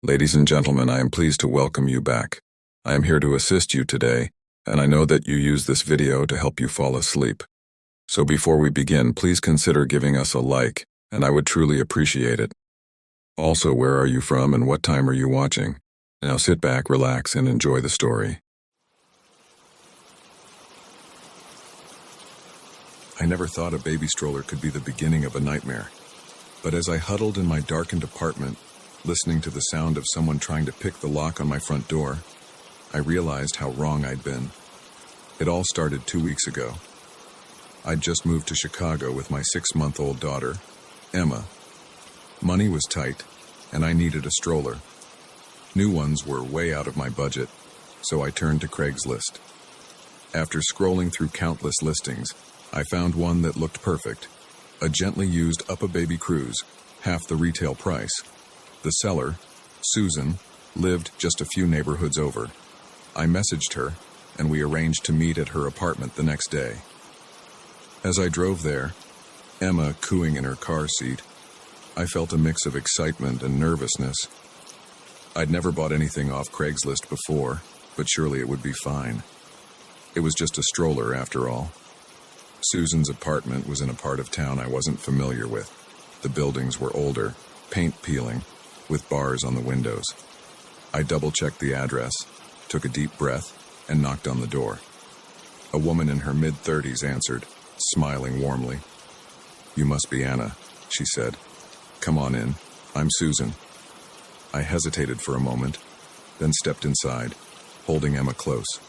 Ladies and gentlemen, I am pleased to welcome you back. I am here to assist you today, and I know that you use this video to help you fall asleep. So before we begin, please consider giving us a like, and I would truly appreciate it. Also, where are you from and what time are you watching? Now sit back, relax, and enjoy the story. I never thought a baby stroller could be the beginning of a nightmare. But as I huddled in my darkened apartment, listening to the sound of someone trying to pick the lock on my front door, I realized how wrong I'd been. It all started 2 weeks ago. I'd just moved to Chicago with my 6-month-old daughter, Emma. Money was tight, and I needed a stroller. New ones were way out of my budget, so I turned to Craigslist. After scrolling through countless listings, I found one that looked perfect. A gently used UPPA Cruise, half the retail price. The seller, Susan, lived just a few neighborhoods over. I messaged her, and we arranged to meet at her apartment the next day. As I drove there, Emma cooing in her car seat, I felt a mix of excitement and nervousness. I'd never bought anything off Craigslist before, but surely it would be fine. It was just a stroller after all. Susan's apartment was in a part of town I wasn't familiar with. The buildings were older, paint peeling, with bars on the windows. I double-checked the address, took a deep breath, and knocked on the door. A woman in her mid-30s answered, smiling warmly. "You must be Anna," she said. "Come on in. I'm Susan." I hesitated for a moment, then stepped inside, holding Emma close.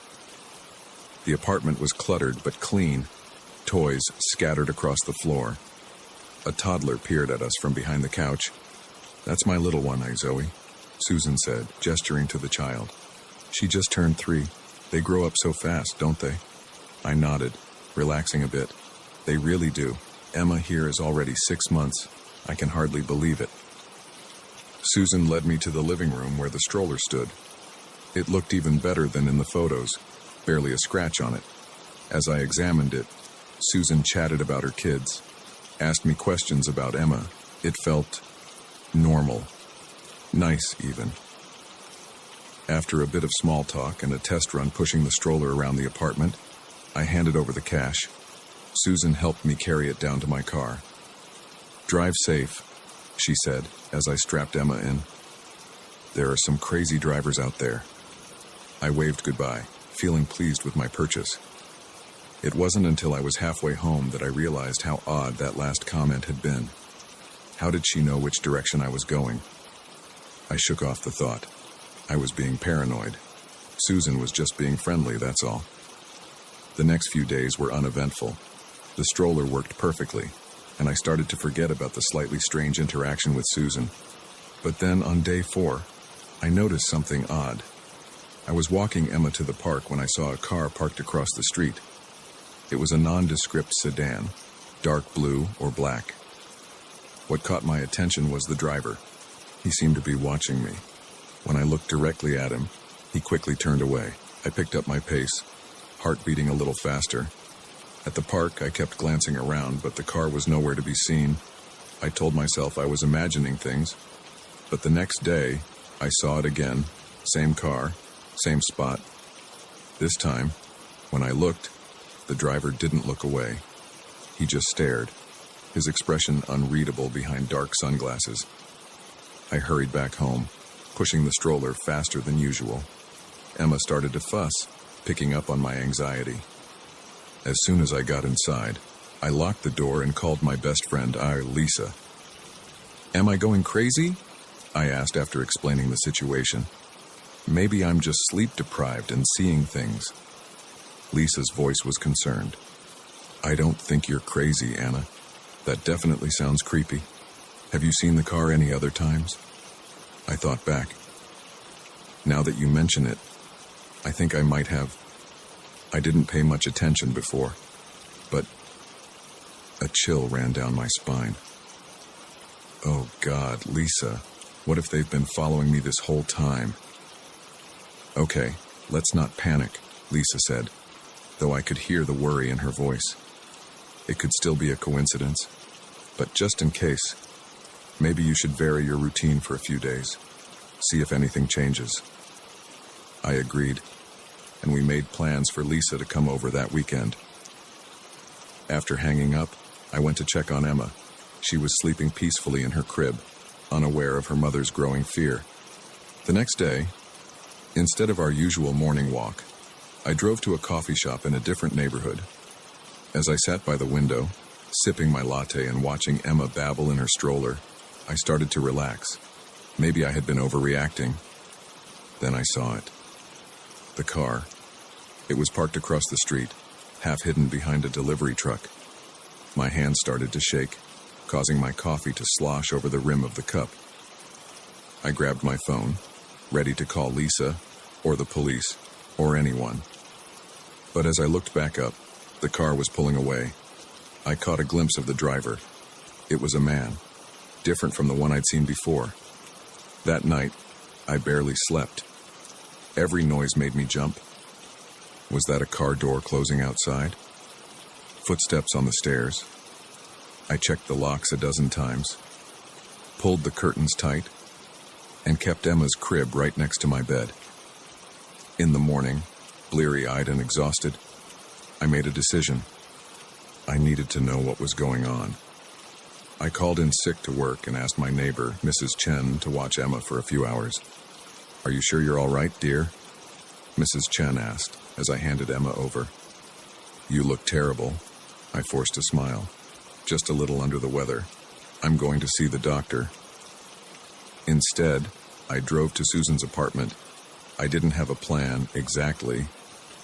The apartment was cluttered but clean, toys scattered across the floor. A toddler peered at us from behind the couch. "That's my little one, Zoe," Susan said, gesturing to the child. "She just turned 3. They grow up so fast, don't they?" I nodded, relaxing a bit. "They really do. Emma here is already 6 months. I can hardly believe it." Susan led me to the living room where the stroller stood. It looked even better than in the photos, barely a scratch on it. As I examined it, Susan chatted about her kids, asked me questions about Emma. It felt normal. Nice, even. After a bit of small talk and a test run pushing the stroller around the apartment, I handed over the cash. Susan helped me carry it down to my car. "Drive safe," she said as I strapped Emma in. "There are some crazy drivers out there." I waved goodbye, feeling pleased with my purchase. It wasn't until I was halfway home that I realized how odd that last comment had been. How did she know which direction I was going? I shook off the thought. I was being paranoid. Susan was just being friendly, that's all. The next few days were uneventful. The stroller worked perfectly, and I started to forget about the slightly strange interaction with Susan. But then on day 4, I noticed something odd. I was walking Emma to the park when I saw a car parked across the street. It was a nondescript sedan, dark blue or black. What caught my attention was the driver. He seemed to be watching me. When I looked directly at him, he quickly turned away. I picked up my pace, heart beating a little faster. At the park, I kept glancing around, but the car was nowhere to be seen. I told myself I was imagining things, but the next day, I saw it again. Same car, same spot. This time, when I looked, the driver didn't look away. He just stared, his expression unreadable behind dark sunglasses. I hurried back home, pushing the stroller faster than usual. Emma started to fuss, picking up on my anxiety. As soon as I got inside, I locked the door and called my best friend, Lisa. "Am I going crazy?" I asked after explaining the situation. "Maybe I'm just sleep-deprived and seeing things." Lisa's voice was concerned. "I don't think you're crazy, Anna. That definitely sounds creepy. Have you seen the car any other times?" I thought back. Now that you mention it, I think I might have. I didn't pay much attention before, but a chill ran down my spine. Oh God, Lisa, what if they've been following me this whole time? "Okay, let's not panic," Lisa said, though I could hear the worry in her voice. It could still be a coincidence, but just in case, maybe you should vary your routine for a few days. see if anything changes. I agreed, and we made plans for Lisa to come over that weekend. After hanging up, I went to check on Emma. She was sleeping peacefully in her crib, unaware of her mother's growing fear. The next day, instead of our usual morning walk, I drove to a coffee shop in a different neighborhood. As I sat by the window, sipping my latte and watching Emma babble in her stroller, I started to relax. Maybe I had been overreacting. Then I saw it. The car. It was parked across the street, half hidden behind a delivery truck. My hands started to shake, causing my coffee to slosh over the rim of the cup. I grabbed my phone, ready to call Lisa, or the police, or anyone. But as I looked back up, the car was pulling away. I caught a glimpse of the driver. It was a man, different from the one I'd seen before. That night, I barely slept. Every noise made me jump. Was that a car door closing outside? Footsteps on the stairs. I checked the locks a dozen times, pulled the curtains tight, and kept Emma's crib right next to my bed. In the morning, bleary-eyed and exhausted, I made a decision. I needed to know what was going on. I called in sick to work and asked my neighbor, Mrs. Chen, to watch Emma for a few hours. "Are you sure you're all right, dear?" Mrs. Chen asked as I handed Emma over. "You look terrible." I forced a smile. "Just a little under the weather. I'm going to see the doctor." Instead, I drove to Susan's apartment. I didn't have a plan exactly.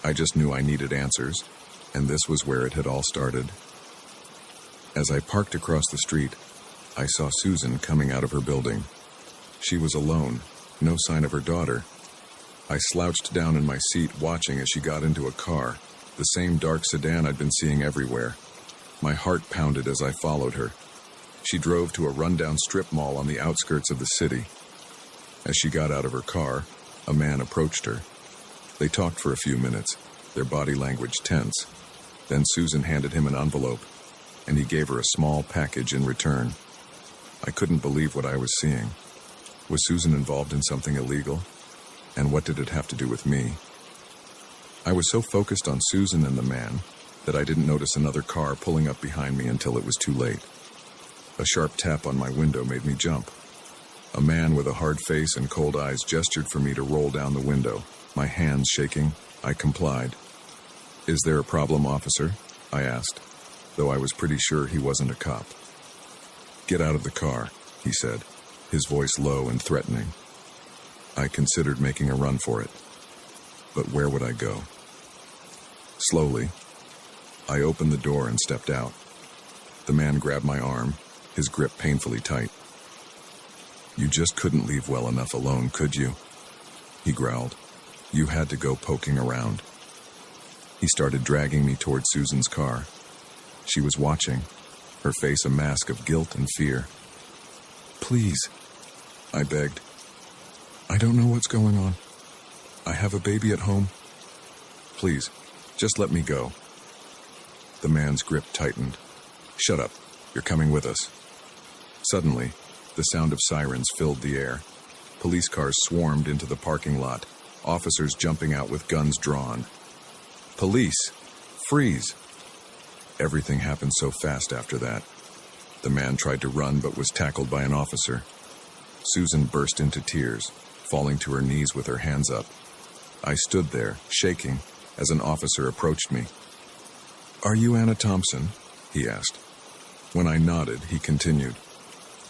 I just knew I needed answers, and this was where it had all started. As I parked across the street, I saw Susan coming out of her building. She was alone, no sign of her daughter. I slouched down in my seat watching as she got into a car, the same dark sedan I'd been seeing everywhere. My heart pounded as I followed her. She drove to a rundown strip mall on the outskirts of the city. As she got out of her car, a man approached her. They talked for a few minutes, their body language tense. Then Susan handed him an envelope, and he gave her a small package in return. I couldn't believe what I was seeing. Was Susan involved in something illegal? And what did it have to do with me? I was so focused on Susan and the man that I didn't notice another car pulling up behind me until it was too late. A sharp tap on my window made me jump. A man with a hard face and cold eyes gestured for me to roll down the window. My hands shaking, I complied. "Is there a problem, officer?" I asked, though I was pretty sure he wasn't a cop. "Get out of the car," he said, his voice low and threatening. I considered making a run for it. But where would I go? Slowly, I opened the door and stepped out. The man grabbed my arm, his grip painfully tight. "You just couldn't leave well enough alone, could you?" he growled. "You had to go poking around." He started dragging me toward Susan's car. She was watching, her face a mask of guilt and fear. "Please," I begged. "I don't know what's going on. I have a baby at home. Please, just let me go." The man's grip tightened. "Shut up. You're coming with us." Suddenly, the sound of sirens filled the air. Police cars swarmed into the parking lot, officers jumping out with guns drawn. "Police! Freeze!" Everything happened so fast after that. The man tried to run but was tackled by an officer. Susan burst into tears, falling to her knees with her hands up. I stood there, shaking, as an officer approached me. "Are you Anna Thompson?" he asked. When I nodded, he continued.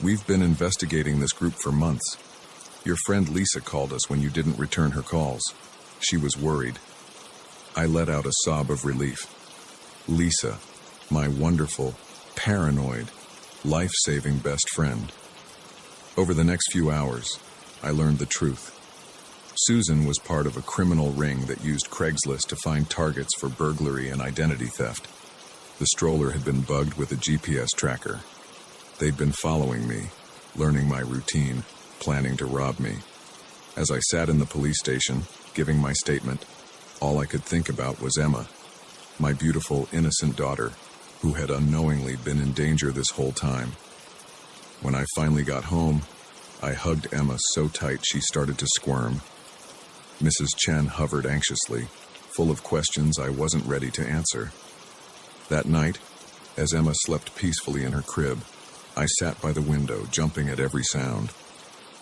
"We've been investigating this group for months. Your friend Lisa called us when you didn't return her calls. She was worried." I let out a sob of relief. Lisa, my wonderful, paranoid, life-saving best friend. Over the next few hours, I learned the truth. Susan was part of a criminal ring that used Craigslist to find targets for burglary and identity theft. The stroller had been bugged with a GPS tracker. They'd been following me, learning my routine, planning to rob me. As I sat in the police station, giving my statement, all I could think about was Emma, my beautiful, innocent daughter, who had unknowingly been in danger this whole time. When I finally got home, I hugged Emma so tight she started to squirm. Mrs. Chen hovered anxiously, full of questions I wasn't ready to answer. That night, as Emma slept peacefully in her crib, I sat by the window, jumping at every sound.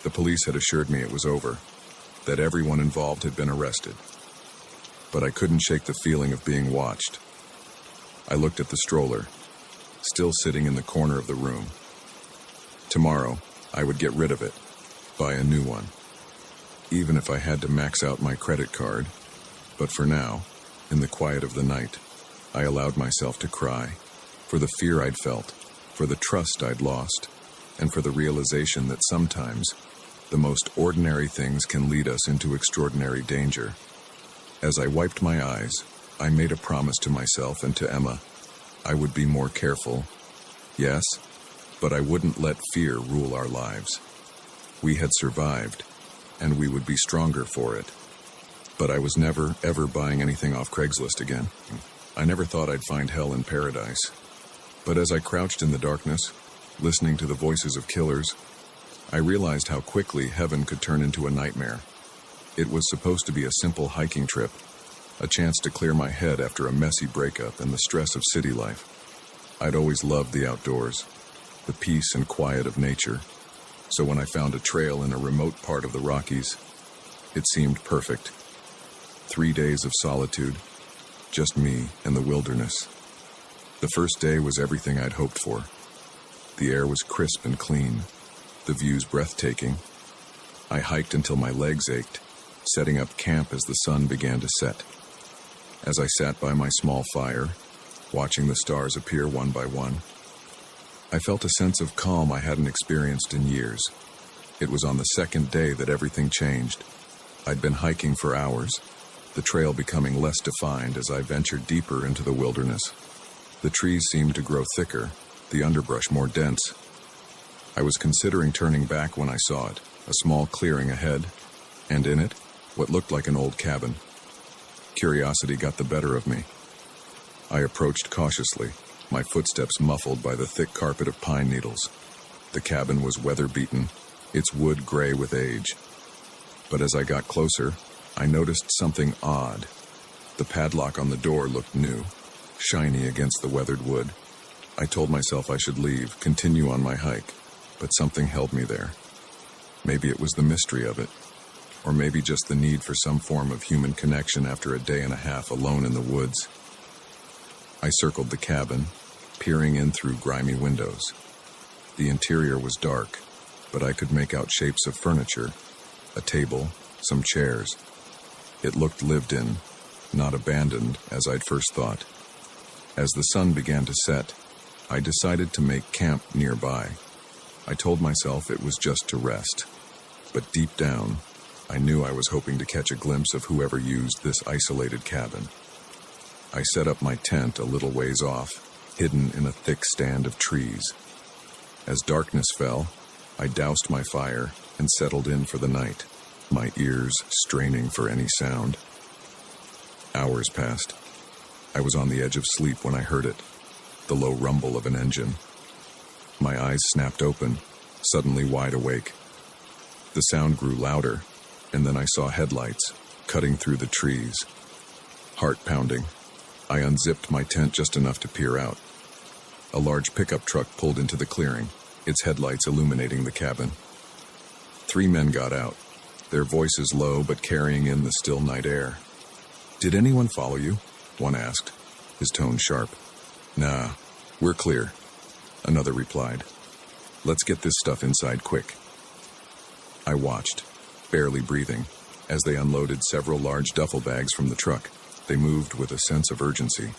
The police had assured me it was over, that everyone involved had been arrested. But I couldn't shake the feeling of being watched. I looked at the stroller, still sitting in the corner of the room. Tomorrow, I would get rid of it, buy a new one, even if I had to max out my credit card. But for now, in the quiet of the night, I allowed myself to cry, for the fear I'd felt, for the trust I'd lost, and for the realization that sometimes the most ordinary things can lead us into extraordinary danger. As I wiped my eyes, I made a promise to myself and to Emma. I would be more careful, yes, but I wouldn't let fear rule our lives. We had survived, and we would be stronger for it. But I was never, ever buying anything off Craigslist again. I never thought I'd find hell in paradise. But as I crouched in the darkness, listening to the voices of killers, I realized how quickly heaven could turn into a nightmare. It was supposed to be a simple hiking trip, a chance to clear my head after a messy breakup and the stress of city life. I'd always loved the outdoors, the peace and quiet of nature, so when I found a trail in a remote part of the Rockies, it seemed perfect. 3 days of solitude, just me and the wilderness. The first day was everything I'd hoped for. The air was crisp and clean, the views breathtaking. I hiked until my legs ached, setting up camp as the sun began to set. As I sat by my small fire, watching the stars appear one by one, I felt a sense of calm I hadn't experienced in years. It was on the second day that everything changed. I'd been hiking for hours, the trail becoming less defined as I ventured deeper into the wilderness. The trees seemed to grow thicker, the underbrush more dense. I was considering turning back when I saw it, a small clearing ahead, and in it, what looked like an old cabin. Curiosity got the better of me. I approached cautiously, my footsteps muffled by the thick carpet of pine needles. The cabin was weather-beaten, its wood gray with age. But as I got closer, I noticed something odd. The padlock on the door looked new, shiny against the weathered wood. I told myself I should leave, continue on my hike, but something held me there. Maybe it was the mystery of it, or maybe just the need for some form of human connection after a day and a half alone in the woods. I circled the cabin, peering in through grimy windows. The interior was dark, but I could make out shapes of furniture, a table, some chairs. It looked lived in, not abandoned as I'd first thought. As the sun began to set, I decided to make camp nearby. I told myself it was just to rest, but deep down, I knew I was hoping to catch a glimpse of whoever used this isolated cabin. I set up my tent a little ways off, hidden in a thick stand of trees. As darkness fell, I doused my fire and settled in for the night, my ears straining for any sound. Hours passed. I was on the edge of sleep when I heard it, the low rumble of an engine. My eyes snapped open, suddenly wide awake. The sound grew louder, and then I saw headlights cutting through the trees. Heart pounding, I unzipped my tent just enough to peer out. A large pickup truck pulled into the clearing, its headlights illuminating the cabin. 3 men got out, their voices low but carrying in the still night air. "Did anyone follow you?" one asked, his tone sharp. "Nah, we're clear," another replied. "Let's get this stuff inside quick." I watched, barely breathing, as they unloaded several large duffel bags from the truck. They moved with a sense of urgency,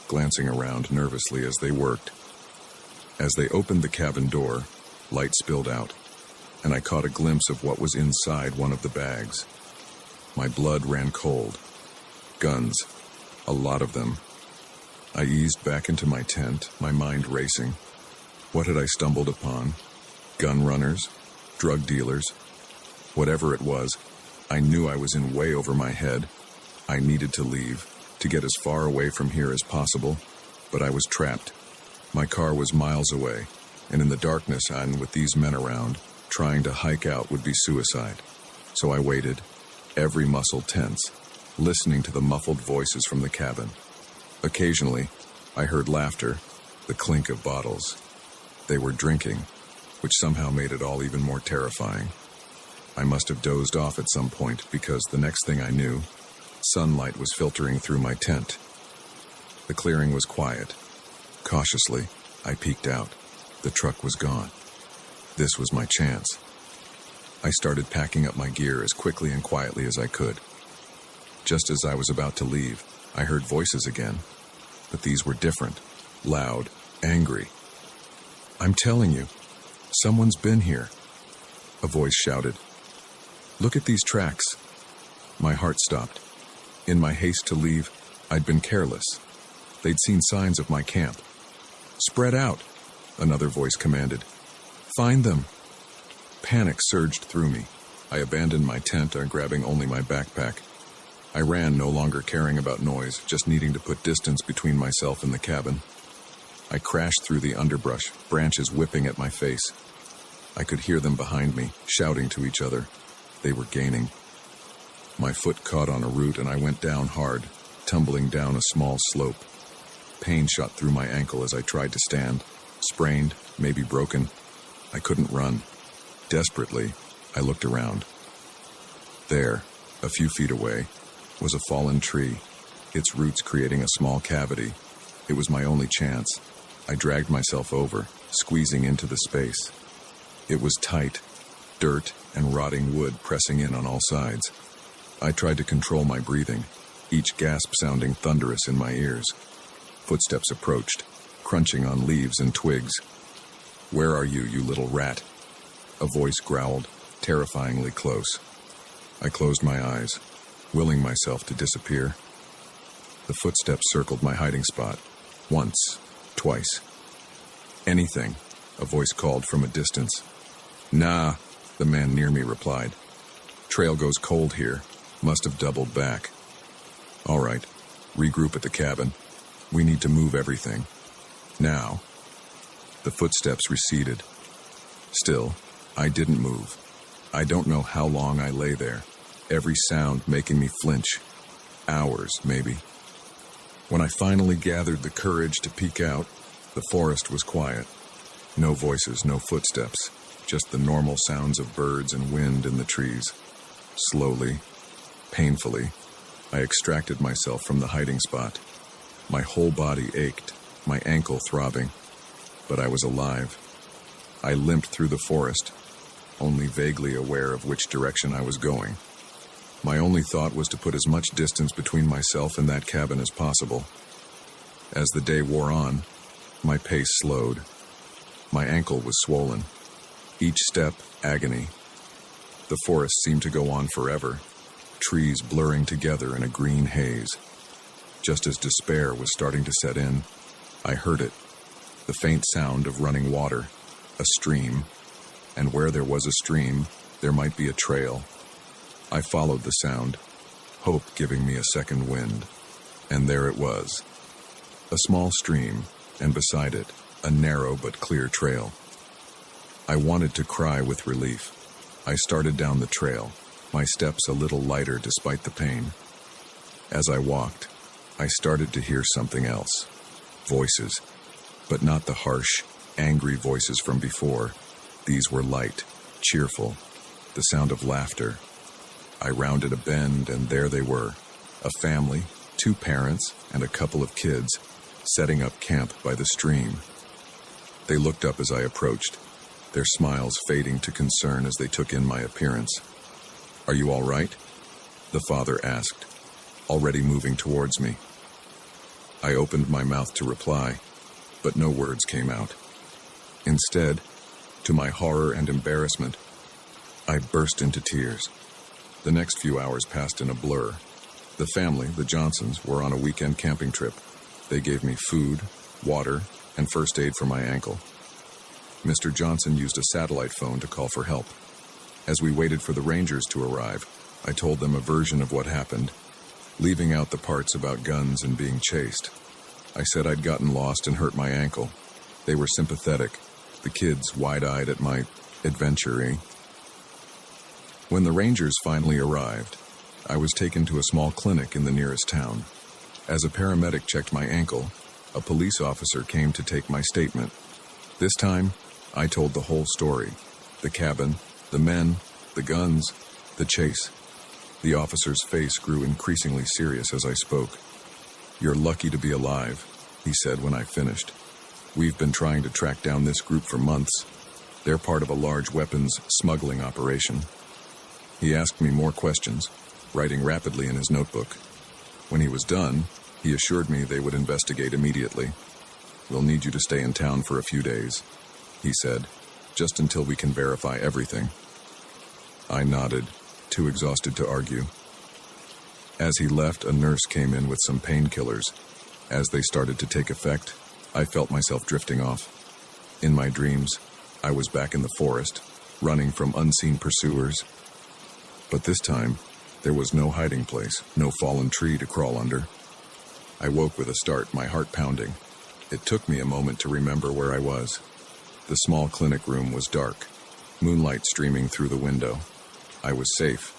glancing around nervously as they worked. As they opened the cabin door, light spilled out, and I caught a glimpse of what was inside one of the bags. My blood ran cold. Guns, a lot of them. I eased back into my tent, my mind racing. What had I stumbled upon? Gun runners? Drug dealers? Whatever it was, I knew I was in way over my head. I needed to leave, to get as far away from here as possible, but I was trapped. My car was miles away, and in the darkness and with these men around, trying to hike out would be suicide. So I waited, every muscle tense, listening to the muffled voices from the cabin. Occasionally, I heard laughter, the clink of bottles. They were drinking, which somehow made it all even more terrifying. I must have dozed off at some point because the next thing I knew, sunlight was filtering through my tent. The clearing was quiet. Cautiously, I peeked out. The truck was gone. This was my chance. I started packing up my gear as quickly and quietly as I could. Just as I was about to leave, I heard voices again, but these were different, loud, angry. "I'm telling you, someone's been here," a voice shouted. "Look at these tracks." My heart stopped. In my haste to leave, I'd been careless. They'd seen signs of my camp. "Spread out," another voice commanded. "Find them." Panic surged through me. I abandoned my tent, grabbing only my backpack. I ran, no longer caring about noise, just needing to put distance between myself and the cabin. I crashed through the underbrush, branches whipping at my face. I could hear them behind me, shouting to each other. They were gaining. My foot caught on a root and I went down hard, tumbling down a small slope. Pain shot through my ankle as I tried to stand. Sprained, maybe broken. I couldn't run. Desperately, I looked around. There, a few feet away, was a fallen tree, its roots creating a small cavity. It was my only chance. I dragged myself over, squeezing into the space. It was tight, dirt and rotting wood pressing in on all sides. I tried to control my breathing, each gasp sounding thunderous in my ears. Footsteps approached, crunching on leaves and twigs. "Where are you, you little rat?" A voice growled, terrifyingly close. I closed my eyes, willing myself to disappear. The footsteps circled my hiding spot. Once, twice. "Anything," a voice called from a distance. "Nah," the man near me replied. "Trail goes cold here. Must have doubled back." "All right, regroup at the cabin. We need to move everything. Now." The footsteps receded. Still, I didn't move. I don't know how long I lay there, every sound making me flinch. Hours, maybe. When I finally gathered the courage to peek out, the forest was quiet. No voices, no footsteps, just the normal sounds of birds and wind in the trees. Slowly, painfully, I extracted myself from the hiding spot. My whole body ached, my ankle throbbing, but I was alive. I limped through the forest, only vaguely aware of which direction I was going. My only thought was to put as much distance between myself and that cabin as possible. As the day wore on, my pace slowed. My ankle was swollen. Each step, agony. The forest seemed to go on forever, trees blurring together in a green haze. Just as despair was starting to set in, I heard it, the faint sound of running water, a stream, and where there was a stream, there might be a trail. I followed the sound, hope giving me a second wind, and there it was. A small stream, and beside it, a narrow but clear trail. I wanted to cry with relief. I started down the trail, my steps a little lighter despite the pain. As I walked, I started to hear something else. Voices, but not the harsh, angry voices from before. These were light, cheerful, the sound of laughter. I rounded a bend, and there they were, a family, 2 parents, and a couple of kids, setting up camp by the stream. They looked up as I approached, their smiles fading to concern as they took in my appearance. "Are you all right?" the father asked, already moving towards me. I opened my mouth to reply, but no words came out. Instead, to my horror and embarrassment, I burst into tears. The next few hours passed in a blur. The family, the Johnsons, were on a weekend camping trip. They gave me food, water, and first aid for my ankle. Mr. Johnson used a satellite phone to call for help. As we waited for the Rangers to arrive, I told them a version of what happened, leaving out the parts about guns and being chased. I said I'd gotten lost and hurt my ankle. They were sympathetic, the kids wide-eyed at my adventuring, When the Rangers finally arrived, I was taken to a small clinic in the nearest town. As a paramedic checked my ankle, a police officer came to take my statement. This time, I told the whole story. The cabin, the men, the guns, the chase. The officer's face grew increasingly serious as I spoke. "You're lucky to be alive," he said when I finished. "We've been trying to track down this group for months. They're part of a large weapons smuggling operation." He asked me more questions, writing rapidly in his notebook. When he was done, he assured me they would investigate immediately. "We'll need you to stay in town for a few days," he said, "just until we can verify everything." I nodded, too exhausted to argue. As he left, a nurse came in with some painkillers. As they started to take effect, I felt myself drifting off. In my dreams, I was back in the forest, running from unseen pursuers. But this time, there was no hiding place, no fallen tree to crawl under. I woke with a start, my heart pounding. It took me a moment to remember where I was. The small clinic room was dark, moonlight streaming through the window. I was safe.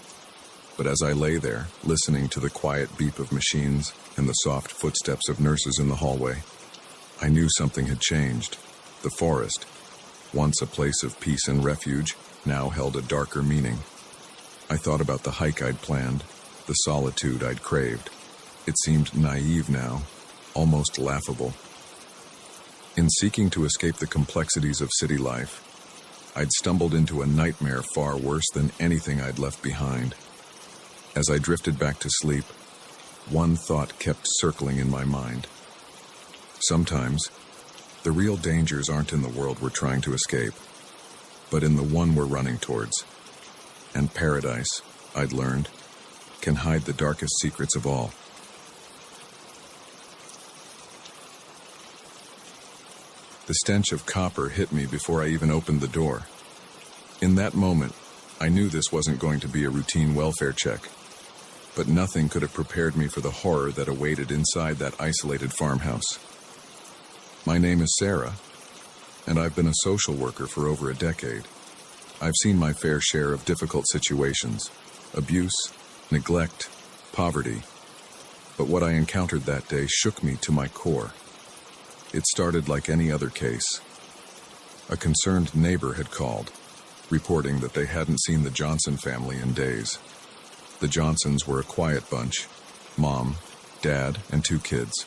But as I lay there, listening to the quiet beep of machines and the soft footsteps of nurses in the hallway, I knew something had changed. The forest, once a place of peace and refuge, now held a darker meaning. I thought about the hike I'd planned, the solitude I'd craved. It seemed naive now, almost laughable. In seeking to escape the complexities of city life, I'd stumbled into a nightmare far worse than anything I'd left behind. As I drifted back to sleep, one thought kept circling in my mind. Sometimes, the real dangers aren't in the world we're trying to escape, but in the one we're running towards. And paradise, I'd learned, can hide the darkest secrets of all. The stench of copper hit me before I even opened the door. In that moment, I knew this wasn't going to be a routine welfare check, but nothing could have prepared me for the horror that awaited inside that isolated farmhouse. My name is Sarah, and I've been a social worker for over a decade. I've seen my fair share of difficult situations, abuse, neglect, poverty. But what I encountered that day shook me to my core. It started like any other case. A concerned neighbor had called, reporting that they hadn't seen the Johnson family in days. The Johnsons were a quiet bunch, mom, dad, and 2 kids.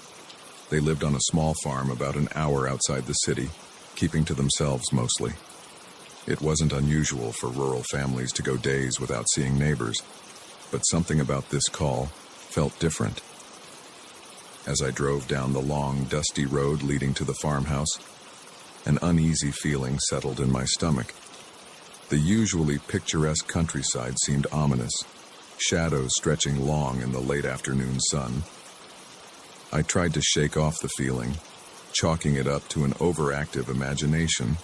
They lived on a small farm about an hour outside the city, keeping to themselves mostly. It wasn't unusual for rural families to go days without seeing neighbors, but something about this call felt different. As I drove down the long, dusty road leading to the farmhouse, an uneasy feeling settled in my stomach. The usually picturesque countryside seemed ominous, shadows stretching long in the late afternoon sun. I tried to shake off the feeling, chalking it up to an overactive imagination.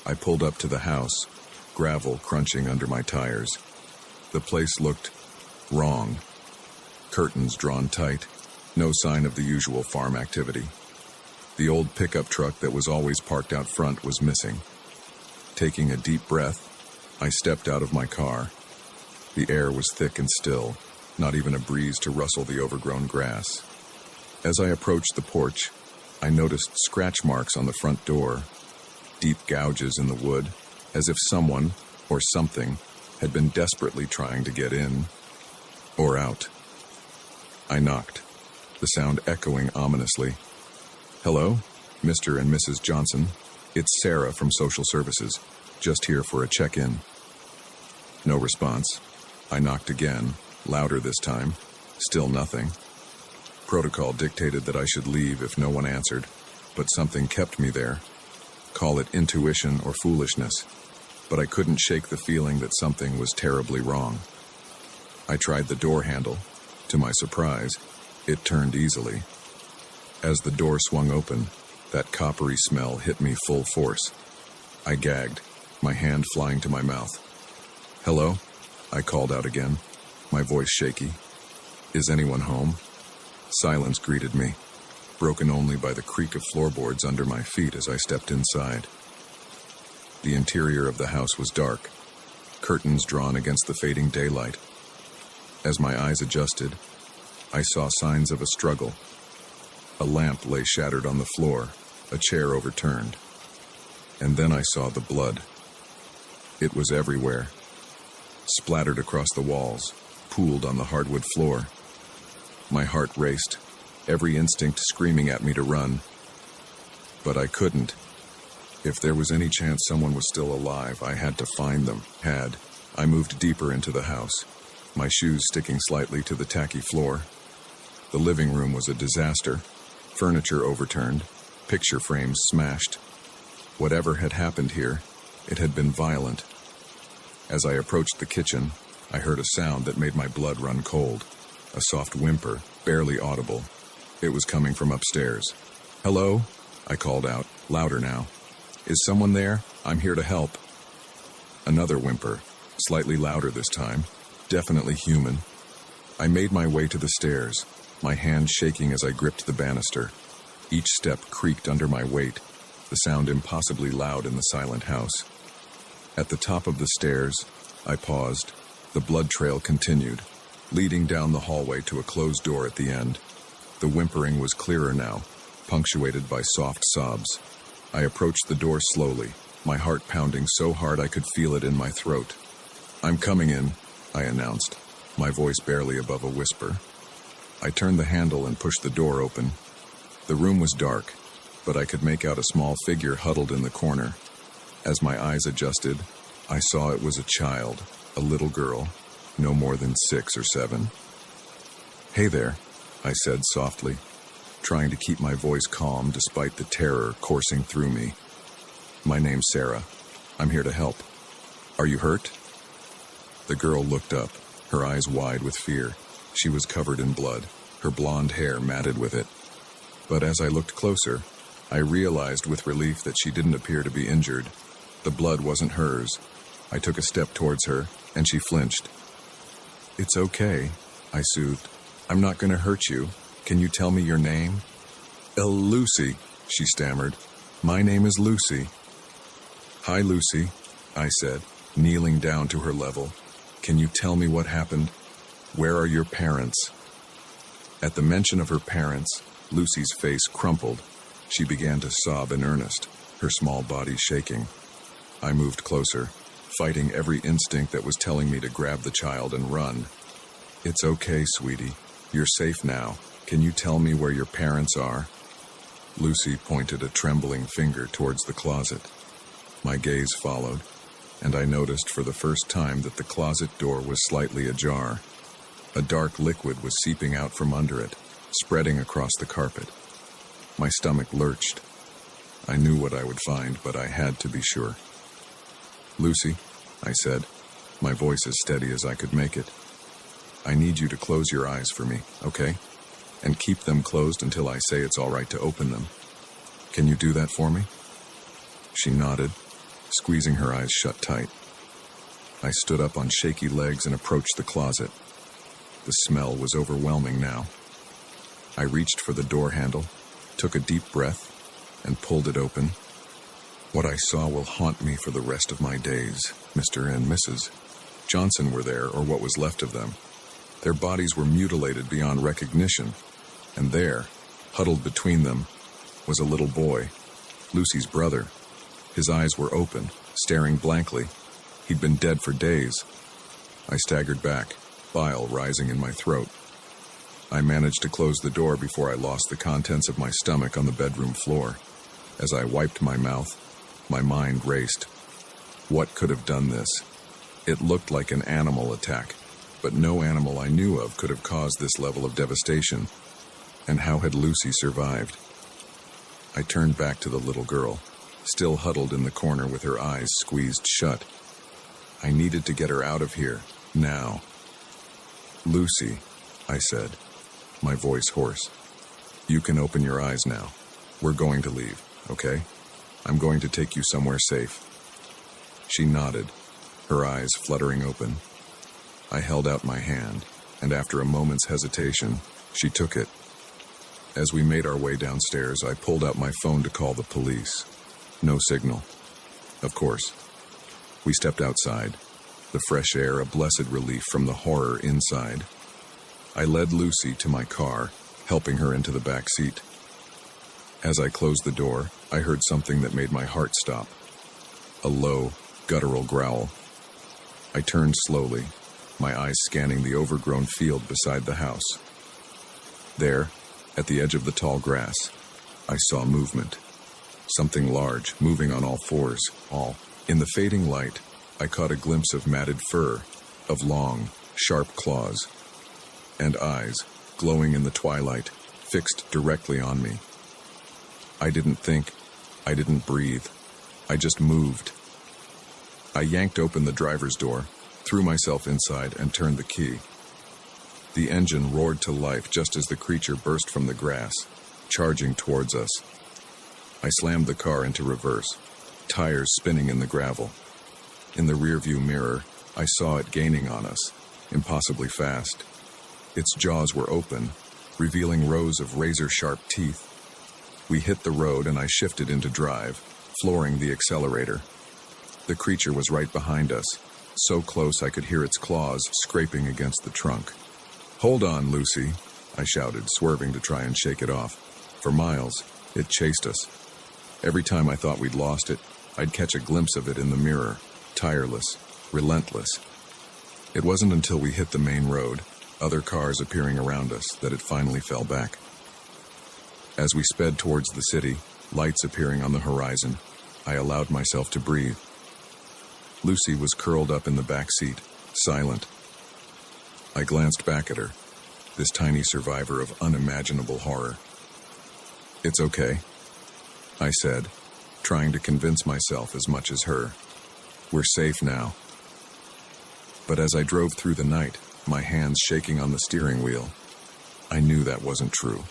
I pulled up to the house, gravel crunching under my tires. The place looked wrong. Curtains drawn tight, no sign of the usual farm activity. The old pickup truck that was always parked out front was missing. Taking a deep breath, I stepped out of my car. The air was thick and still, not even a breeze to rustle the overgrown grass. As I approached the porch, I noticed scratch marks on the front door, deep gouges in the wood, as if someone, or something, had been desperately trying to get in or out. I knocked, the sound echoing ominously. "Hello, Mr. and Mrs. Johnson. It's Sarah from Social Services, just here for a check-in." No response. I knocked again, louder this time. Still nothing. Protocol dictated that I should leave if no one answered, but something kept me there. Call it intuition or foolishness, but I couldn't shake the feeling that something was terribly wrong. I tried the door handle. To my surprise, it turned easily. As the door swung open, that coppery smell hit me full force. I gagged, my hand flying to my mouth. "Hello?" I called out again, my voice shaky. "Is anyone home?" Silence greeted me, broken only by the creak of floorboards under my feet as I stepped inside. The interior of the house was dark. curtains drawn against the fading daylight. As my eyes adjusted, I saw signs of a struggle. A lamp lay shattered on the floor, a chair overturned. And then I saw the blood. It was everywhere, splattered across the walls, pooled on the hardwood floor. My heart raced, every instinct screaming at me to run. But I couldn't. If there was any chance someone was still alive, I had to find them. I moved deeper into the house, my shoes sticking slightly to the tacky floor. The living room was a disaster. Furniture overturned, picture frames smashed. Whatever had happened here, it had been violent. As I approached the kitchen, I heard a sound that made my blood run cold. A soft whimper, barely audible. It was coming from upstairs. "Hello?" I called out, louder now. "Is someone there? I'm here to help." Another whimper, slightly louder this time. Definitely human. I made my way to the stairs, my hand shaking as I gripped the banister. Each step creaked under my weight, the sound impossibly loud in the silent house. At the top of the stairs, I paused. The blood trail continued, leading down the hallway to a closed door at the end. The whimpering was clearer now, punctuated by soft sobs. I approached the door slowly, my heart pounding so hard I could feel it in my throat. "I'm coming in," I announced, my voice barely above a whisper. I turned the handle and pushed the door open. The room was dark, but I could make out a small figure huddled in the corner. As my eyes adjusted, I saw it was a child, a little girl, no more than 6 or 7. "Hey there," I said softly, trying to keep my voice calm despite the terror coursing through me. "My name's Sarah. I'm here to help. Are you hurt?" The girl looked up, her eyes wide with fear. She was covered in blood, her blonde hair matted with it. But as I looked closer, I realized with relief that she didn't appear to be injured. The blood wasn't hers. I took a step towards her, and she flinched. "It's okay," I soothed. "I'm not going to hurt you. Can you tell me your name?" Lucy," she stammered. "My name is Lucy." "Hi, Lucy," I said, kneeling down to her level. "Can you tell me what happened? Where are your parents?" At the mention of her parents, Lucy's face crumpled. She began to sob in earnest, her small body shaking. I moved closer, fighting every instinct that was telling me to grab the child and run. "It's okay, sweetie. You're safe now. Can you tell me where your parents are?" Lucy pointed a trembling finger towards the closet. My gaze followed, and I noticed for the first time that the closet door was slightly ajar. A dark liquid was seeping out from under it, spreading across the carpet. My stomach lurched. I knew what I would find, but I had to be sure. "Lucy," I said, my voice as steady as I could make it. "I need you to close your eyes for me, okay? And keep them closed until I say it's all right to open them. Can you do that for me?" She nodded, squeezing her eyes shut tight. I stood up on shaky legs and approached the closet. The smell was overwhelming now. I reached for the door handle, took a deep breath, and pulled it open. What I saw will haunt me for the rest of my days. Mr. and Mrs. Johnson were there, or what was left of them. Their bodies were mutilated beyond recognition, and there, huddled between them, was a little boy, Lucy's brother. His eyes were open, staring blankly. He'd been dead for days. I staggered back, bile rising in my throat. I managed to close the door before I lost the contents of my stomach on the bedroom floor. As I wiped my mouth, my mind raced. What could have done this? It looked like an animal attack, but no animal I knew of could have caused this level of devastation. And how had Lucy survived? I turned back to the little girl, still huddled in the corner with her eyes squeezed shut. I needed to get her out of here, now. "Lucy," I said, my voice hoarse. "You can open your eyes now. We're going to leave, okay? I'm going to take you somewhere safe." She nodded, her eyes fluttering open. I held out my hand, and after a moment's hesitation, she took it. As we made our way downstairs, I pulled out my phone to call the police. No signal. Of course. We stepped outside. the fresh air a blessed relief from the horror inside. I led Lucy to my car, helping her into the back seat. As I closed the door, I heard something that made my heart stop. A low, guttural growl. I turned slowly, my eyes scanning the overgrown field beside the house. There, at the edge of the tall grass, I saw movement. Something large, moving on all fours, In the fading light, I caught a glimpse of matted fur, of long, sharp claws, and eyes, glowing in the twilight, fixed directly on me. I didn't think, I didn't breathe, I just moved. I yanked open the driver's door, threw myself inside, and turned the key. The engine roared to life just as the creature burst from the grass, charging towards us. I slammed the car into reverse, tires spinning in the gravel. In the rearview mirror, I saw it gaining on us, impossibly fast. Its jaws were open, revealing rows of razor-sharp teeth. We hit the road and I shifted into drive, flooring the accelerator. The creature was right behind us, so close I could hear its claws scraping against the trunk. "Hold on, Lucy," I shouted, swerving to try and shake it off. For miles, it chased us. Every time I thought we'd lost it, I'd catch a glimpse of it in the mirror, tireless, relentless. It wasn't until we hit the main road, other cars appearing around us, that it finally fell back. As we sped towards the city, lights appearing on the horizon, I allowed myself to breathe. Lucy was curled up in the back seat, silent. I glanced back at her, this tiny survivor of unimaginable horror. "It's okay," I said, trying to convince myself as much as her. "We're safe now." But as I drove through the night, my hands shaking on the steering wheel, I knew that wasn't true.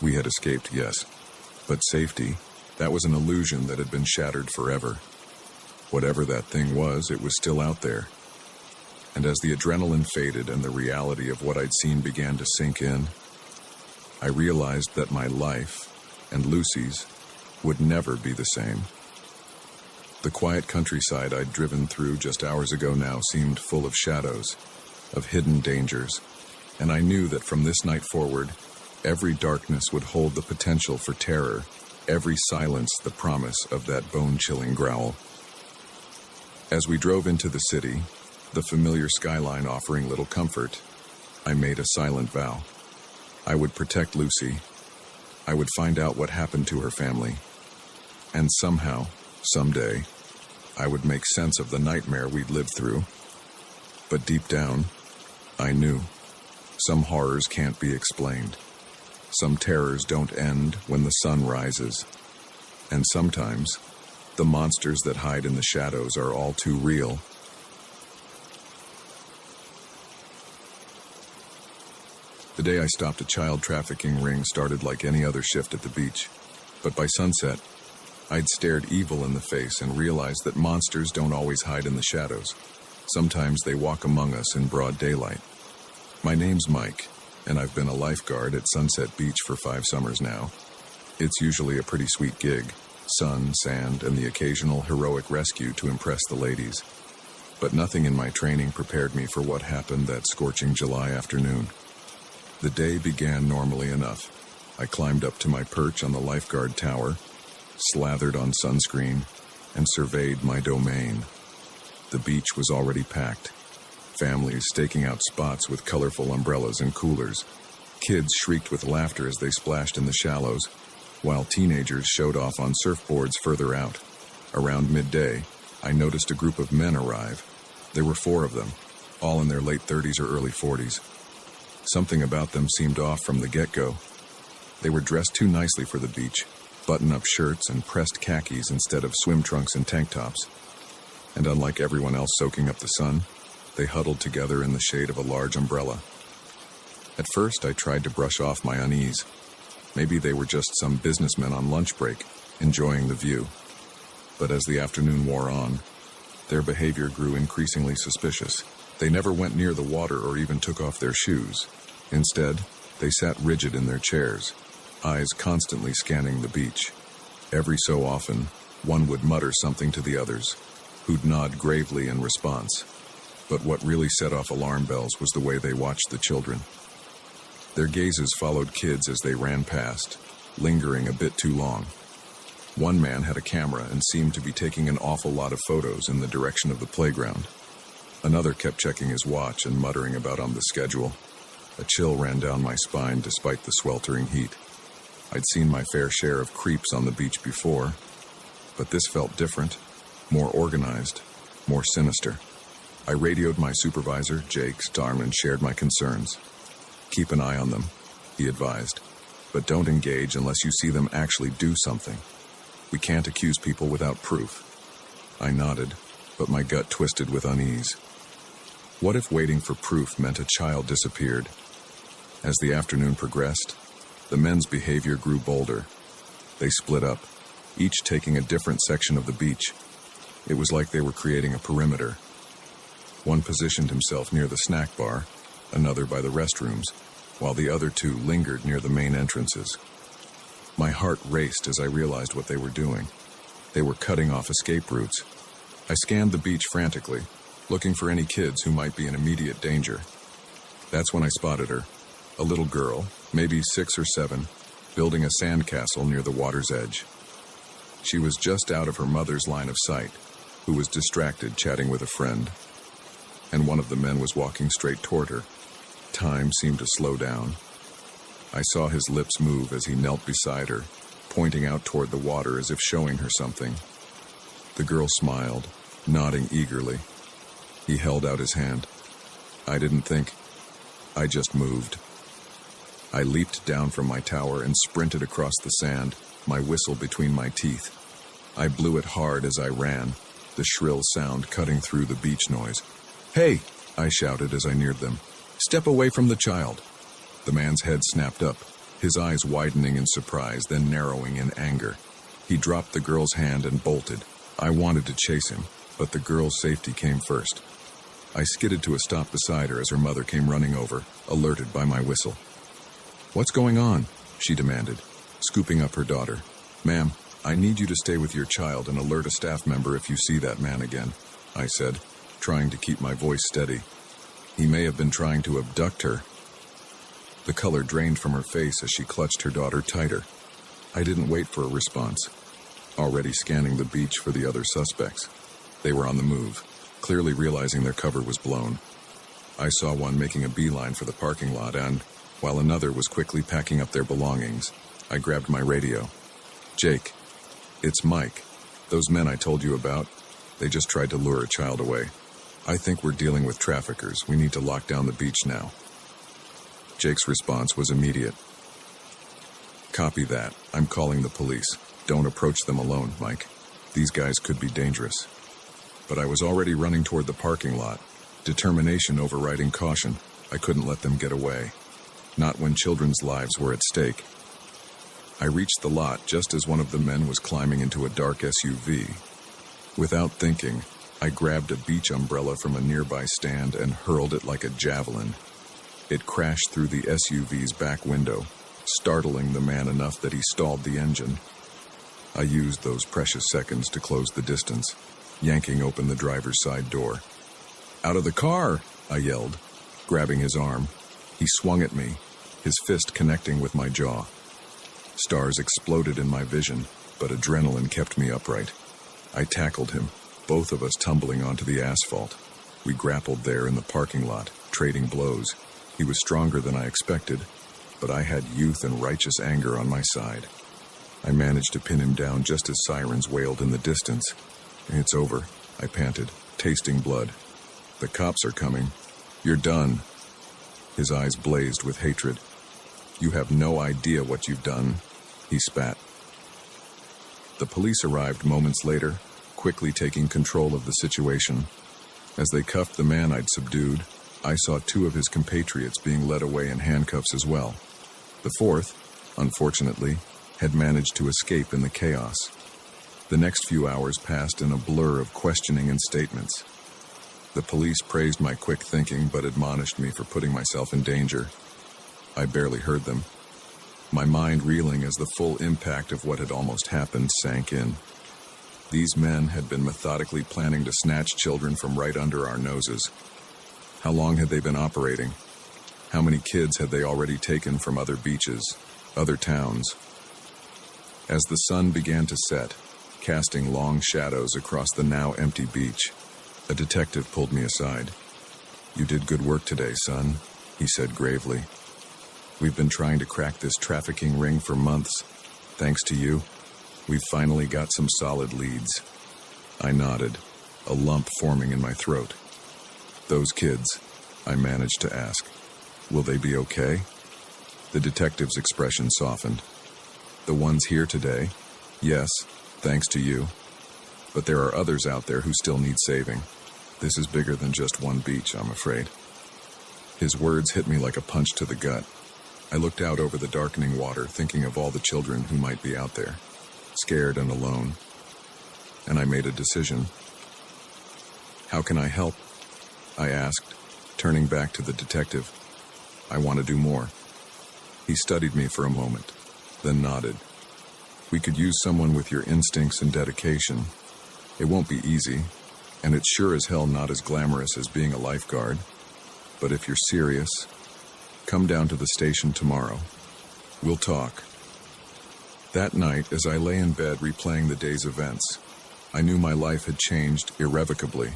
We had escaped, yes, but safety, that was an illusion that had been shattered forever. Whatever that thing was, it was still out there. And as the adrenaline faded and the reality of what I'd seen began to sink in, I realized that my life, and Lucy's, would never be the same. The quiet countryside I'd driven through just hours ago now seemed full of shadows, of hidden dangers, and I knew that from this night forward, every darkness would hold the potential for terror, every silence the promise of that bone-chilling growl. As we drove into the city, the familiar skyline offering little comfort, I made a silent vow. I would protect Lucy. I would find out what happened to her family. And somehow, someday, I would make sense of the nightmare we'd lived through. But deep down, I knew. Some horrors can't be explained. Some terrors don't end when the sun rises. And sometimes, the monsters that hide in the shadows are all too real. The day I stopped a child trafficking ring started like any other shift at the beach. But by sunset, I'd stared evil in the face and realized that monsters don't always hide in the shadows. Sometimes they walk among us in broad daylight. My name's Mike, and I've been a lifeguard at Sunset Beach for 5 summers now. It's usually a pretty sweet gig. Sun, sand, and the occasional heroic rescue to impress the ladies. But nothing in my training prepared me for what happened that scorching July afternoon. The day began normally enough. I climbed up to my perch on the lifeguard tower, slathered on sunscreen, and surveyed my domain. The beach was already packed. Families staking out spots with colorful umbrellas and coolers. Kids shrieked with laughter as they splashed in the shallows, while teenagers showed off on surfboards further out. Around midday, I noticed a group of men arrive. There were 4 of them, all in their late 30s or early 40s. Something about them seemed off from the get-go. They were dressed too nicely for the beach, button-up shirts and pressed khakis instead of swim trunks and tank tops. And unlike everyone else soaking up the sun, they huddled together in the shade of a large umbrella. At first, I tried to brush off my unease. Maybe they were just some businessmen on lunch break, enjoying the view. But as the afternoon wore on, their behavior grew increasingly suspicious. They never went near the water or even took off their shoes. Instead, they sat rigid in their chairs, eyes constantly scanning the beach. Every so often, one would mutter something to the others, who'd nod gravely in response. But what really set off alarm bells was the way they watched the children. Their gazes followed kids as they ran past, lingering a bit too long. One man had a camera and seemed to be taking an awful lot of photos in the direction of the playground. Another kept checking his watch and muttering about on the schedule. A chill ran down my spine despite the sweltering heat. I'd seen my fair share of creeps on the beach before, but this felt different, more organized, more sinister. I radioed my supervisor, Jake Starm, and shared my concerns. "Keep an eye on them," he advised, "but don't engage unless you see them actually do something. We can't accuse people without proof." I nodded, but my gut twisted with unease. What if waiting for proof meant a child disappeared? As the afternoon progressed, the men's behavior grew bolder. They split up, each taking a different section of the beach. It was like they were creating a perimeter. One positioned himself near the snack bar, another by the restrooms, while the other two lingered near the main entrances. My heart raced as I realized what they were doing. They were cutting off escape routes. I scanned the beach frantically, looking for any kids who might be in immediate danger. That's when I spotted her, a little girl, maybe 6 or 7, building a sandcastle near the water's edge. She was just out of her mother's line of sight, who was distracted chatting with a friend. And one of the men was walking straight toward her. Time seemed to slow down. I saw his lips move as he knelt beside her, pointing out toward the water as if showing her something. The girl smiled, nodding eagerly. He held out his hand. I didn't think. I just moved. I leaped down from my tower and sprinted across the sand, my whistle between my teeth. I blew it hard as I ran, the shrill sound cutting through the beach noise. "Hey!" I shouted as I neared them. "Step away from the child." The man's head snapped up, his eyes widening in surprise, then narrowing in anger. He dropped the girl's hand and bolted. I wanted to chase him, but the girl's safety came first. I skidded to a stop beside her as her mother came running over, alerted by my whistle. "What's going on?" she demanded, scooping up her daughter. "Ma'am, I need you to stay with your child and alert a staff member if you see that man again," I said, trying to keep my voice steady. "He may have been trying to abduct her." The color drained from her face as she clutched her daughter tighter. I didn't wait for a response, already scanning the beach for the other suspects. They were on the move, clearly realizing their cover was blown. I saw one making a beeline for the parking lot, and, while another was quickly packing up their belongings, I grabbed my radio. "Jake, it's Mike. Those men I told you about, they just tried to lure a child away. I think we're dealing with traffickers. We need to lock down the beach now." Jake's response was immediate. "Copy that. I'm calling the police. Don't approach them alone, Mike. These guys could be dangerous." But I was already running toward the parking lot, determination overriding caution. I couldn't let them get away. Not when children's lives were at stake. I reached the lot just as one of the men was climbing into a dark SUV. Without thinking, I grabbed a beach umbrella from a nearby stand and hurled it like a javelin. It crashed through the SUV's back window, startling the man enough that he stalled the engine. I used those precious seconds to close the distance, yanking open the driver's side door. "Out of the car!" I yelled, grabbing his arm. He swung at me, his fist connecting with my jaw. Stars exploded in my vision, but adrenaline kept me upright. I tackled him, both of us tumbling onto the asphalt. We grappled there in the parking lot, trading blows. He was stronger than I expected, but I had youth and righteous anger on my side. I managed to pin him down just as sirens wailed in the distance. "It's over," I panted, tasting blood. "The cops are coming. You're done." His eyes blazed with hatred. "You have no idea what you've done," he spat. The police arrived moments later, quickly taking control of the situation. As they cuffed the man I'd subdued, I saw 2 of his compatriots being led away in handcuffs as well. The 4th, unfortunately, had managed to escape in the chaos. The next few hours passed in a blur of questioning and statements. The police praised my quick thinking but admonished me for putting myself in danger. I barely heard them, my mind reeling as the full impact of what had almost happened sank in. These men had been methodically planning to snatch children from right under our noses, How long had they been operating? How many kids had they already taken from other beaches, other towns? As the sun began to set, casting long shadows across the now empty beach, a detective pulled me aside. "You did good work today, son," he said gravely. "We've been trying to crack this trafficking ring for months. Thanks to you, we've finally got some solid leads." I nodded, a lump forming in my throat. "Those kids," I managed to ask, "will they be okay?" The detective's expression softened. "The ones here today? Yes, thanks to you. But there are others out there who still need saving. This is bigger than just one beach, I'm afraid." His words hit me like a punch to the gut. I looked out over the darkening water, thinking of all the children who might be out there, scared and alone. And I made a decision. "How can I help?" I asked, turning back to the detective. "I want to do more." He studied me for a moment, then nodded. "We could use someone with your instincts and dedication. It won't be easy, and it's sure as hell not as glamorous as being a lifeguard. But if you're serious, come down to the station tomorrow. We'll talk." That night, as I lay in bed replaying the day's events, I knew my life had changed irrevocably.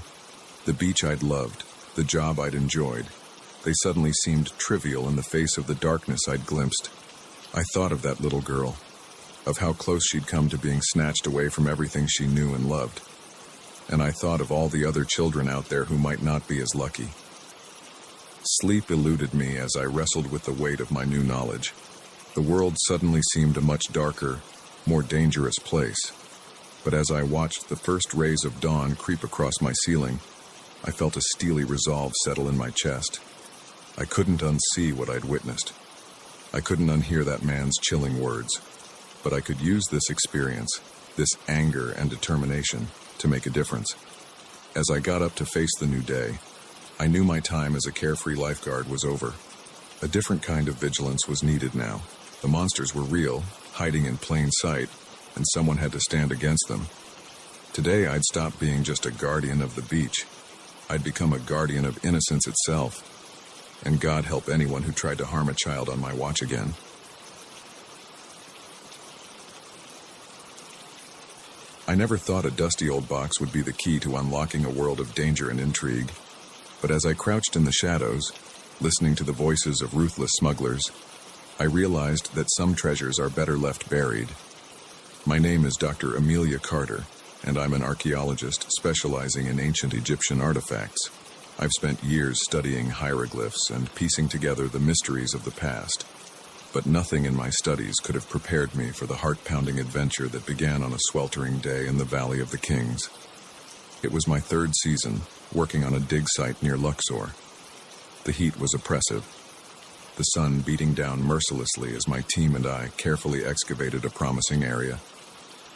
The beach I'd loved, the job I'd enjoyed, they suddenly seemed trivial in the face of the darkness I'd glimpsed. I thought of that little girl, of how close she'd come to being snatched away from everything she knew and loved. And I thought of all the other children out there who might not be as lucky. Sleep eluded me as I wrestled with the weight of my new knowledge. The world suddenly seemed a much darker, more dangerous place. But as I watched the first rays of dawn creep across my ceiling, I felt a steely resolve settle in my chest. I couldn't unsee what I'd witnessed. I couldn't unhear that man's chilling words. But I could use this experience, this anger and determination, to make a difference. As I got up to face the new day, I knew my time as a carefree lifeguard was over. A different kind of vigilance was needed now. The monsters were real, hiding in plain sight, and someone had to stand against them. Today I'd stop being just a guardian of the beach. I'd become a guardian of innocence itself. And God help anyone who tried to harm a child on my watch again. I never thought a dusty old box would be the key to unlocking a world of danger and intrigue. But as I crouched in the shadows, listening to the voices of ruthless smugglers, I realized that some treasures are better left buried. My name is Dr. Amelia Carter, and I'm an archaeologist specializing in ancient Egyptian artifacts. I've spent years studying hieroglyphs and piecing together the mysteries of the past. But nothing in my studies could have prepared me for the heart-pounding adventure that began on a sweltering day in the Valley of the Kings. It was my third season, working on a dig site near Luxor. The heat was oppressive, the sun beating down mercilessly as my team and I carefully excavated a promising area.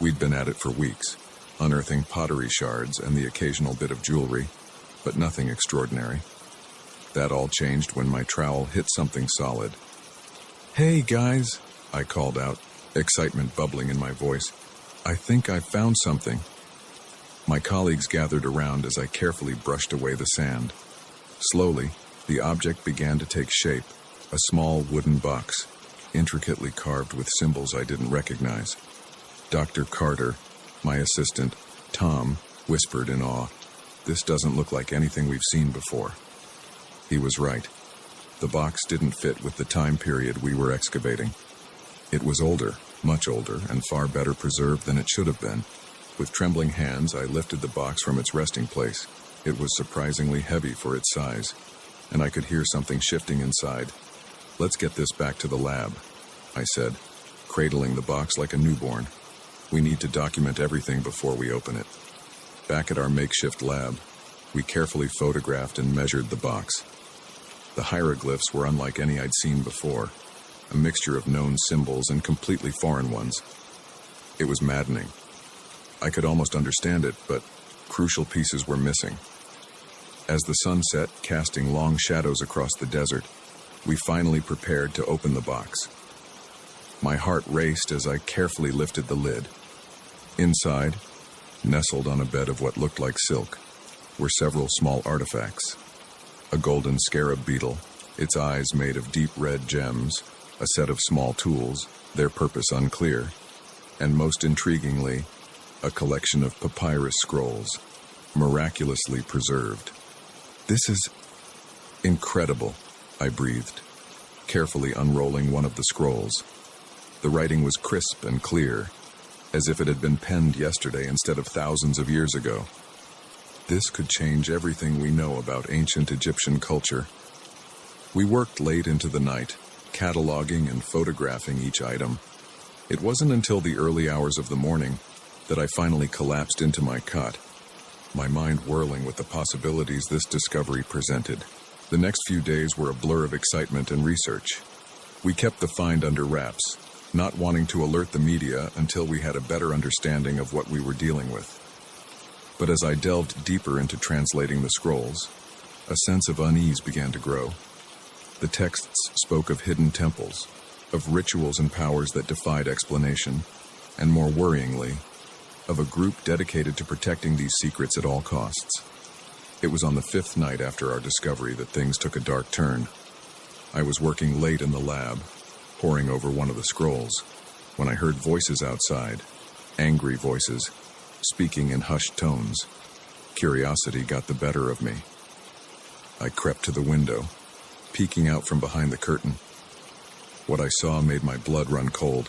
We'd been at it for weeks, unearthing pottery shards and the occasional bit of jewelry, but nothing extraordinary. That all changed when my trowel hit something solid. "Hey, guys," I called out, excitement bubbling in my voice. "I think I've found something." My colleagues gathered around as I carefully brushed away the sand. Slowly, the object began to take shape, a small wooden box, intricately carved with symbols I didn't recognize. Dr. Carter, my assistant, Tom, whispered in awe, "This doesn't look like anything we've seen before." He was right. The box didn't fit with the time period we were excavating. It was older, much older, and far better preserved than it should have been. With trembling hands, I lifted the box from its resting place. It was surprisingly heavy for its size, and I could hear something shifting inside. "Let's get this back to the lab," I said, cradling the box like a newborn. "We need to document everything before we open it." Back at our makeshift lab, we carefully photographed and measured the box. The hieroglyphs were unlike any I'd seen before, a mixture of known symbols and completely foreign ones. It was maddening. I could almost understand it, but crucial pieces were missing. As the sun set, casting long shadows across the desert, we finally prepared to open the box. My heart raced as I carefully lifted the lid. Inside, nestled on a bed of what looked like silk, were several small artifacts. A golden scarab beetle, its eyes made of deep red gems, a set of small tools, their purpose unclear, and most intriguingly, a collection of papyrus scrolls, miraculously preserved. "This is incredible," I breathed, carefully unrolling one of the scrolls. The writing was crisp and clear, as if it had been penned yesterday instead of thousands of years ago. This could change everything we know about ancient Egyptian culture. We worked late into the night, cataloging and photographing each item. It wasn't until the early hours of the morning that I finally collapsed into my cot, my mind whirling with the possibilities this discovery presented. The next few days were a blur of excitement and research. We kept the find under wraps, not wanting to alert the media until we had a better understanding of what we were dealing with. But as I delved deeper into translating the scrolls, a sense of unease began to grow. The texts spoke of hidden temples, of rituals and powers that defied explanation, and more worryingly, of a group dedicated to protecting these secrets at all costs. It was on the 5th night after our discovery that things took a dark turn. I was working late in the lab, poring over one of the scrolls, when I heard voices outside, angry voices, speaking in hushed tones. Curiosity got the better of me. I crept to the window, peeking out from behind the curtain. What I saw made my blood run cold.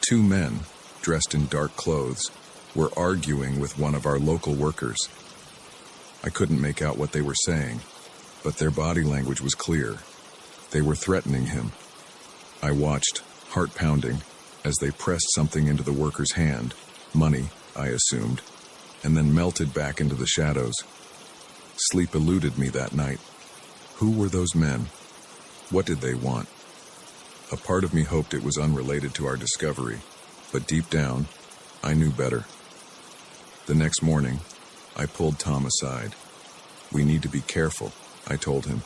2 men, dressed in dark clothes, were arguing with one of our local workers. I couldn't make out what they were saying, but their body language was clear. They were threatening him. I watched, heart pounding, as they pressed something into the worker's hand, money, I assumed, and then melted back into the shadows. Sleep eluded me that night. Who were those men? What did they want? A part of me hoped it was unrelated to our discovery, but deep down, I knew better. The next morning, I pulled Tom aside. "We need to be careful," I told him,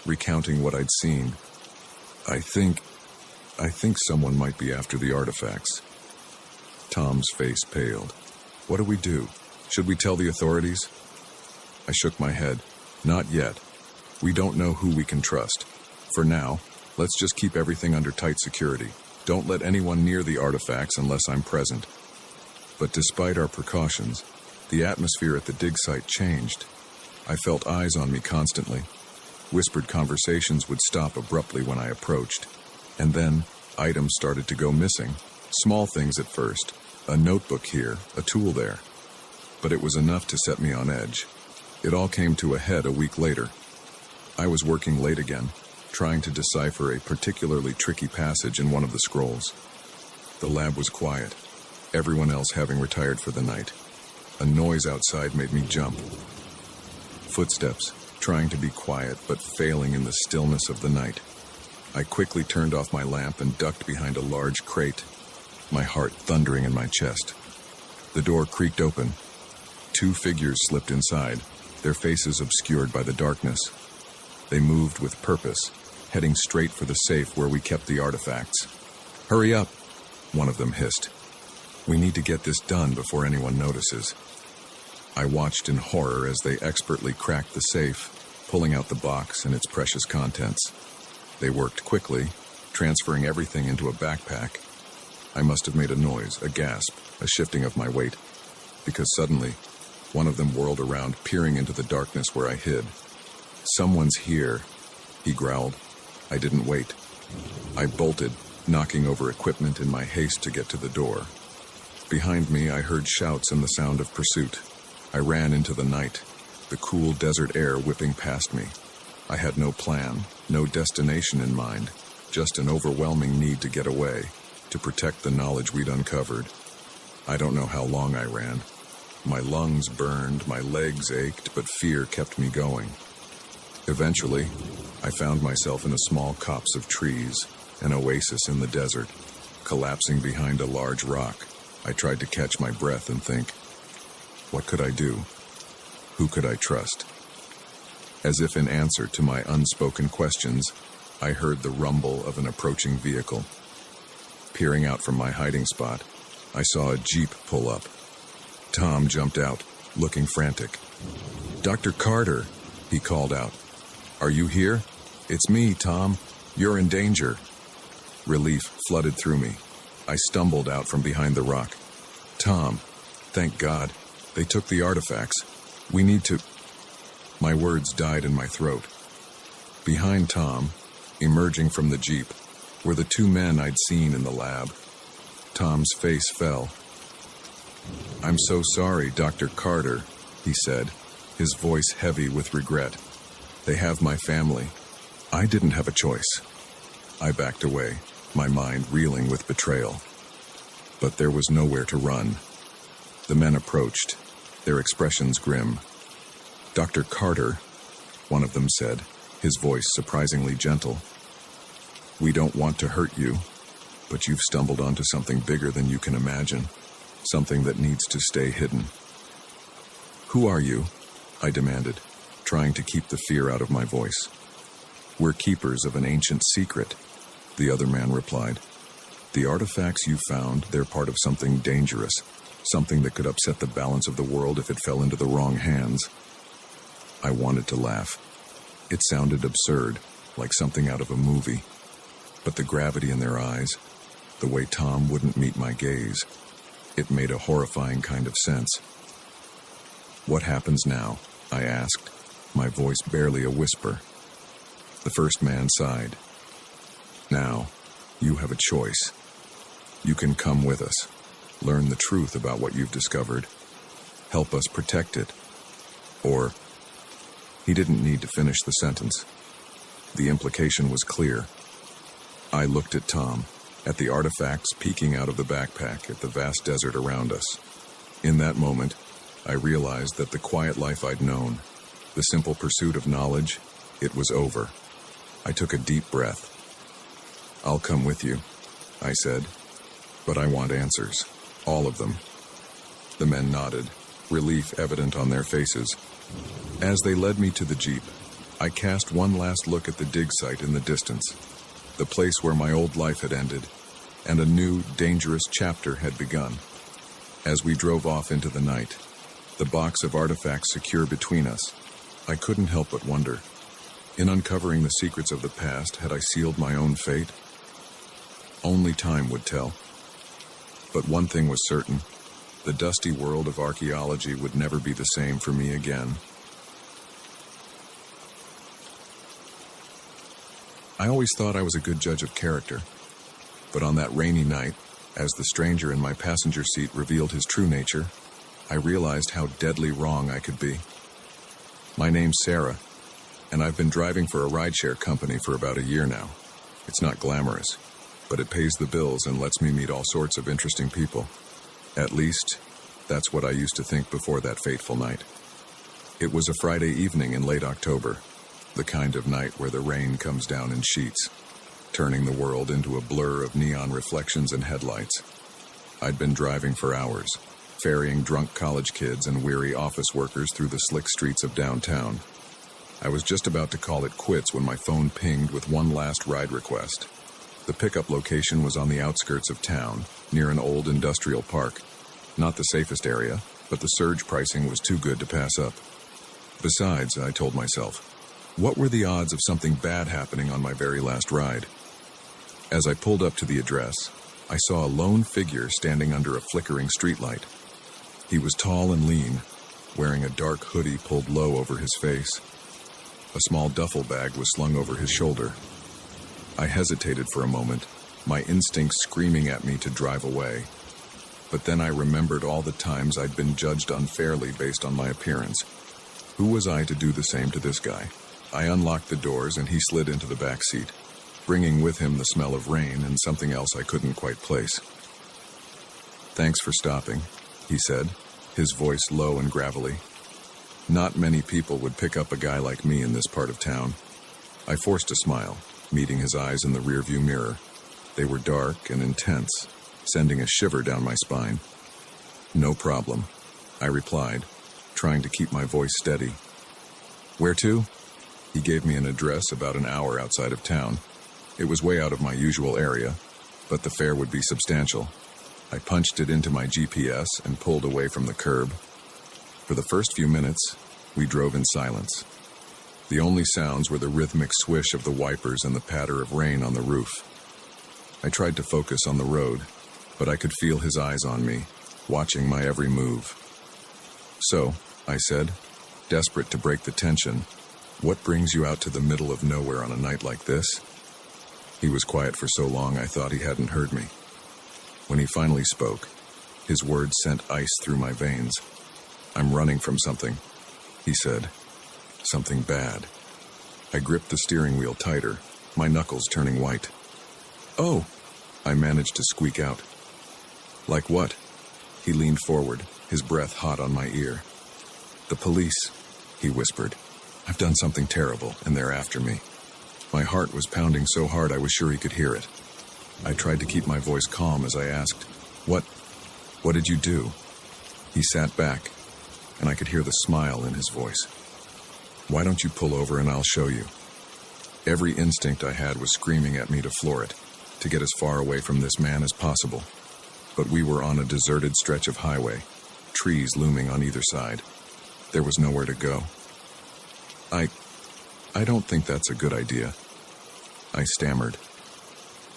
recounting what I'd seen. I think someone might be after the artifacts." Tom's face paled. "What do we do? Should we tell the authorities?" I shook my head. "Not yet. We don't know who we can trust. For now, let's just keep everything under tight security. Don't let anyone near the artifacts unless I'm present." But despite our precautions, the atmosphere at the dig site changed. I felt eyes on me constantly. Whispered conversations would stop abruptly when I approached. And then, items started to go missing. Small things at first. A notebook here, a tool there. But it was enough to set me on edge. It all came to a head a week later. I was working late again, trying to decipher a particularly tricky passage in one of the scrolls. The lab was quiet, everyone else having retired for the night. A noise outside made me jump. Footsteps, trying to be quiet but failing in the stillness of the night. I quickly turned off my lamp and ducked behind a large crate, my heart thundering in my chest. The door creaked open. 2 figures slipped inside, their faces obscured by the darkness. They moved with purpose, heading straight for the safe where we kept the artifacts. "Hurry up," one of them hissed. "We need to get this done before anyone notices." I watched in horror as they expertly cracked the safe, pulling out the box and its precious contents. They worked quickly, transferring everything into a backpack. I must have made a noise, a gasp, a shifting of my weight, because suddenly, one of them whirled around, peering into the darkness where I hid. "Someone's here," he growled. I didn't wait. I bolted, knocking over equipment in my haste to get to the door. Behind me, I heard shouts and the sound of pursuit. I ran into the night, the cool desert air whipping past me. I had no plan, no destination in mind, just an overwhelming need to get away, to protect the knowledge we'd uncovered. I don't know how long I ran. My lungs burned, my legs ached, but fear kept me going. Eventually, I found myself in a small copse of trees, an oasis in the desert. Collapsing behind a large rock, I tried to catch my breath and think, what could I do? Who could I trust? As if in answer to my unspoken questions, I heard the rumble of an approaching vehicle. Peering out from my hiding spot, I saw a Jeep pull up. Tom jumped out, looking frantic. "Dr. Carter!" He called out, "Are you here? It's me, Tom. You're in danger." Relief flooded through me. I stumbled out from behind the rock. "Tom, thank God. They took the artifacts. We need to..." My words died in my throat. Behind Tom, emerging from the Jeep, were the two men I'd seen in the lab. Tom's face fell. "I'm so sorry, Dr. Carter," he said, his voice heavy with regret. "They have my family. I didn't have a choice." I backed away, my mind reeling with betrayal. But there was nowhere to run. The men approached, their expressions grim. "Dr. Carter," one of them said, his voice surprisingly gentle. "We don't want to hurt you, but you've stumbled onto something bigger than you can imagine, something that needs to stay hidden." "Who are you?" I demanded, trying to keep the fear out of my voice. "We're keepers of an ancient secret," the other man replied. "The artifacts you found, they're part of something dangerous, something that could upset the balance of the world if it fell into the wrong hands." I wanted to laugh. It sounded absurd, like something out of a movie. But the gravity in their eyes, the way Tom wouldn't meet my gaze, it made a horrifying kind of sense. "What happens now?" I asked, my voice barely a whisper. The first man sighed. "Now, you have a choice. You can come with us, learn the truth about what you've discovered, help us protect it, or..." He didn't need to finish the sentence. The implication was clear. I looked at Tom, at the artifacts peeking out of the backpack, at the vast desert around us. In that moment, I realized that the quiet life I'd known, the simple pursuit of knowledge, it was over. I took a deep breath. "I'll come with you," I said, "but I want answers. All of them." The men nodded, relief evident on their faces. As they led me to the Jeep, I cast one last look at the dig site in the distance, the place where my old life had ended, and a new, dangerous chapter had begun. As we drove off into the night, the box of artifacts secure between us, I couldn't help but wonder, in uncovering the secrets of the past, had I sealed my own fate? Only time would tell. But one thing was certain, the dusty world of archaeology would never be the same for me again. I always thought I was a good judge of character, but on that rainy night, as the stranger in my passenger seat revealed his true nature, I realized how deadly wrong I could be. My name's Sarah, and I've been driving for a rideshare company for about a year now. It's not glamorous, but it pays the bills and lets me meet all sorts of interesting people. At least, that's what I used to think before that fateful night. It was a Friday evening in late October, the kind of night where the rain comes down in sheets, turning the world into a blur of neon reflections and headlights. I'd been driving for hours, ferrying drunk college kids and weary office workers through the slick streets of downtown. I was just about to call it quits when my phone pinged with one last ride request. The pickup location was on the outskirts of town, near an old industrial park. Not the safest area, but the surge pricing was too good to pass up. Besides, I told myself, what were the odds of something bad happening on my very last ride? As I pulled up to the address, I saw a lone figure standing under a flickering streetlight. He was tall and lean, wearing a dark hoodie pulled low over his face. A small duffel bag was slung over his shoulder. I hesitated for a moment, my instincts screaming at me to drive away. But then I remembered all the times I'd been judged unfairly based on my appearance. Who was I to do the same to this guy? I unlocked the doors and he slid into the back seat, bringing with him the smell of rain and something else I couldn't quite place. "Thanks for stopping," he said, his voice low and gravelly. Not many people would pick up a guy like me in this part of town. I forced a smile, meeting his eyes in the rearview mirror. They were dark and intense, sending a shiver down my spine. "No problem," I replied, trying to keep my voice steady. "Where to?" He gave me an address about an hour outside of town. It was way out of my usual area, but the fare would be substantial. I punched it into my GPS and pulled away from the curb. For the first few minutes, we drove in silence. The only sounds were the rhythmic swish of the wipers and the patter of rain on the roof. I tried to focus on the road, but I could feel his eyes on me, watching my every move. "So," I said, desperate to break the tension, "what brings you out to the middle of nowhere on a night like this?" He was quiet for so long I thought he hadn't heard me. When he finally spoke, his words sent ice through my veins. "I'm running from something," he said. "Something bad." I gripped the steering wheel tighter, my knuckles turning white. "Oh," I managed to squeak out. "Like what?" He leaned forward, his breath hot on my ear. "The police," he whispered. "I've done something terrible, and they're after me." My heart was pounding so hard I was sure he could hear it. I tried to keep my voice calm as I asked, What did you do?" He sat back, and I could hear the smile in his voice. "Why don't you pull over and I'll show you?" Every instinct I had was screaming at me to floor it, to get as far away from this man as possible. But we were on a deserted stretch of highway, trees looming on either side. There was nowhere to go. I don't think that's a good idea," I stammered.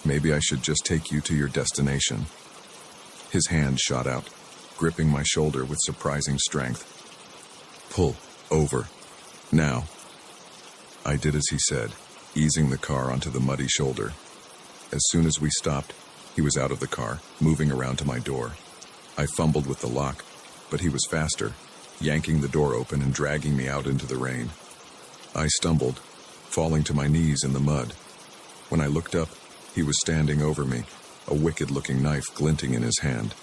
"Maybe I should just take you to your destination." His hand shot out, gripping my shoulder with surprising strength. "Pull over. Now." I did as he said, easing the car onto the muddy shoulder. As soon as we stopped, he was out of the car, moving around to my door. I fumbled with the lock, but he was faster, yanking the door open and dragging me out into the rain. I stumbled, falling to my knees in the mud. When I looked up, he was standing over me, a wicked-looking knife glinting in his hand.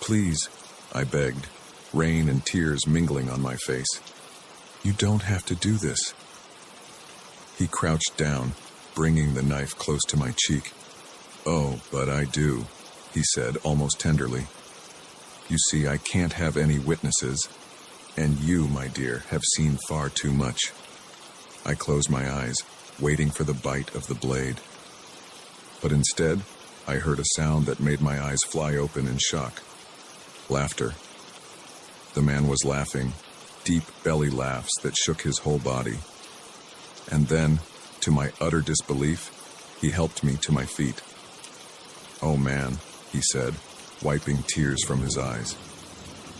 "Please," I begged, rain and tears mingling on my face. "You don't have to do this." He crouched down, bringing the knife close to my cheek. "Oh, but I do," he said almost tenderly. "You see, I can't have any witnesses, and you, my dear, have seen far too much." I closed my eyes, waiting for the bite of the blade. But instead, I heard a sound that made my eyes fly open in shock. Laughter. The man was laughing, deep belly laughs that shook his whole body. And then, to my utter disbelief, he helped me to my feet. "Oh man," he said, wiping tears from his eyes.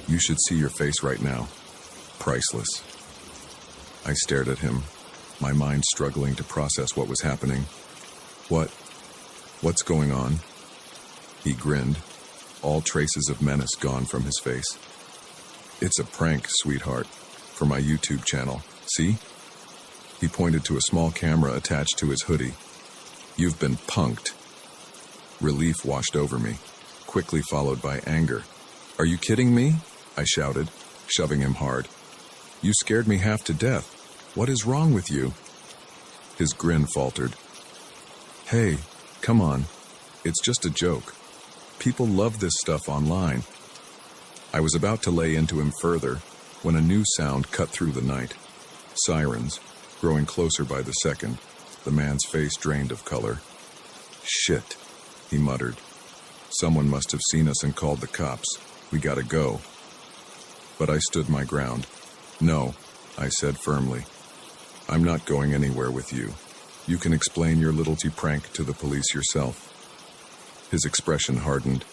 "You should see your face right now. Priceless." I stared at him, my mind struggling to process what was happening. What's going on?" He grinned, all traces of menace gone from his face. "It's a prank, sweetheart, for my YouTube channel. See?" He pointed to a small camera attached to his hoodie. "You've been punked." Relief washed over me, quickly followed by anger. "Are you kidding me?" I shouted, shoving him hard. "You scared me half to death. What is wrong with you?" His grin faltered. "Hey, come on. It's just a joke. People love this stuff online." I was about to lay into him further when a new sound cut through the night. Sirens, growing closer by the second, the man's face drained of color. "Shit," he muttered. "Someone must have seen us and called the cops. We gotta go." But I stood my ground. "No," I said firmly. "I'm not going anywhere with you. You can explain your little prank to the police yourself." His expression hardened.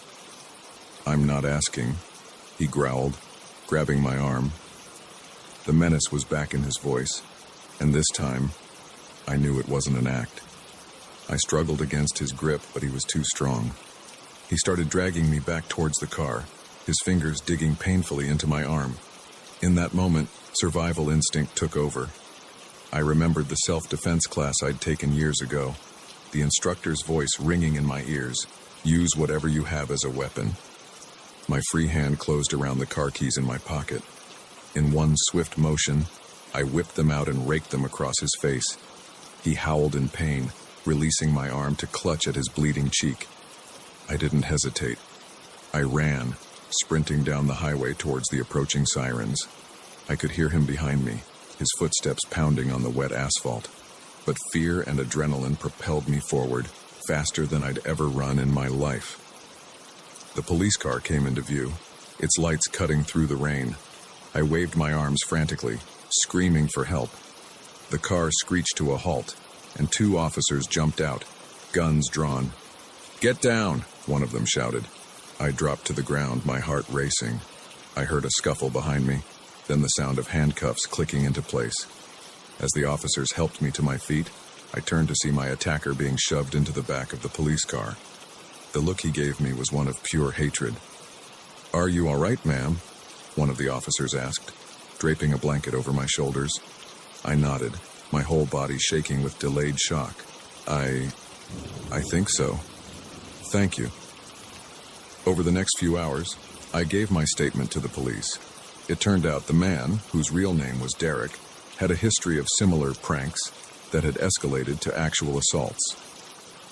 "I'm not asking," he growled, grabbing my arm. The menace was back in his voice, and this time, I knew it wasn't an act. I struggled against his grip, but he was too strong. He started dragging me back towards the car, his fingers digging painfully into my arm. In that moment, survival instinct took over. I remembered the self-defense class I'd taken years ago, the instructor's voice ringing in my ears, "Use whatever you have as a weapon." My free hand closed around the car keys in my pocket. In one swift motion, I whipped them out and raked them across his face. He howled in pain, releasing my arm to clutch at his bleeding cheek. I didn't hesitate. I ran, sprinting down the highway towards the approaching sirens. I could hear him behind me, his footsteps pounding on the wet asphalt. But fear and adrenaline propelled me forward, faster than I'd ever run in my life. The police car came into view, its lights cutting through the rain. I waved my arms frantically, screaming for help. The car screeched to a halt, and 2 officers jumped out, guns drawn. "Get down," one of them shouted. I dropped to the ground, my heart racing. I heard a scuffle behind me, then the sound of handcuffs clicking into place. As the officers helped me to my feet, I turned to see my attacker being shoved into the back of the police car. The look he gave me was one of pure hatred. "Are you all right, ma'am?" one of the officers asked, draping a blanket over my shoulders. I nodded, my whole body shaking with delayed shock. I think so. Thank you." Over the next few hours, I gave my statement to the police. It turned out the man, whose real name was Derek, had a history of similar pranks that had escalated to actual assaults.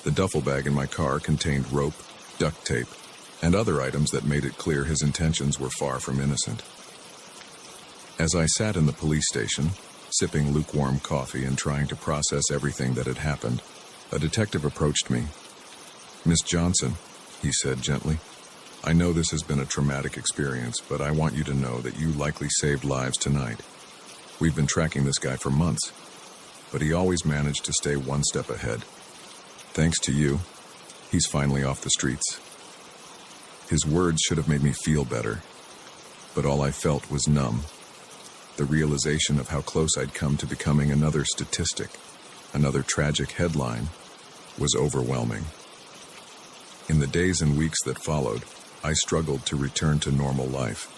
The duffel bag in my car contained rope, duct tape, and other items that made it clear his intentions were far from innocent. As I sat in the police station, sipping lukewarm coffee and trying to process everything that had happened, a detective approached me. "Miss Johnson," he said gently, "I know this has been a traumatic experience, but I want you to know that you likely saved lives tonight. We've been tracking this guy for months, but he always managed to stay one step ahead. Thanks to you, he's finally off the streets." His words should have made me feel better, but all I felt was numb. The realization of how close I'd come to becoming another statistic, another tragic headline, was overwhelming. In the days and weeks that followed, I struggled to return to normal life.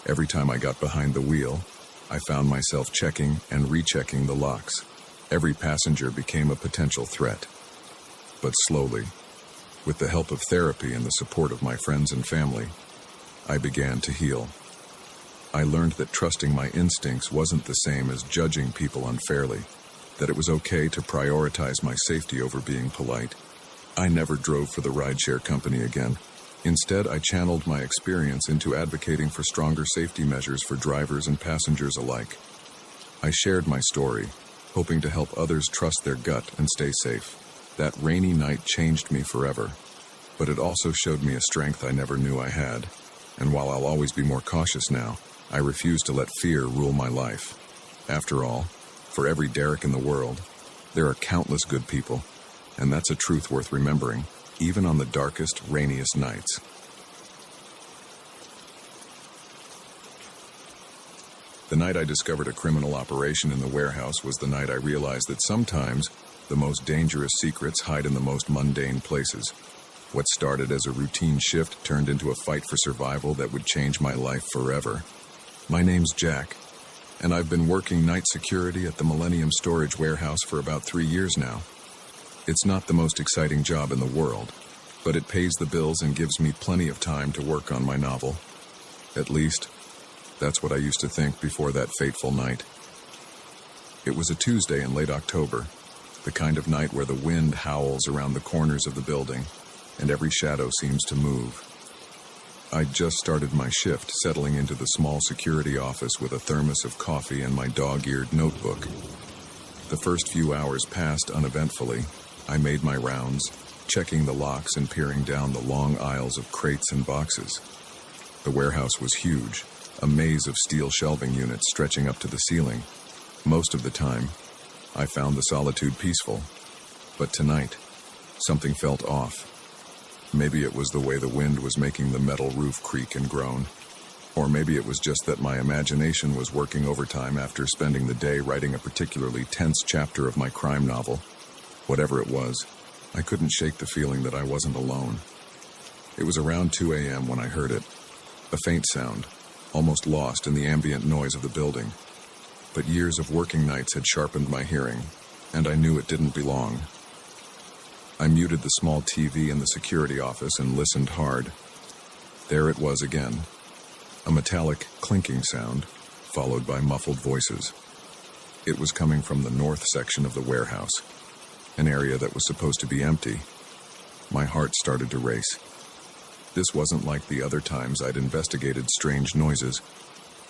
Every time I got behind the wheel, I found myself checking and rechecking the locks. Every passenger became a potential threat. But slowly, with the help of therapy and the support of my friends and family, I began to heal. I learned that trusting my instincts wasn't the same as judging people unfairly, that it was okay to prioritize my safety over being polite. I never drove for the rideshare company again. Instead, I channeled my experience into advocating for stronger safety measures for drivers and passengers alike. I shared my story, hoping to help others trust their gut and stay safe. That rainy night changed me forever, but it also showed me a strength I never knew I had. And while I'll always be more cautious now, I refuse to let fear rule my life. After all, for every Derek in the world, there are countless good people, and that's a truth worth remembering, even on the darkest, rainiest nights. The night I discovered a criminal operation in the warehouse was the night I realized that sometimes the most dangerous secrets hide in the most mundane places. What started as a routine shift turned into a fight for survival that would change my life forever. My name's Jack, and I've been working night security at the Millennium Storage Warehouse for about 3 years now. It's not the most exciting job in the world, but it pays the bills and gives me plenty of time to work on my novel. At least, that's what I used to think before that fateful night. It was a Tuesday in late October, the kind of night where the wind howls around the corners of the building, and every shadow seems to move. I'd just started my shift, settling into the small security office with a thermos of coffee and my dog-eared notebook. The first few hours passed uneventfully. I made my rounds, checking the locks and peering down the long aisles of crates and boxes. The warehouse was huge, a maze of steel shelving units stretching up to the ceiling. Most of the time, I found the solitude peaceful. But tonight, something felt off. Maybe it was the way the wind was making the metal roof creak and groan. Or maybe it was just that my imagination was working overtime after spending the day writing a particularly tense chapter of my crime novel. Whatever it was, I couldn't shake the feeling that I wasn't alone. It was around 2 a.m. when I heard it. A faint sound, almost lost in the ambient noise of the building. But years of working nights had sharpened my hearing, and I knew it didn't belong. I muted the small TV in the security office and listened hard. There it was again. A metallic clinking sound, followed by muffled voices. It was coming from the north section of the warehouse, an area that was supposed to be empty. My heart started to race. This wasn't like the other times I'd investigated strange noises,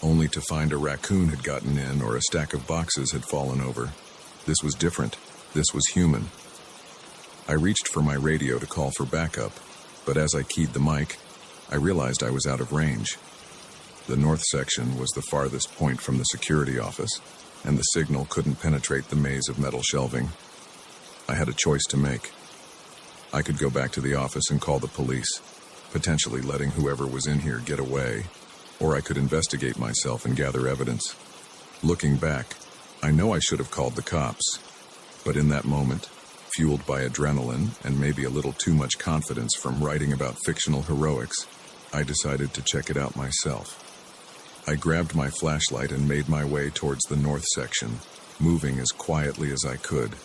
only to find a raccoon had gotten in or a stack of boxes had fallen over. This was different. This was human. I reached for my radio to call for backup, but as I keyed the mic, I realized I was out of range. The north section was the farthest point from the security office, and the signal couldn't penetrate the maze of metal shelving. I had a choice to make. I could go back to the office and call the police, potentially letting whoever was in here get away, or I could investigate myself and gather evidence. Looking back, I know I should have called the cops, but in that moment, fueled by adrenaline and maybe a little too much confidence from writing about fictional heroics, I decided to check it out myself. I grabbed my flashlight and made my way towards the north section, moving as quietly as I could.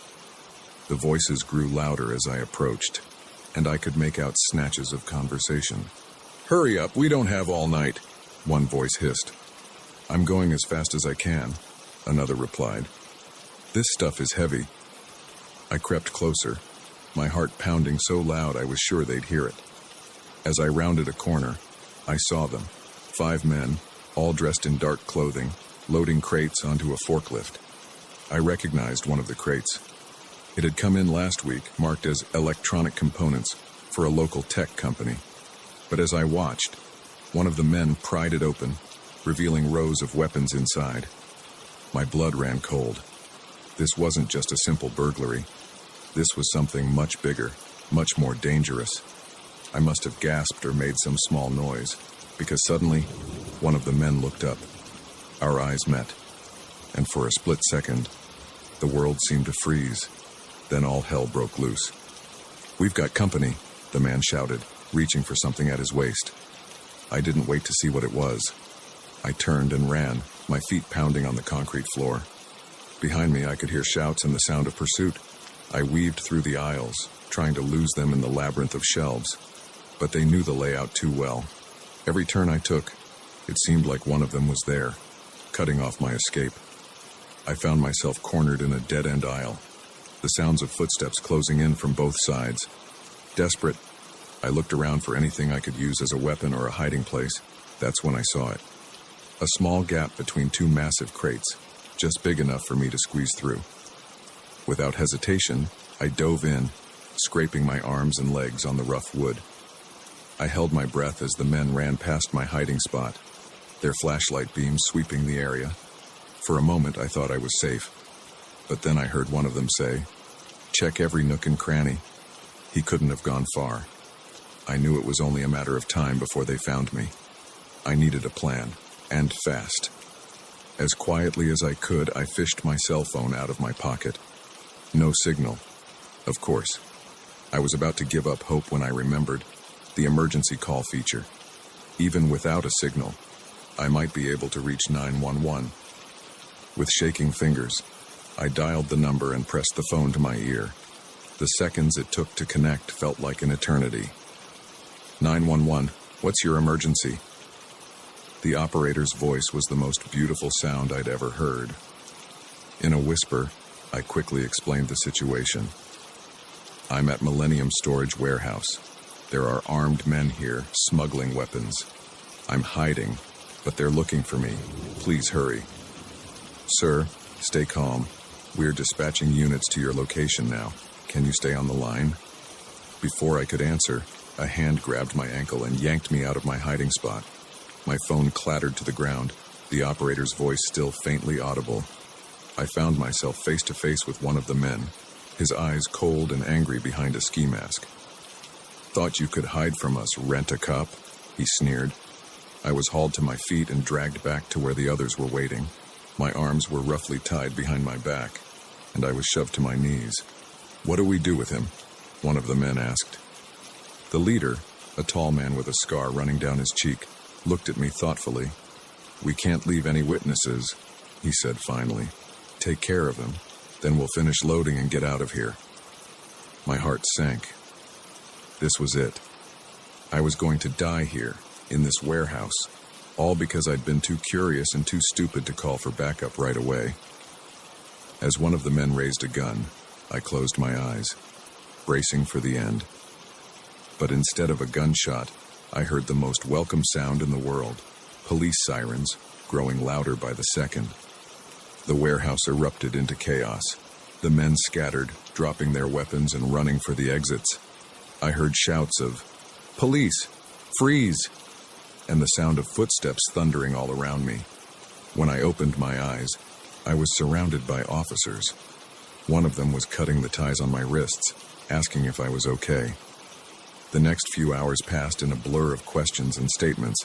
The voices grew louder as I approached, and I could make out snatches of conversation. "Hurry up, we don't have all night," one voice hissed. "I'm going as fast as I can," another replied. "This stuff is heavy." I crept closer, my heart pounding so loud I was sure they'd hear it. As I rounded a corner, I saw them, 5 men, all dressed in dark clothing, loading crates onto a forklift. I recognized one of the crates. It had come in last week, marked as electronic components for a local tech company. But as I watched, one of the men pried it open, revealing rows of weapons inside. My blood ran cold. This wasn't just a simple burglary. This was something much bigger, much more dangerous. I must have gasped or made some small noise, because suddenly, one of the men looked up. Our eyes met, and for a split second, the world seemed to freeze. Then all hell broke loose. "We've got company," the man shouted, reaching for something at his waist. I didn't wait to see what it was. I turned and ran, my feet pounding on the concrete floor. Behind me, I could hear shouts and the sound of pursuit. I weaved through the aisles, trying to lose them in the labyrinth of shelves, but they knew the layout too well. Every turn I took, it seemed like one of them was there, cutting off my escape. I found myself cornered in a dead-end aisle, the sounds of footsteps closing in from both sides. Desperate, I looked around for anything I could use as a weapon or a hiding place. That's when I saw it. A small gap between 2 massive crates, just big enough for me to squeeze through. Without hesitation, I dove in, scraping my arms and legs on the rough wood. I held my breath as the men ran past my hiding spot, their flashlight beams sweeping the area. For a moment, I thought I was safe, but then I heard one of them say, "Check every nook and cranny." He couldn't have gone far. I knew it was only a matter of time before they found me. I needed a plan, and fast. As quietly as I could, I fished my cell phone out of my pocket. No signal. Of course. I was about to give up hope when I remembered the emergency call feature. Even without a signal, I might be able to reach 911. With shaking fingers, I dialed the number and pressed the phone to my ear. The seconds it took to connect felt like an eternity. 911, what's your emergency? The operator's voice was the most beautiful sound I'd ever heard. In a whisper, I quickly explained the situation. "I'm at Millennium Storage Warehouse. There are armed men here, smuggling weapons. I'm hiding, but they're looking for me. Please hurry." "Sir, stay calm. We're dispatching units to your location now. Can you stay on the line?" Before I could answer, a hand grabbed my ankle and yanked me out of my hiding spot. My phone clattered to the ground, the operator's voice still faintly audible. I found myself face to face with one of the men, his eyes cold and angry behind a ski mask. "Thought you could hide from us, rent-a-cop?" he sneered. I was hauled to my feet and dragged back to where the others were waiting. My arms were roughly tied behind my back, and I was shoved to my knees. "What do we do with him?" one of the men asked. The leader, a tall man with a scar running down his cheek, looked at me thoughtfully. "We can't leave any witnesses," he said finally. "Take care of him, then we'll finish loading and get out of here." My heart sank. This was it. I was going to die here, in this warehouse, all because I'd been too curious and too stupid to call for backup right away. As one of the men raised a gun, I closed my eyes, bracing for the end. But instead of a gunshot, I heard the most welcome sound in the world, police sirens, growing louder by the second. The warehouse erupted into chaos. The men scattered, dropping their weapons and running for the exits. I heard shouts of, "Police! Freeze!" and the sound of footsteps thundering all around me. When I opened my eyes, I was surrounded by officers. One of them was cutting the ties on my wrists, asking if I was okay. The next few hours passed in a blur of questions and statements.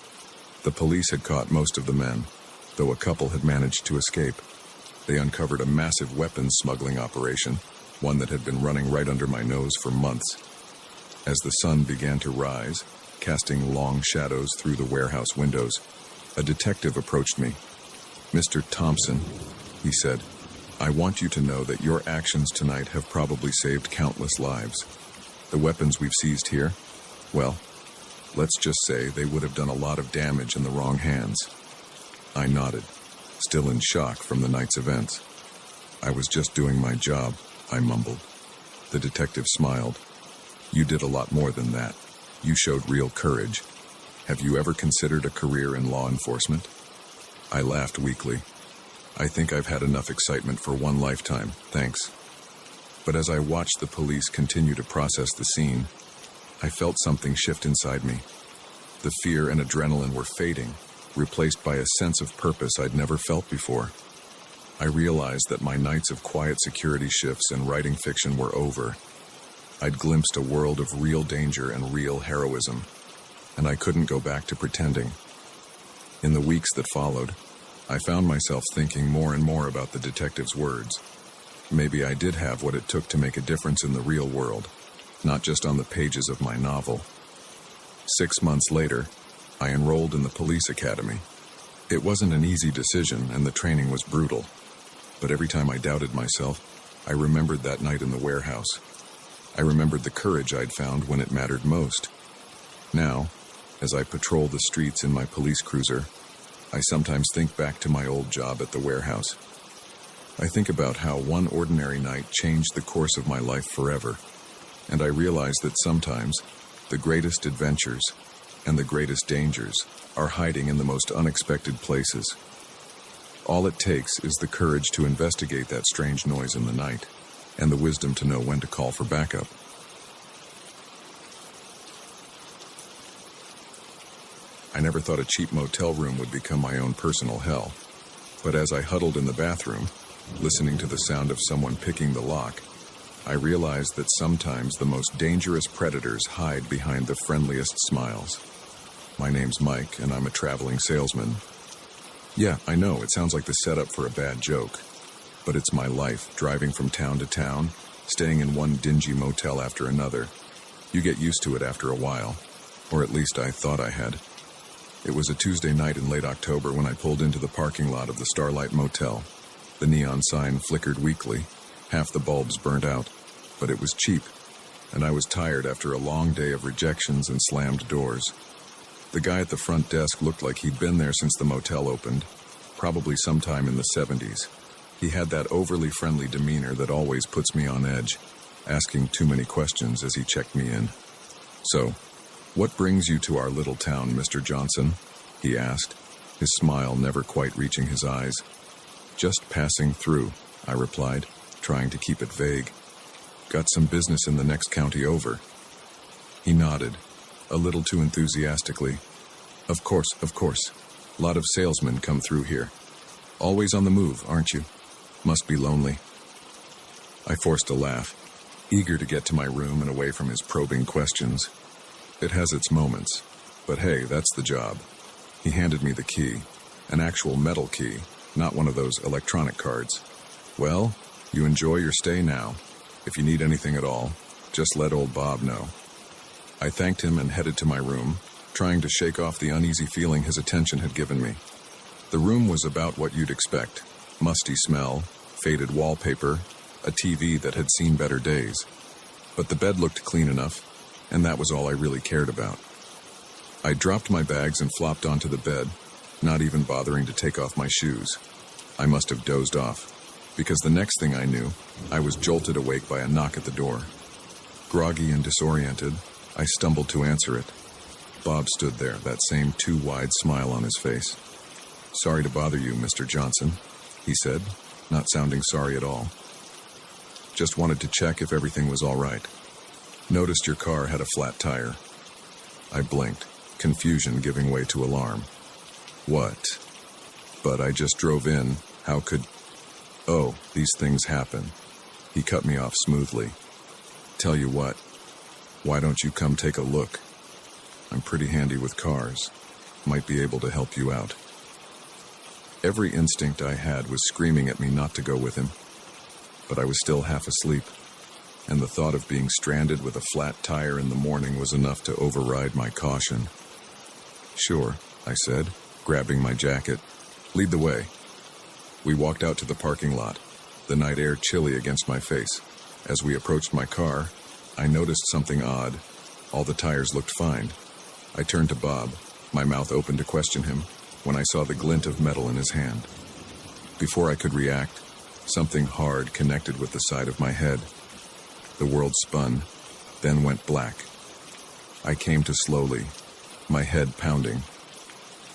The police had caught most of the men, though a couple had managed to escape. They uncovered a massive weapons smuggling operation, one that had been running right under my nose for months. As the sun began to rise, casting long shadows through the warehouse windows, a detective approached me. "Mr. Thompson," he said, "I want you to know that your actions tonight have probably saved countless lives. The weapons we've seized here, well, let's just say they would have done a lot of damage in the wrong hands." I nodded, still in shock from the night's events. "I was just doing my job," I mumbled. The detective smiled. "You did a lot more than that. You showed real courage. Have you ever considered a career in law enforcement?" I laughed weakly. "I think I've had enough excitement for one lifetime, thanks." But as I watched the police continue to process the scene, I felt something shift inside me. The fear and adrenaline were fading, replaced by a sense of purpose I'd never felt before. I realized that my nights of quiet security shifts and writing fiction were over. I'd glimpsed a world of real danger and real heroism, and I couldn't go back to pretending. In the weeks that followed, I found myself thinking more and more about the detective's words. Maybe I did have what it took to make a difference in the real world, not just on the pages of my novel. 6 months later, I enrolled in the police academy. It wasn't an easy decision, and the training was brutal. But every time I doubted myself, I remembered that night in the warehouse. I remembered the courage I'd found when it mattered most. Now, as I patrol the streets in my police cruiser, I sometimes think back to my old job at the warehouse. I think about how one ordinary night changed the course of my life forever, and I realize that sometimes the greatest adventures and the greatest dangers are hiding in the most unexpected places. All it takes is the courage to investigate that strange noise in the night, and the wisdom to know when to call for backup. I never thought a cheap motel room would become my own personal hell. But as I huddled in the bathroom, listening to the sound of someone picking the lock, I realized that sometimes the most dangerous predators hide behind the friendliest smiles. My name's Mike, and I'm a traveling salesman. Yeah, I know, it sounds like the setup for a bad joke. But it's my life, driving from town to town, staying in one dingy motel after another. You get used to it after a while, or at least I thought I had. It was a Tuesday night in late October when I pulled into the parking lot of the Starlight Motel. The neon sign flickered weakly, half the bulbs burnt out, but it was cheap, and I was tired after a long day of rejections and slammed doors. The guy at the front desk looked like he'd been there since the motel opened, probably sometime in the 70s. He had that overly friendly demeanor that always puts me on edge, asking too many questions as he checked me in. "So, what brings you to our little town, Mr. Johnson?" he asked, his smile never quite reaching his eyes. "Just passing through," I replied, trying to keep it vague. "Got some business in the next county over." He nodded, a little too enthusiastically. Of course. Lot of salesmen come through here. Always on the move, aren't you? Must be lonely." I forced a laugh, eager to get to my room and away from his probing questions. It has its moments, but hey, that's the job. He handed me the key, an actual metal key, not one of those electronic cards. "Well, you enjoy your stay now. If you need anything at all, just let old Bob know." I thanked him and headed to my room, trying to shake off the uneasy feeling his attention had given me. The room was about what you'd expect. Musty smell, faded wallpaper, a TV that had seen better days. But the bed looked clean enough, and that was all I really cared about. I dropped my bags and flopped onto the bed, not even bothering to take off my shoes. I must have dozed off, because the next thing I knew, I was jolted awake by a knock at the door. Groggy and disoriented, I stumbled to answer it. Bob stood there, that same too-wide smile on his face. "Sorry to bother you, Mr. Johnson," he said, not sounding sorry at all. "Just wanted to check if everything was all right. Noticed your car had a flat tire." I blinked, confusion giving way to alarm. "What? But I just drove in. How could..." "Oh, these things happen." He cut me off smoothly. "Tell you what, why don't you come take a look? I'm pretty handy with cars. Might be able to help you out." Every instinct I had was screaming at me not to go with him, but I was still half asleep, and the thought of being stranded with a flat tire in the morning was enough to override my caution. "Sure," I said, grabbing my jacket. "Lead the way." We walked out to the parking lot, the night air chilly against my face. As we approached my car, I noticed something odd. All the tires looked fine. I turned to Bob, my mouth open to question him, when I saw the glint of metal in his hand. Before I could react, something hard connected with the side of my head. The world spun, then went black. I came to slowly, my head pounding.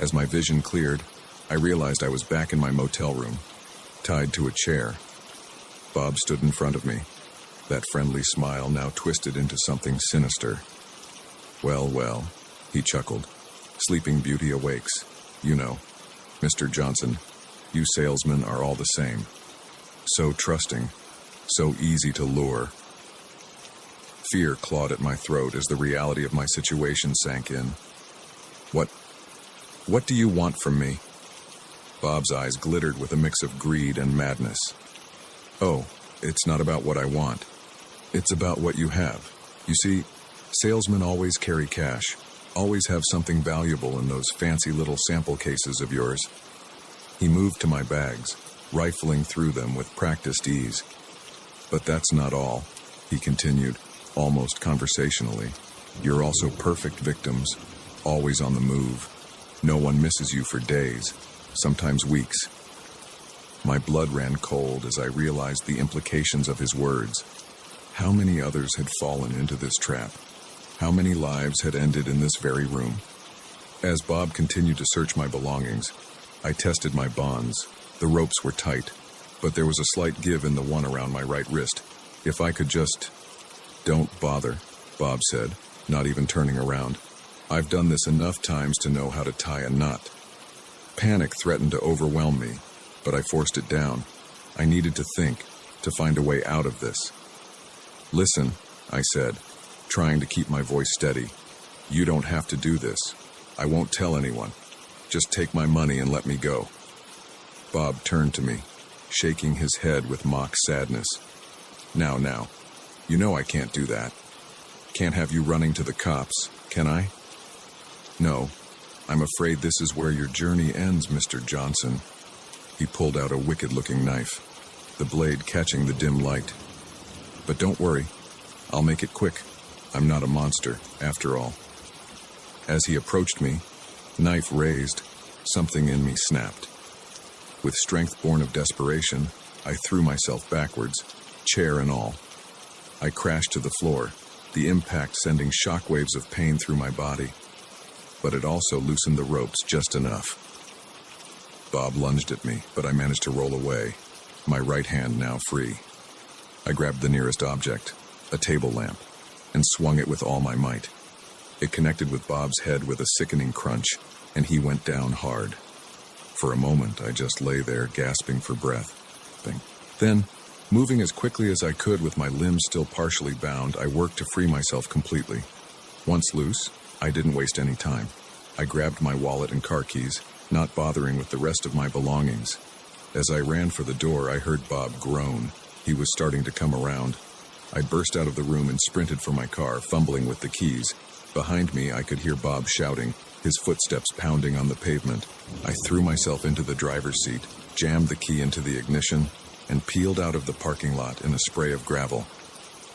As my vision cleared, I realized I was back in my motel room, tied to a chair. Bob stood in front of me, that friendly smile now twisted into something sinister. "Well, well," he chuckled. "Sleeping Beauty awakes. You know, Mr. Johnson, you salesmen are all the same. So trusting, so easy to lure." Fear clawed at my throat as the reality of my situation sank in. What do you want from me?" Bob's eyes glittered with a mix of greed and madness. "Oh, it's not about what I want. It's about what you have. You see, salesmen always carry cash, always have something valuable in those fancy little sample cases of yours." He moved to my bags, rifling through them with practiced ease. "But that's not all," he continued, almost conversationally. "You're also perfect victims, always on the move. No one misses you for days, sometimes weeks." My blood ran cold as I realized the implications of his words. How many others had fallen into this trap? How many lives had ended in this very room? As Bob continued to search my belongings, I tested my bonds. The ropes were tight, but there was a slight give in the one around my right wrist. If I could just... "Don't bother," Bob said, not even turning around. "I've done this enough times to know how to tie a knot." Panic threatened to overwhelm me, but I forced it down. I needed to think, to find a way out of this. "Listen," I said, trying to keep my voice steady. "You don't have to do this. I won't tell anyone. Just take my money and let me go." Bob turned to me, shaking his head with mock sadness. Now, you know I can't do that. Can't have you running to the cops, can I?" "No, I'm afraid this is where your journey ends, Mr. Johnson." He pulled out a wicked-looking knife, the blade catching the dim light. "But don't worry, I'll make it quick. I'm not a monster, after all." As he approached me, knife raised, something in me snapped. With strength born of desperation, I threw myself backwards, chair and all. I crashed to the floor, the impact sending shockwaves of pain through my body. But it also loosened the ropes just enough. Bob lunged at me, but I managed to roll away, my right hand now free. I grabbed the nearest object, a table lamp, and swung it with all my might. It connected with Bob's head with a sickening crunch, and he went down hard. For a moment, I just lay there gasping for breath. Then, moving as quickly as I could with my limbs still partially bound, I worked to free myself completely. Once loose, I didn't waste any time. I grabbed my wallet and car keys, not bothering with the rest of my belongings. As I ran for the door, I heard Bob groan. He was starting to come around. I burst out of the room and sprinted for my car, fumbling with the keys. Behind me, I could hear Bob shouting, his footsteps pounding on the pavement. I threw myself into the driver's seat, jammed the key into the ignition, and peeled out of the parking lot in a spray of gravel.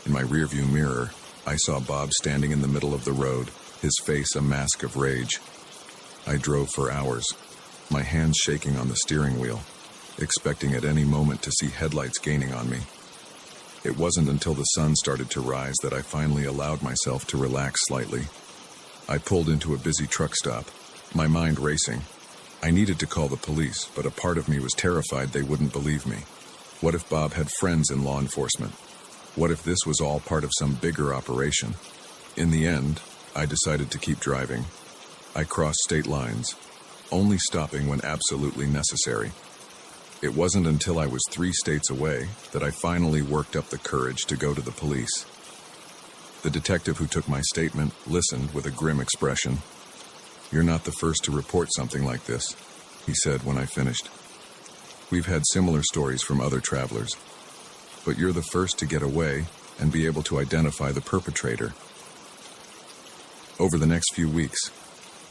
In my rearview mirror, I saw Bob standing in the middle of the road, his face a mask of rage. I drove for hours, my hands shaking on the steering wheel, expecting at any moment to see headlights gaining on me. It wasn't until the sun started to rise that I finally allowed myself to relax slightly. I pulled into a busy truck stop, my mind racing. I needed to call the police, but a part of me was terrified they wouldn't believe me. What if Bob had friends in law enforcement? What if this was all part of some bigger operation? In the end, I decided to keep driving. I crossed state lines, only stopping when absolutely necessary. It wasn't until I was 3 states away that I finally worked up the courage to go to the police. The detective who took my statement listened with a grim expression. "You're not the first to report something like this," he said when I finished. "We've had similar stories from other travelers, but you're the first to get away and be able to identify the perpetrator." Over the next few weeks,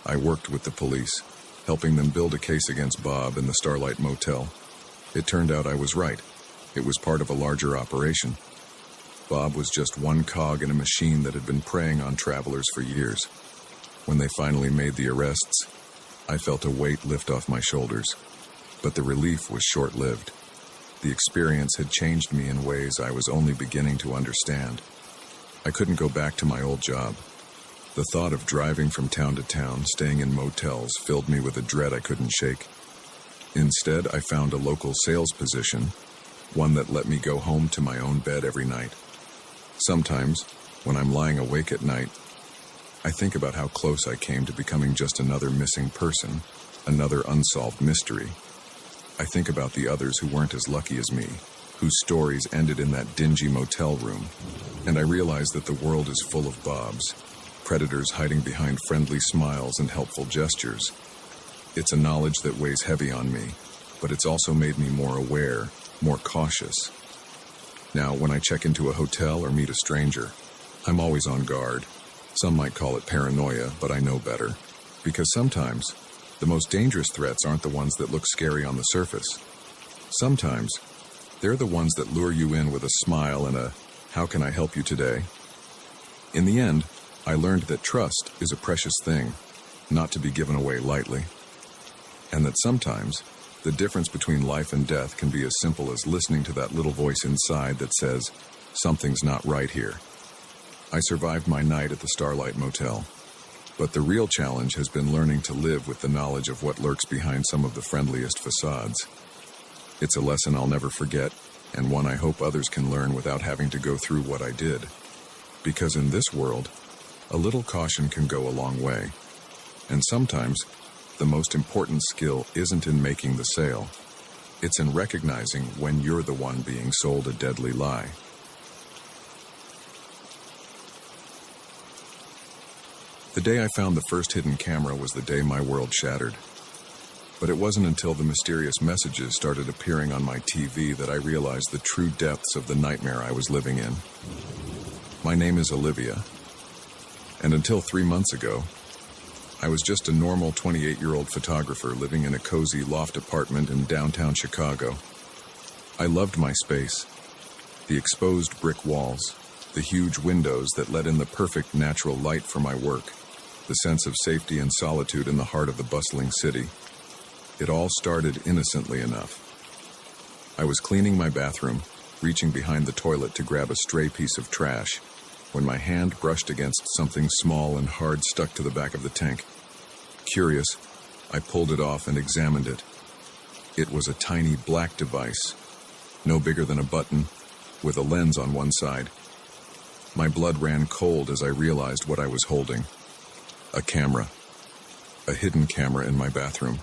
I worked with the police, helping them build a case against Bob in the Starlight Motel. It turned out I was right. It was part of a larger operation. Bob was just one cog in a machine that had been preying on travelers for years. When they finally made the arrests, I felt a weight lift off my shoulders. But the relief was short-lived. The experience had changed me in ways I was only beginning to understand. I couldn't go back to my old job. The thought of driving from town to town, staying in motels, filled me with a dread I couldn't shake. Instead, I found a local sales position, one that let me go home to my own bed every night. Sometimes, when I'm lying awake at night, I think about how close I came to becoming just another missing person, another unsolved mystery. I think about the others who weren't as lucky as me, whose stories ended in that dingy motel room, and I realize that the world is full of Bobs, predators hiding behind friendly smiles and helpful gestures. It's a knowledge that weighs heavy on me, but it's also made me more aware, more cautious. Now, when I check into a hotel or meet a stranger, I'm always on guard. Some might call it paranoia, but I know better. Because sometimes, the most dangerous threats aren't the ones that look scary on the surface. Sometimes, they're the ones that lure you in with a smile and a, "How can I help you today?" In the end, I learned that trust is a precious thing, not to be given away lightly. And that sometimes, the difference between life and death can be as simple as listening to that little voice inside that says, "Something's not right here." I survived my night at the Starlight Motel, but the real challenge has been learning to live with the knowledge of what lurks behind some of the friendliest facades. It's a lesson I'll never forget, and one I hope others can learn without having to go through what I did. Because in this world, a little caution can go a long way. And sometimes, the most important skill isn't in making the sale. It's in recognizing when you're the one being sold a deadly lie. The day I found the first hidden camera was the day my world shattered. But it wasn't until the mysterious messages started appearing on my TV that I realized the true depths of the nightmare I was living in. My name is Olivia, and until 3 months ago, I was just a normal 28-year-old photographer living in a cozy loft apartment in downtown Chicago. I loved my space, the exposed brick walls, the huge windows that let in the perfect natural light for my work, the sense of safety and solitude in the heart of the bustling city. It all started innocently enough. I was cleaning my bathroom, reaching behind the toilet to grab a stray piece of trash, when my hand brushed against something small and hard stuck to the back of the tank. Curious, I pulled it off and examined it. It was a tiny black device, no bigger than a button, with a lens on one side. My blood ran cold as I realized what I was holding. A camera. A hidden camera in my bathroom.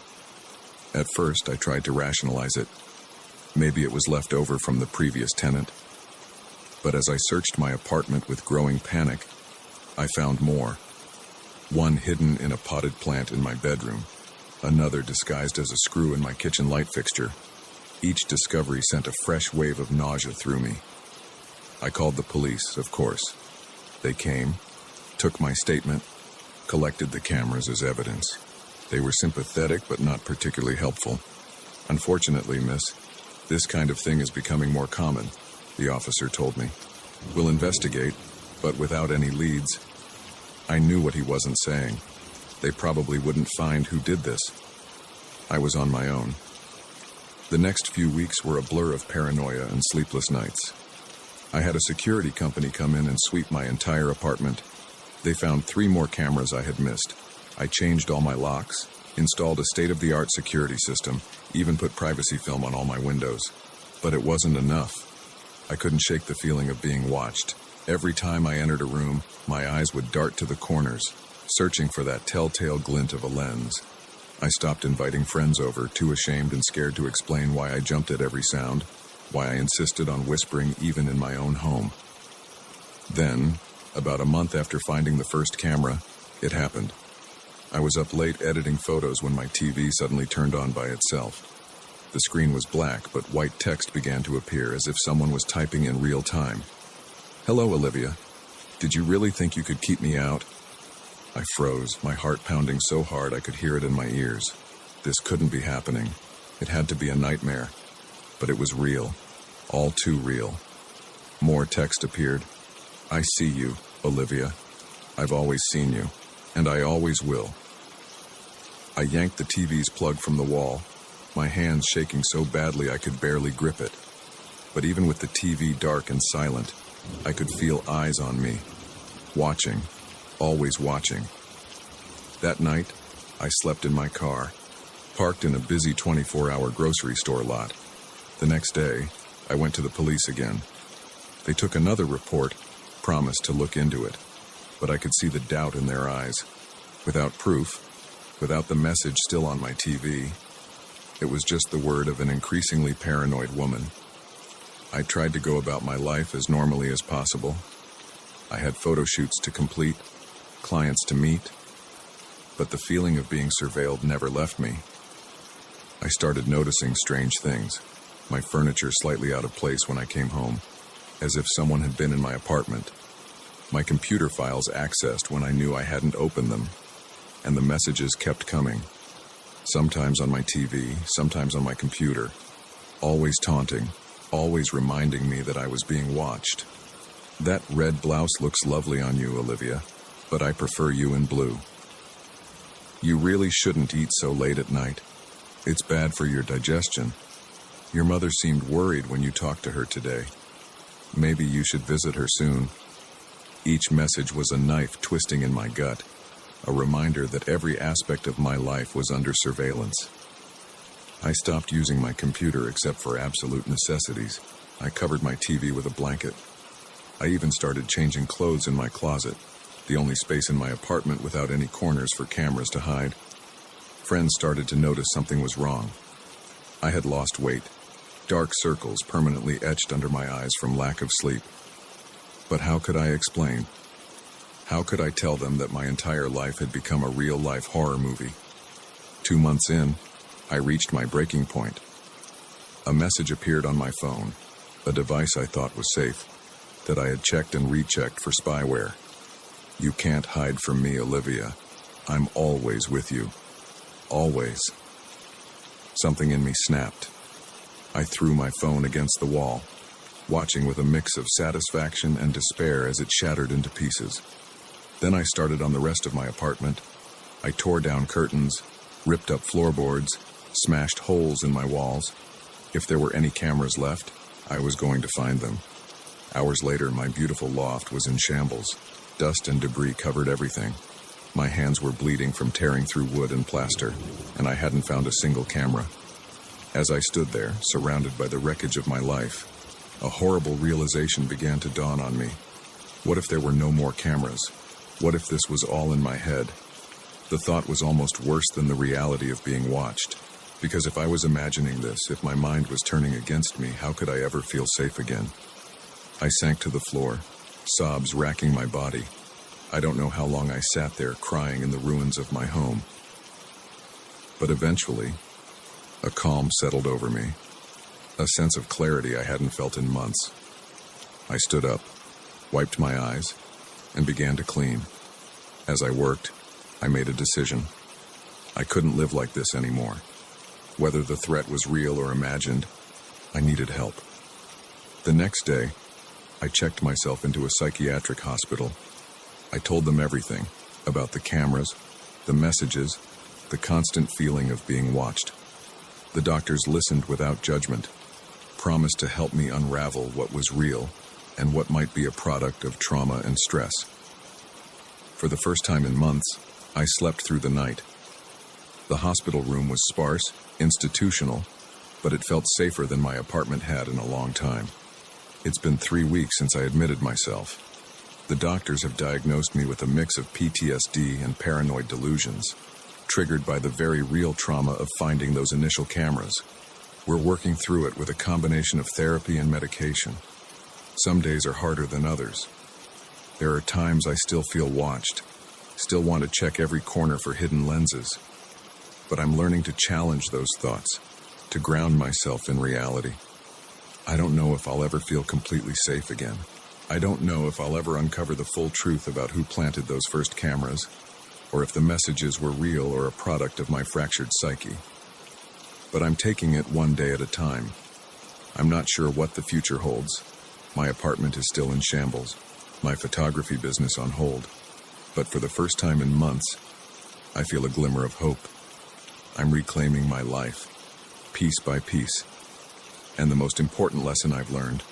At first, I tried to rationalize it. Maybe it was left over from the previous tenant. But as I searched my apartment with growing panic, I found more. One hidden in a potted plant in my bedroom, another disguised as a screw in my kitchen light fixture. Each discovery sent a fresh wave of nausea through me. I called the police, of course. They came, took my statement, collected the cameras as evidence. They were sympathetic but not particularly helpful. "Unfortunately, miss, this kind of thing is becoming more common," the officer told me. "We'll investigate, but without any leads." I knew what he wasn't saying. They probably wouldn't find who did this. I was on my own. The next few weeks were a blur of paranoia and sleepless nights. I had a security company come in and sweep my entire apartment. They found 3 more cameras I had missed. I changed all my locks, installed a state-of-the-art security system, even put privacy film on all my windows. But it wasn't enough. I couldn't shake the feeling of being watched. Every time I entered a room, my eyes would dart to the corners, searching for that telltale glint of a lens. I stopped inviting friends over, too ashamed and scared to explain why I jumped at every sound, why I insisted on whispering even in my own home. Then, about a month after finding the first camera, it happened. I was up late editing photos when my TV suddenly turned on by itself. The screen was black, but white text began to appear as if someone was typing in real time. "Hello, Olivia. Did you really think you could keep me out?" I froze, my heart pounding so hard I could hear it in my ears. This couldn't be happening. It had to be a nightmare. But it was real. All too real. More text appeared. "I see you, Olivia. I've always seen you, and I always will." I yanked the TV's plug from the wall, my hands shaking so badly I could barely grip it. But even with the TV dark and silent, I could feel eyes on me, watching, always watching. That night, I slept in my car, parked in a busy 24-hour grocery store lot. The next day, I went to the police again. They took another report, promised to look into it, but I could see the doubt in their eyes. Without proof, without the message still on my TV, it was just the word of an increasingly paranoid woman. I tried to go about my life as normally as possible. I had photo shoots to complete, clients to meet, but the feeling of being surveilled never left me. I started noticing strange things, my furniture slightly out of place when I came home, as if someone had been in my apartment. My computer files accessed when I knew I hadn't opened them, and the messages kept coming. Sometimes on my TV, sometimes on my computer, always taunting, always reminding me that I was being watched. "That red blouse looks lovely on you, Olivia, but I prefer you in blue. You really shouldn't eat so late at night. It's bad for your digestion. Your mother seemed worried when you talked to her today. Maybe you should visit her soon." Each message was a knife twisting in my gut, a reminder that every aspect of my life was under surveillance. I stopped using my computer except for absolute necessities. I covered my TV with a blanket. I even started changing clothes in my closet, the only space in my apartment without any corners for cameras to hide. Friends started to notice something was wrong. I had lost weight, dark circles permanently etched under my eyes from lack of sleep. But how could I explain? How could I tell them that my entire life had become a real-life horror movie? 2 months in, I reached my breaking point. A message appeared on my phone, a device I thought was safe, that I had checked and rechecked for spyware. "You can't hide from me, Olivia. I'm always with you. Always." Something in me snapped. I threw my phone against the wall, watching with a mix of satisfaction and despair as it shattered into pieces. Then I started on the rest of my apartment. I tore down curtains, ripped up floorboards, smashed holes in my walls. If there were any cameras left, I was going to find them. Hours later, my beautiful loft was in shambles. Dust and debris covered everything. My hands were bleeding from tearing through wood and plaster, and I hadn't found a single camera. As I stood there, surrounded by the wreckage of my life, a horrible realization began to dawn on me. What if there were no more cameras? What if this was all in my head? The thought was almost worse than the reality of being watched. Because if I was imagining this, if my mind was turning against me, how could I ever feel safe again? I sank to the floor, sobs racking my body. I don't know how long I sat there crying in the ruins of my home. But eventually, a calm settled over me, a sense of clarity I hadn't felt in months. I stood up, wiped my eyes, and began to clean. As I worked, I made a decision. I couldn't live like this anymore. Whether the threat was real or imagined, I needed help. The next day, I checked myself into a psychiatric hospital. I told them everything about the cameras, the messages, the constant feeling of being watched. The doctors listened without judgment, promised to help me unravel what was real and what might be a product of trauma and stress. For the first time in months, I slept through the night. The hospital room was sparse, institutional, but it felt safer than my apartment had in a long time. It's been 3 weeks since I admitted myself. The doctors have diagnosed me with a mix of PTSD and paranoid delusions. triggered by the very real trauma of finding those initial cameras. We're working through it with a combination of therapy and medication. Some days are harder than others. There are times I still feel watched, still want to check every corner for hidden lenses. But I'm learning to challenge those thoughts, to ground myself in reality. I don't know if I'll ever feel completely safe again. I don't know if I'll ever uncover the full truth about who planted those first cameras, or if the messages were real or a product of my fractured psyche. But I'm taking it one day at a time. I'm not sure what the future holds. My apartment is still in shambles, my photography business on hold. But for the first time in months, I feel a glimmer of hope. I'm reclaiming my life, piece by piece. And the most important lesson I've learned: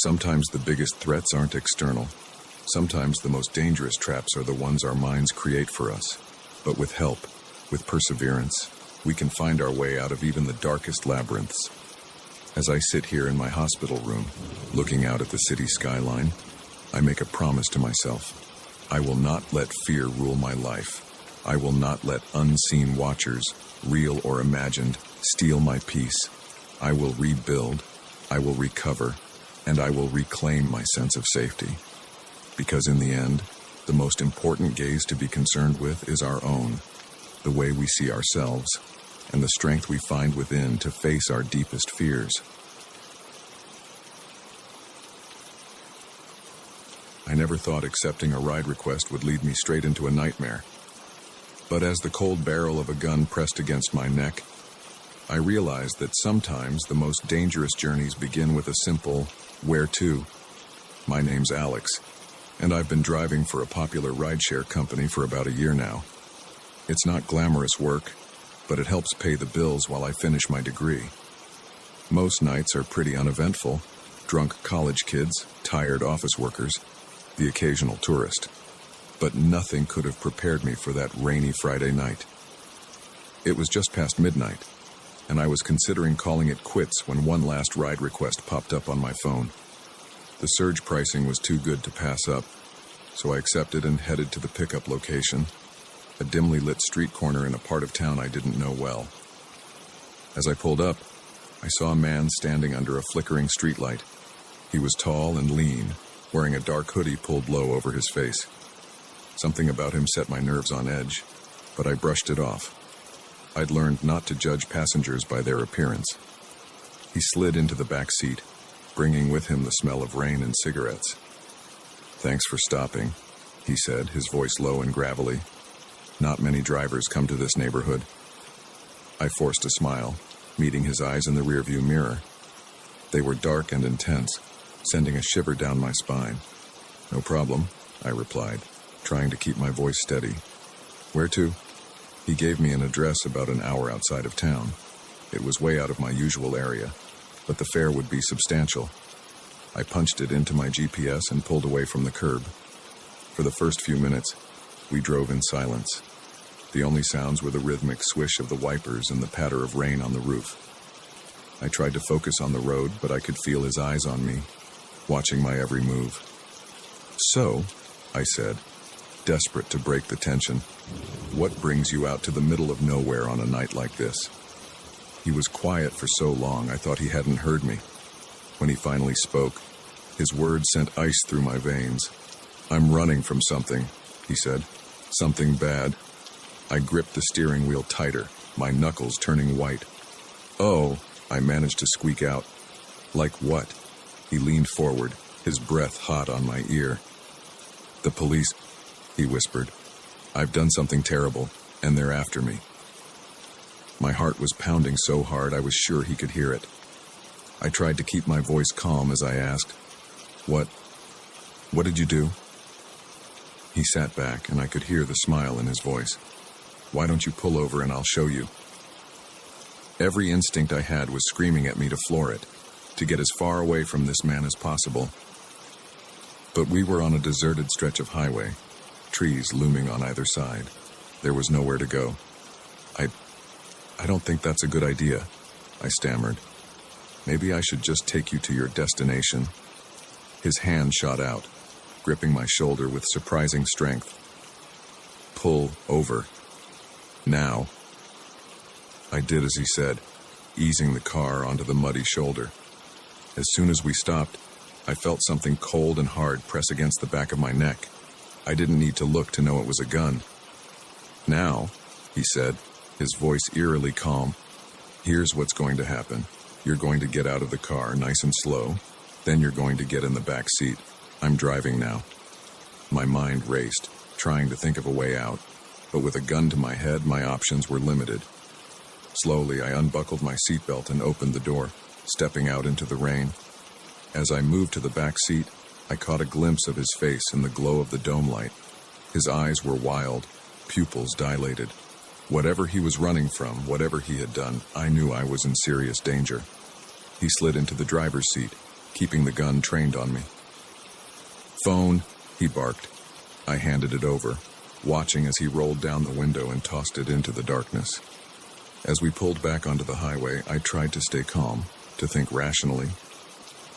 sometimes the biggest threats aren't external. Sometimes the most dangerous traps are the ones our minds create for us. But with help, with perseverance, we can find our way out of even the darkest labyrinths. As I sit here in my hospital room, looking out at the city skyline, I make a promise to myself. I will not let fear rule my life. I will not let unseen watchers, real or imagined, steal my peace. I will rebuild, I will recover, and I will reclaim my sense of safety. Because in the end, the most important gaze to be concerned with is our own, the way we see ourselves, and the strength we find within to face our deepest fears. I never thought accepting a ride request would lead me straight into a nightmare. But as the cold barrel of a gun pressed against my neck, I realized that sometimes the most dangerous journeys begin with a simple, "Where to?" My name's Alex, and I've been driving for a popular rideshare company for about a year now. It's not glamorous work, but it helps pay the bills while I finish my degree. Most nights are pretty uneventful: drunk college kids, tired office workers, the occasional tourist. But nothing could have prepared me for that rainy Friday night. It was just past midnight, and I was considering calling it quits when one last ride request popped up on my phone. The surge pricing was too good to pass up, so I accepted and headed to the pickup location, a dimly lit street corner in a part of town I didn't know well. As I pulled up, I saw a man standing under a flickering streetlight. He was tall and lean, wearing a dark hoodie pulled low over his face. Something about him set my nerves on edge, but I brushed it off. I'd learned not to judge passengers by their appearance. He slid into the back seat, bringing with him the smell of rain and cigarettes. "Thanks for stopping," he said, his voice low and gravelly. "Not many drivers come to this neighborhood." I forced a smile, meeting his eyes in the rearview mirror. They were dark and intense, sending a shiver down my spine. "No problem," I replied, trying to keep my voice steady. "Where to?" He gave me an address about an hour outside of town. It was way out of my usual area, but the fare would be substantial. I punched it into my GPS and pulled away from the curb. For the first few minutes, we drove in silence. The only sounds were the rhythmic swish of the wipers and the patter of rain on the roof. I tried to focus on the road, but I could feel his eyes on me, watching my every move. "So," I said, desperate to break the tension, "what brings you out to the middle of nowhere on a night like this?" He was quiet for so long I thought he hadn't heard me. When he finally spoke, his words sent ice through my veins. "I'm running from something," he said. "Something bad." I gripped the steering wheel tighter, my knuckles turning white. "Oh," I managed to squeak out. "Like what?" He leaned forward, his breath hot on my ear. "The police," he whispered. "I've done something terrible, and they're after me." My heart was pounding so hard I was sure he could hear it. I tried to keep my voice calm as I asked, What did you do?" He sat back, and I could hear the smile in his voice. "Why don't you pull over and I'll show you?" Every instinct I had was screaming at me to floor it, to get as far away from this man as possible. But we were on a deserted stretch of highway, trees looming on either side. There was nowhere to go. I don't think that's a good idea," I stammered. "Maybe I should just take you to your destination." His hand shot out, gripping my shoulder with surprising strength. "Pull over." Now. I did as he said, easing the car onto the muddy shoulder. As soon as we stopped, I felt something cold and hard press against the back of my neck. I didn't need to look to know it was a gun. Now, he said, his voice eerily calm, here's what's going to happen. You're going to get out of the car nice and slow, then you're going to get in the back seat. I'm driving now. My mind raced, trying to think of a way out, but with a gun to my head, my options were limited. Slowly, I unbuckled my seatbelt and opened the door, stepping out into the rain. As I moved to the back seat, I caught a glimpse of his face in the glow of the dome light. His eyes were wild, pupils dilated. Whatever he was running from, whatever he had done, I knew I was in serious danger. He slid into the driver's seat, keeping the gun trained on me. "Phone," he barked. I handed it over, watching as he rolled down the window and tossed it into the darkness. As we pulled back onto the highway, I tried to stay calm, to think rationally.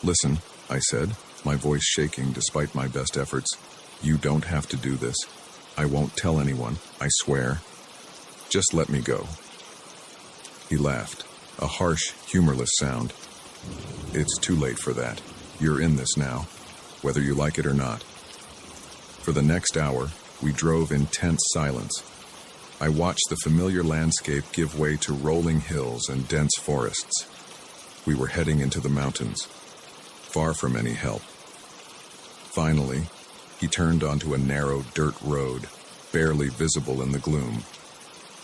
"Listen," I said, my voice shaking despite my best efforts. "You don't have to do this. I won't tell anyone, I swear. Just let me go." He laughed, a harsh, humorless sound. "It's too late for that. You're in this now, whether you like it or not." For the next hour, we drove in tense silence. I watched the familiar landscape give way to rolling hills and dense forests. We were heading into the mountains, far from any help. Finally, he turned onto a narrow dirt road, barely visible in the gloom.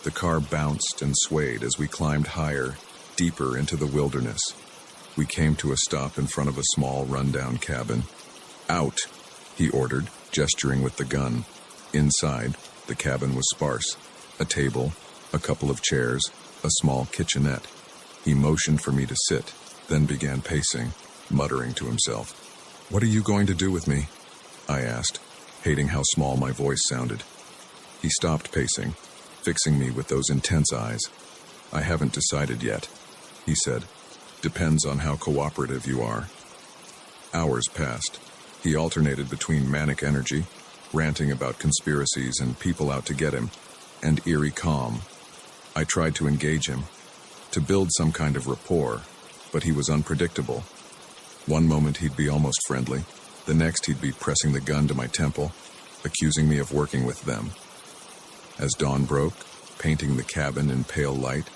The car bounced and swayed as we climbed higher, deeper into the wilderness. We came to a stop in front of a small, rundown cabin. "Out," he ordered, gesturing with the gun. Inside, the cabin was sparse. A table, a couple of chairs, a small kitchenette. He motioned for me to sit, then began pacing, muttering to himself. "What are you going to do with me?" I asked, hating how small my voice sounded. He stopped pacing, fixing me with those intense eyes. "I haven't decided yet," he said. "Depends on how cooperative you are." Hours passed. He alternated between manic energy, ranting about conspiracies and people out to get him, and eerie calm. I tried to engage him, to build some kind of rapport, but he was unpredictable. One moment he'd be almost friendly, the next he'd be pressing the gun to my temple, accusing me of working with them. As dawn broke, painting the cabin in pale light,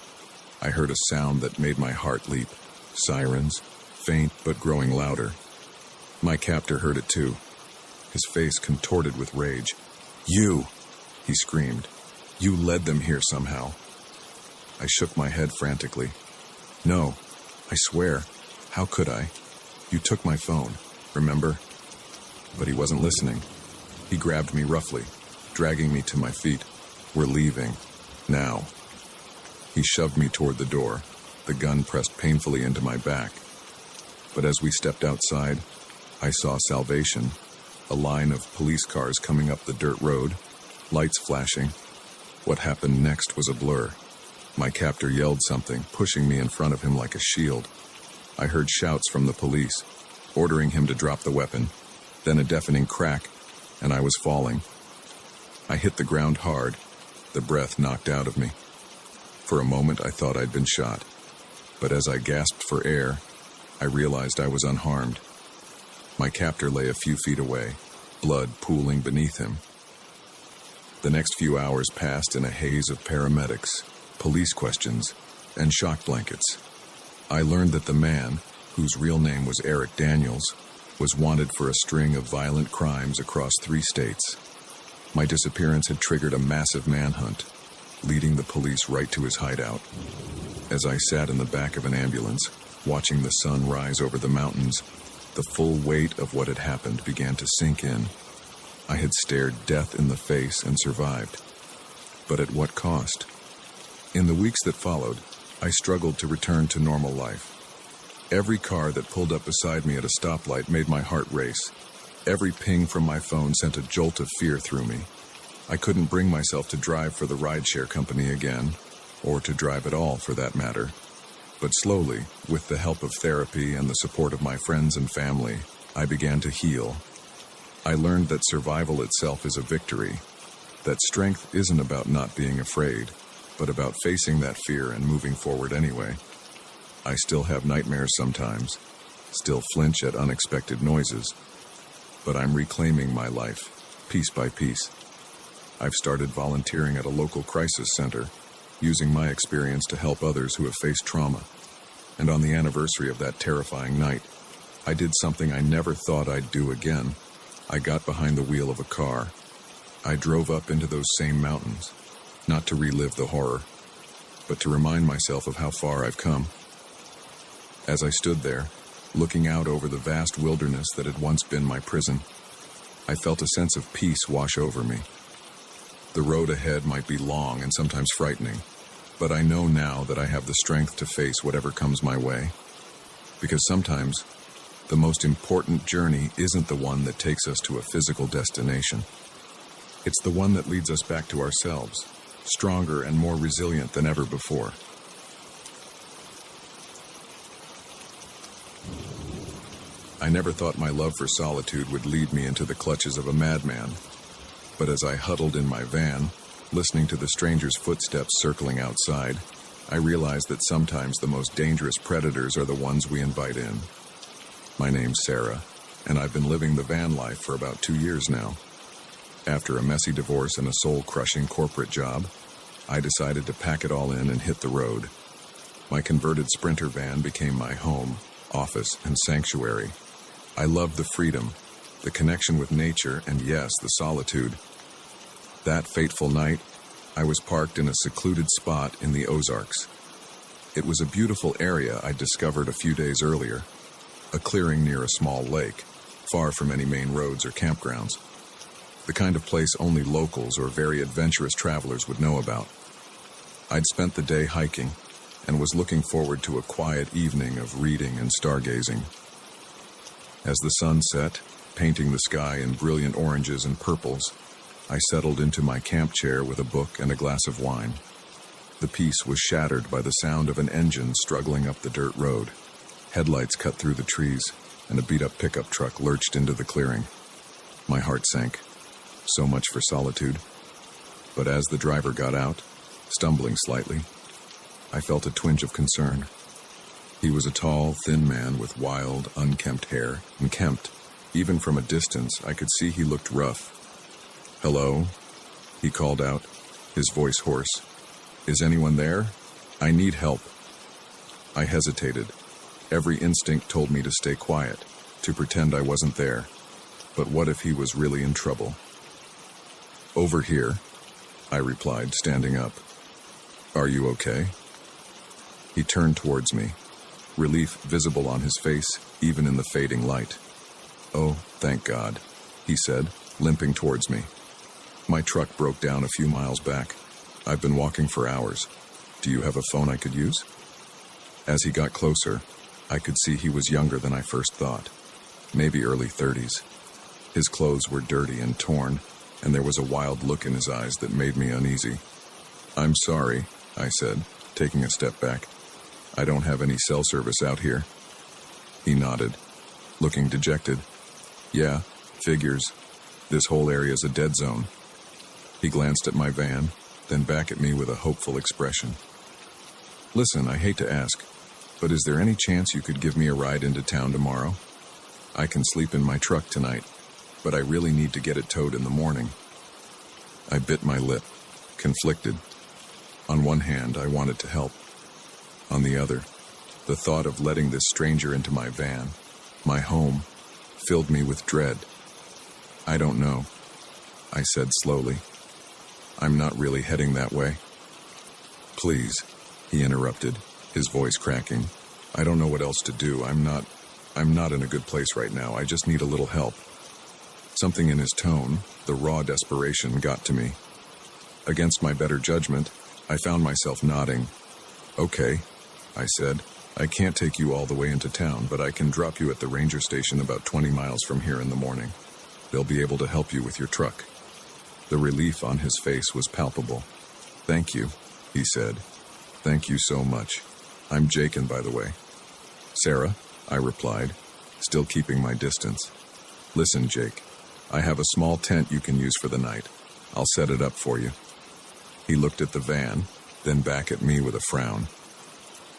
I heard a sound that made my heart leap. Sirens, faint but growing louder. My captor heard it too, his face contorted with rage. "You!" he screamed. "You led them here somehow." I shook my head frantically. "No, I swear. How could I? You took my phone, remember?" But he wasn't listening. He grabbed me roughly, dragging me to my feet. "We're leaving. Now." He shoved me toward the door, the gun pressed painfully into my back. But as we stepped outside, I saw salvation, a line of police cars coming up the dirt road, lights flashing. What happened next was a blur. My captor yelled something, pushing me in front of him like a shield. I heard shouts from the police, ordering him to drop the weapon, then a deafening crack, and I was falling. I hit the ground hard, the breath knocked out of me. For a moment I thought I'd been shot, but as I gasped for air, I realized I was unharmed. My captor lay a few feet away, blood pooling beneath him. The next few hours passed in a haze of paramedics, police questions, and shock blankets. I learned that the man, whose real name was Eric Daniels, was wanted for a string of violent crimes across 3 states. My disappearance had triggered a massive manhunt, leading the police right to his hideout. As I sat in the back of an ambulance, watching the sun rise over the mountains, the full weight of what had happened began to sink in. I had stared death in the face and survived. But at what cost? In the weeks that followed, I struggled to return to normal life. Every car that pulled up beside me at a stoplight made my heart race. Every ping from my phone sent a jolt of fear through me. I couldn't bring myself to drive for the rideshare company again, or to drive at all for that matter. But slowly, with the help of therapy and the support of my friends and family, I began to heal. I learned that survival itself is a victory, that strength isn't about not being afraid, but about facing that fear and moving forward anyway. I still have nightmares sometimes, still flinch at unexpected noises, but I'm reclaiming my life, piece by piece. I've started volunteering at a local crisis center, using my experience to help others who have faced trauma. And on the anniversary of that terrifying night, I did something I never thought I'd do again. I got behind the wheel of a car. I drove up into those same mountains, not to relive the horror, but to remind myself of how far I've come. As I stood there, looking out over the vast wilderness that had once been my prison, I felt a sense of peace wash over me. The road ahead might be long and sometimes frightening, but I know now that I have the strength to face whatever comes my way. Because sometimes, the most important journey isn't the one that takes us to a physical destination. It's the one that leads us back to ourselves, stronger and more resilient than ever before. I never thought my love for solitude would lead me into the clutches of a madman. But as I huddled in my van, listening to the stranger's footsteps circling outside, I realized that sometimes the most dangerous predators are the ones we invite in. My name's Sarah, and I've been living the van life for about 2 years now. After a messy divorce and a soul-crushing corporate job, I decided to pack it all in and hit the road. My converted Sprinter van became my home, office, and sanctuary. I loved the freedom, the connection with nature, and yes, the solitude. That fateful night, I was parked in a secluded spot in the Ozarks. It was a beautiful area I'd discovered a few days earlier, a clearing near a small lake, far from any main roads or campgrounds. The kind of place only locals or very adventurous travelers would know about. I'd spent the day hiking and was looking forward to a quiet evening of reading and stargazing. As the sun set, painting the sky in brilliant oranges and purples, I settled into my camp chair with a book and a glass of wine. The peace was shattered by the sound of an engine struggling up the dirt road. Headlights cut through the trees, and a beat-up pickup truck lurched into the clearing. My heart sank. So much for solitude. But as the driver got out, stumbling slightly, I felt a twinge of concern. He was a tall, thin man with wild, unkempt hair, and kempt. Even from a distance, I could see he looked rough. "Hello?" he called out, his voice hoarse. "Is anyone there? I need help." I hesitated. Every instinct told me to stay quiet, to pretend I wasn't there. But what if he was really in trouble? "Over here," I replied, standing up. "Are you okay?" He turned towards me, relief visible on his face, even in the fading light. "Oh, thank God," he said, limping towards me. "My truck broke down a few miles back. I've been walking for hours. Do you have a phone I could use?" As he got closer, I could see he was younger than I first thought, maybe early 30s. His clothes were dirty and torn, and there was a wild look in his eyes that made me uneasy. "I'm sorry," I said, taking a step back. "I don't have any cell service out here." He nodded, looking dejected. "Yeah, figures. This whole area's a dead zone." He glanced at my van, then back at me with a hopeful expression. "Listen, I hate to ask, but is there any chance you could give me a ride into town tomorrow? I can sleep in my truck tonight, but I really need to get it towed in the morning." I bit my lip, conflicted. On one hand, I wanted to help. On the other, the thought of letting this stranger into my van, my home, filled me with dread. "I don't know," I said slowly. "I'm not really heading that way." "Please," he interrupted, his voice cracking. "I don't know what else to do. I'm not in a good place right now. I just need a little help." Something in his tone, the raw desperation, got to me. Against my better judgment, I found myself nodding. "Okay," I said. "I can't take you all the way into town, but I can drop you at the ranger station about 20 miles from here in the morning. They'll be able to help you with your truck." The relief on his face was palpable. "Thank you," he said. "Thank you so much. I'm Jakin, by the way." "Sarah," I replied, still keeping my distance. "Listen, Jake, I have a small tent you can use for the night. I'll set it up for you." He looked at the van, then back at me with a frown.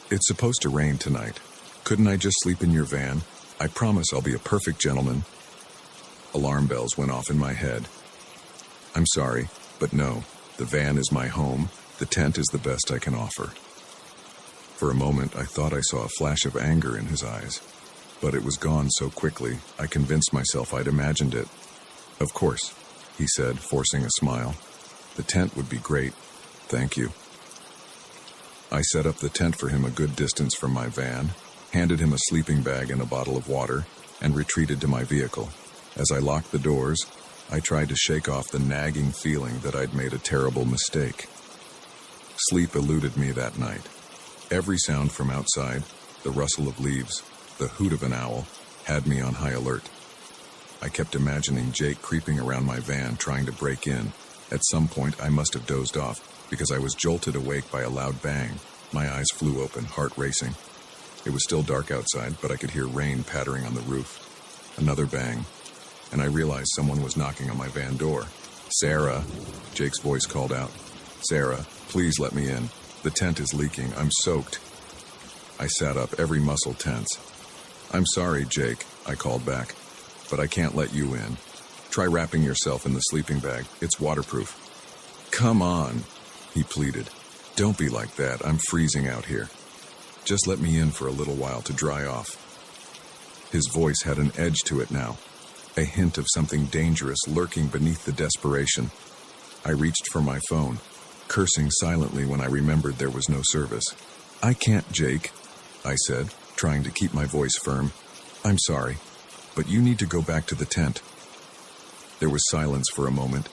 "It's supposed to rain tonight. Couldn't I just sleep in your van? I promise I'll be a perfect gentleman." Alarm bells went off in my head. "I'm sorry, but no, the van is my home. The tent is the best I can offer." For a moment, I thought I saw a flash of anger in his eyes, but it was gone so quickly, I convinced myself I'd imagined it. "Of course," he said, forcing a smile. "The tent would be great. Thank you." I set up the tent for him a good distance from my van, handed him a sleeping bag and a bottle of water, and retreated to my vehicle. As I locked the doors, I tried to shake off the nagging feeling that I'd made a terrible mistake. Sleep eluded me that night. Every sound from outside, the rustle of leaves, the hoot of an owl, had me on high alert. I kept imagining Jake creeping around my van trying to break in. At some point, I must have dozed off because I was jolted awake by a loud bang. My eyes flew open, heart racing. It was still dark outside, but I could hear rain pattering on the roof. Another bang, and I realized someone was knocking on my van door. "Sarah," Jake's voice called out. "Sarah, please let me in. The tent is leaking. I'm soaked." I sat up, every muscle tense. "I'm sorry, Jake," I called back, "but I can't let you in. Try wrapping yourself in the sleeping bag. It's waterproof." "Come on," he pleaded. "Don't be like that. I'm freezing out here. Just let me in for a little while to dry off." His voice had an edge to it now, a hint of something dangerous lurking beneath the desperation. I reached for my phone, cursing silently when I remembered there was no service. "I can't, Jake," I said, trying to keep my voice firm. "I'm sorry, but you need to go back to the tent." There was silence for a moment,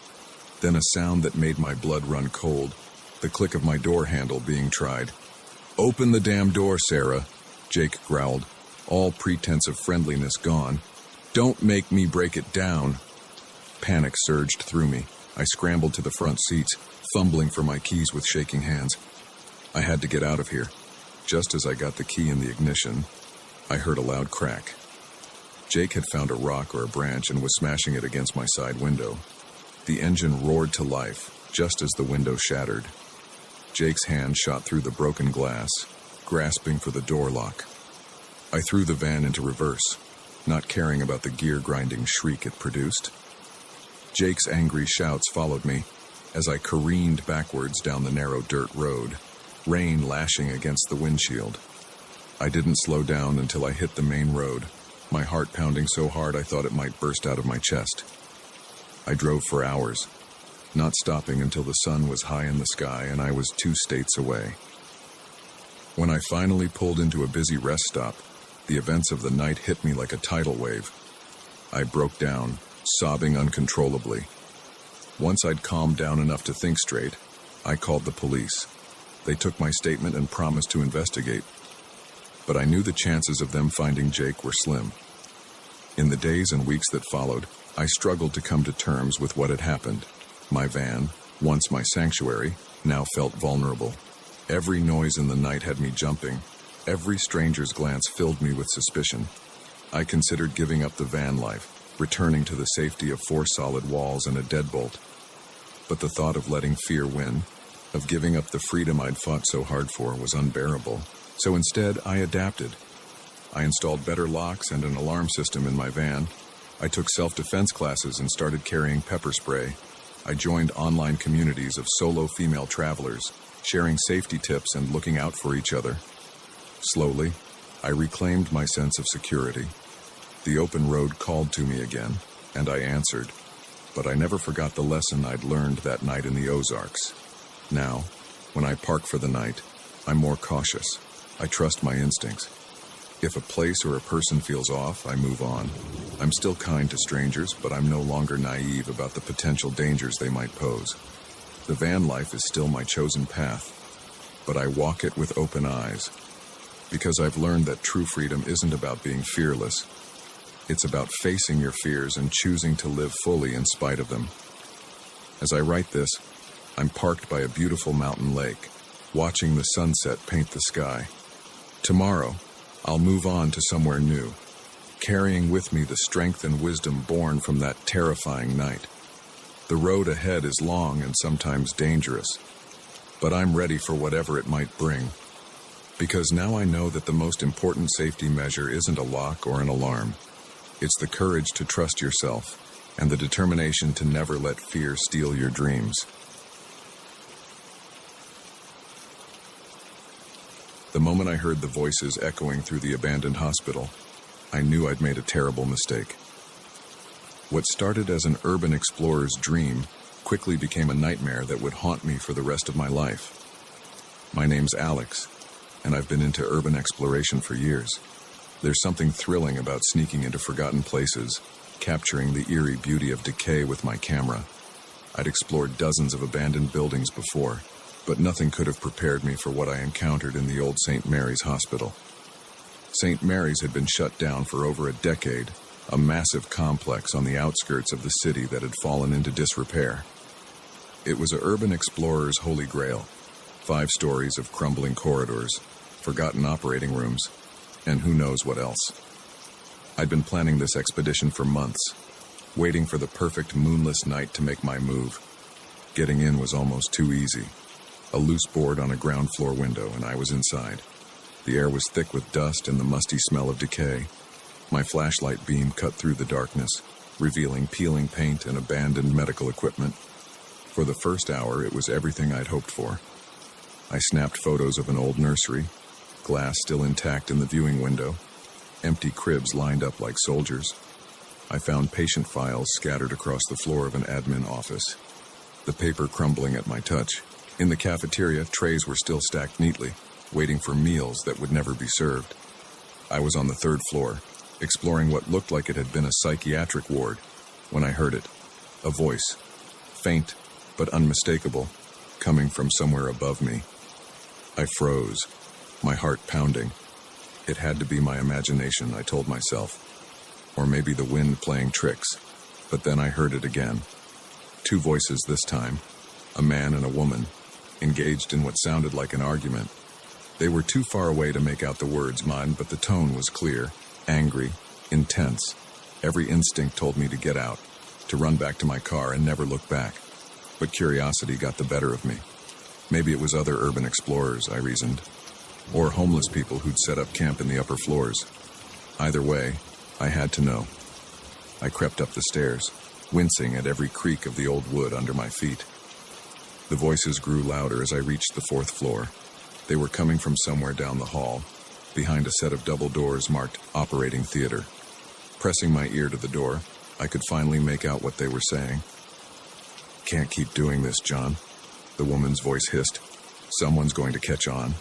then a sound that made my blood run cold, the click of my door handle being tried. "Open the damn door, Sarah," Jake growled, all pretense of friendliness gone. "Don't make me break it down." Panic surged through me. I scrambled to the front seats, fumbling for my keys with shaking hands. I had to get out of here. Just as I got the key in the ignition, I heard a loud crack. Jake had found a rock or a branch and was smashing it against my side window. The engine roared to life, just as the window shattered. Jake's hand shot through the broken glass, grasping for the door lock. I threw the van into reverse, not caring about the gear-grinding shriek it produced. Jake's angry shouts followed me as I careened backwards down the narrow dirt road, rain lashing against the windshield. I didn't slow down until I hit the main road, my heart pounding so hard I thought it might burst out of my chest. I drove for hours, not stopping until the sun was high in the sky and I was 2 states away. When I finally pulled into a busy rest stop, the events of the night hit me like a tidal wave. I broke down, sobbing uncontrollably. Once I'd calmed down enough to think straight, I called the police. They took my statement and promised to investigate. But I knew the chances of them finding Jake were slim. In the days and weeks that followed, I struggled to come to terms with what had happened. My van, once my sanctuary, now felt vulnerable. Every noise in the night had me jumping. Every stranger's glance filled me with suspicion. I considered giving up the van life, returning to the safety of 4 solid walls and a deadbolt. But the thought of letting fear win, of giving up the freedom I'd fought so hard for, was unbearable. So instead, I adapted. I installed better locks and an alarm system in my van. I took self-defense classes and started carrying pepper spray. I joined online communities of solo female travelers, sharing safety tips and looking out for each other. Slowly, I reclaimed my sense of security. The open road called to me again, and I answered. But I never forgot the lesson I'd learned that night in the Ozarks. Now, when I park for the night, I'm more cautious. I trust my instincts. If a place or a person feels off, I move on. I'm still kind to strangers, but I'm no longer naive about the potential dangers they might pose. The van life is still my chosen path, but I walk it with open eyes, because I've learned that true freedom isn't about being fearless. It's about facing your fears and choosing to live fully in spite of them. As I write this, I'm parked by a beautiful mountain lake, watching the sunset paint the sky. Tomorrow, I'll move on to somewhere new, carrying with me the strength and wisdom born from that terrifying night. The road ahead is long and sometimes dangerous, but I'm ready for whatever it might bring. Because now I know that the most important safety measure isn't a lock or an alarm. It's the courage to trust yourself and the determination to never let fear steal your dreams. The moment I heard the voices echoing through the abandoned hospital, I knew I'd made a terrible mistake. What started as an urban explorer's dream quickly became a nightmare that would haunt me for the rest of my life. My name's Alex, and I've been into urban exploration for years. There's something thrilling about sneaking into forgotten places, capturing the eerie beauty of decay with my camera. I'd explored dozens of abandoned buildings before, but nothing could have prepared me for what I encountered in the old St. Mary's Hospital. St. Mary's had been shut down for over a decade, a massive complex on the outskirts of the city that had fallen into disrepair. It was an urban explorer's holy grail. 5 stories of crumbling corridors, forgotten operating rooms, and who knows what else. I'd been planning this expedition for months, waiting for the perfect moonless night to make my move. Getting in was almost too easy. A loose board on a ground floor window, and I was inside. The air was thick with dust and the musty smell of decay. My flashlight beam cut through the darkness, revealing peeling paint and abandoned medical equipment. For the first hour, it was everything I'd hoped for. I snapped photos of an old nursery, glass still intact in the viewing window, empty cribs lined up like soldiers. I found patient files scattered across the floor of an admin office, the paper crumbling at my touch. In the cafeteria, trays were still stacked neatly, waiting for meals that would never be served. I was on the 3rd floor, exploring what looked like it had been a psychiatric ward, when I heard it. A voice, faint but unmistakable, coming from somewhere above me. I froze, my heart pounding. It had to be my imagination, I told myself. Or maybe the wind playing tricks. But then I heard it again. 2 voices this time, a man and a woman, engaged in what sounded like an argument. They were too far away to make out the words, mine, but the tone was clear, angry, intense. Every instinct told me to get out, to run back to my car and never look back. But curiosity got the better of me. Maybe it was other urban explorers, I reasoned, or homeless people who'd set up camp in the upper floors. Either way, I had to know. I crept up the stairs, wincing at every creak of the old wood under my feet. The voices grew louder as I reached the 4th floor. They were coming from somewhere down the hall, behind a set of double doors marked Operating Theater. Pressing my ear to the door, I could finally make out what they were saying. "Can't keep doing this, John," the woman's voice hissed. "Someone's going to catch on."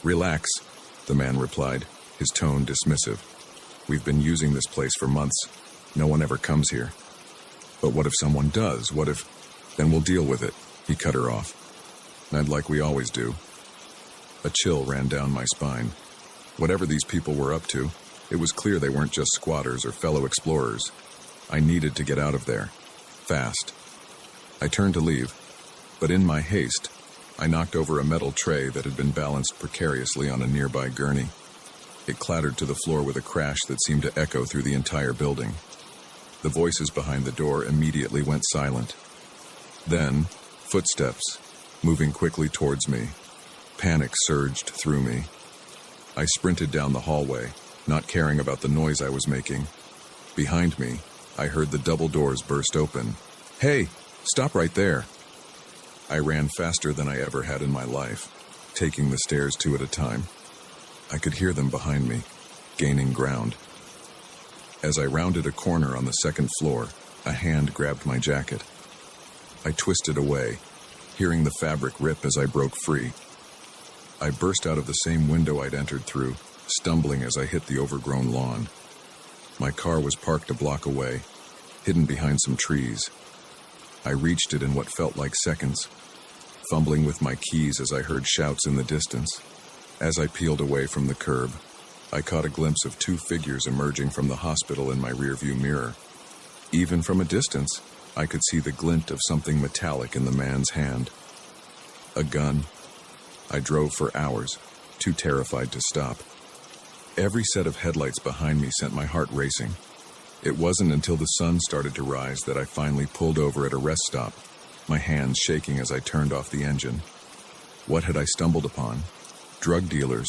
"Relax," the man replied, his tone dismissive. "We've been using this place for months. No one ever comes here." "But what if someone does? What if—" "Then we'll deal with it," he cut her off. "And like we always do." A chill ran down my spine. Whatever these people were up to, it was clear they weren't just squatters or fellow explorers. I needed to get out of there. Fast. I turned to leave, but in my haste, I knocked over a metal tray that had been balanced precariously on a nearby gurney. It clattered to the floor with a crash that seemed to echo through the entire building. The voices behind the door immediately went silent. Then, footsteps, moving quickly towards me. Panic surged through me. I sprinted down the hallway, not caring about the noise I was making. Behind me, I heard the double doors burst open. "Hey, stop right there!" I ran faster than I ever had in my life, taking the stairs 2 at a time. I could hear them behind me, gaining ground. As I rounded a corner on the 2nd floor, a hand grabbed my jacket. I twisted away, hearing the fabric rip as I broke free. I burst out of the same window I'd entered through, stumbling as I hit the overgrown lawn. My car was parked a block away, hidden behind some trees. I reached it in what felt like seconds, fumbling with my keys as I heard shouts in the distance. As I peeled away from the curb, I caught a glimpse of 2 figures emerging from the hospital in my rearview mirror. Even from a distance, I could see the glint of something metallic in the man's hand. A gun. I drove for hours, too terrified to stop. Every set of headlights behind me sent my heart racing. It wasn't until the sun started to rise that I finally pulled over at a rest stop, my hands shaking as I turned off the engine. What had I stumbled upon? Drug dealers?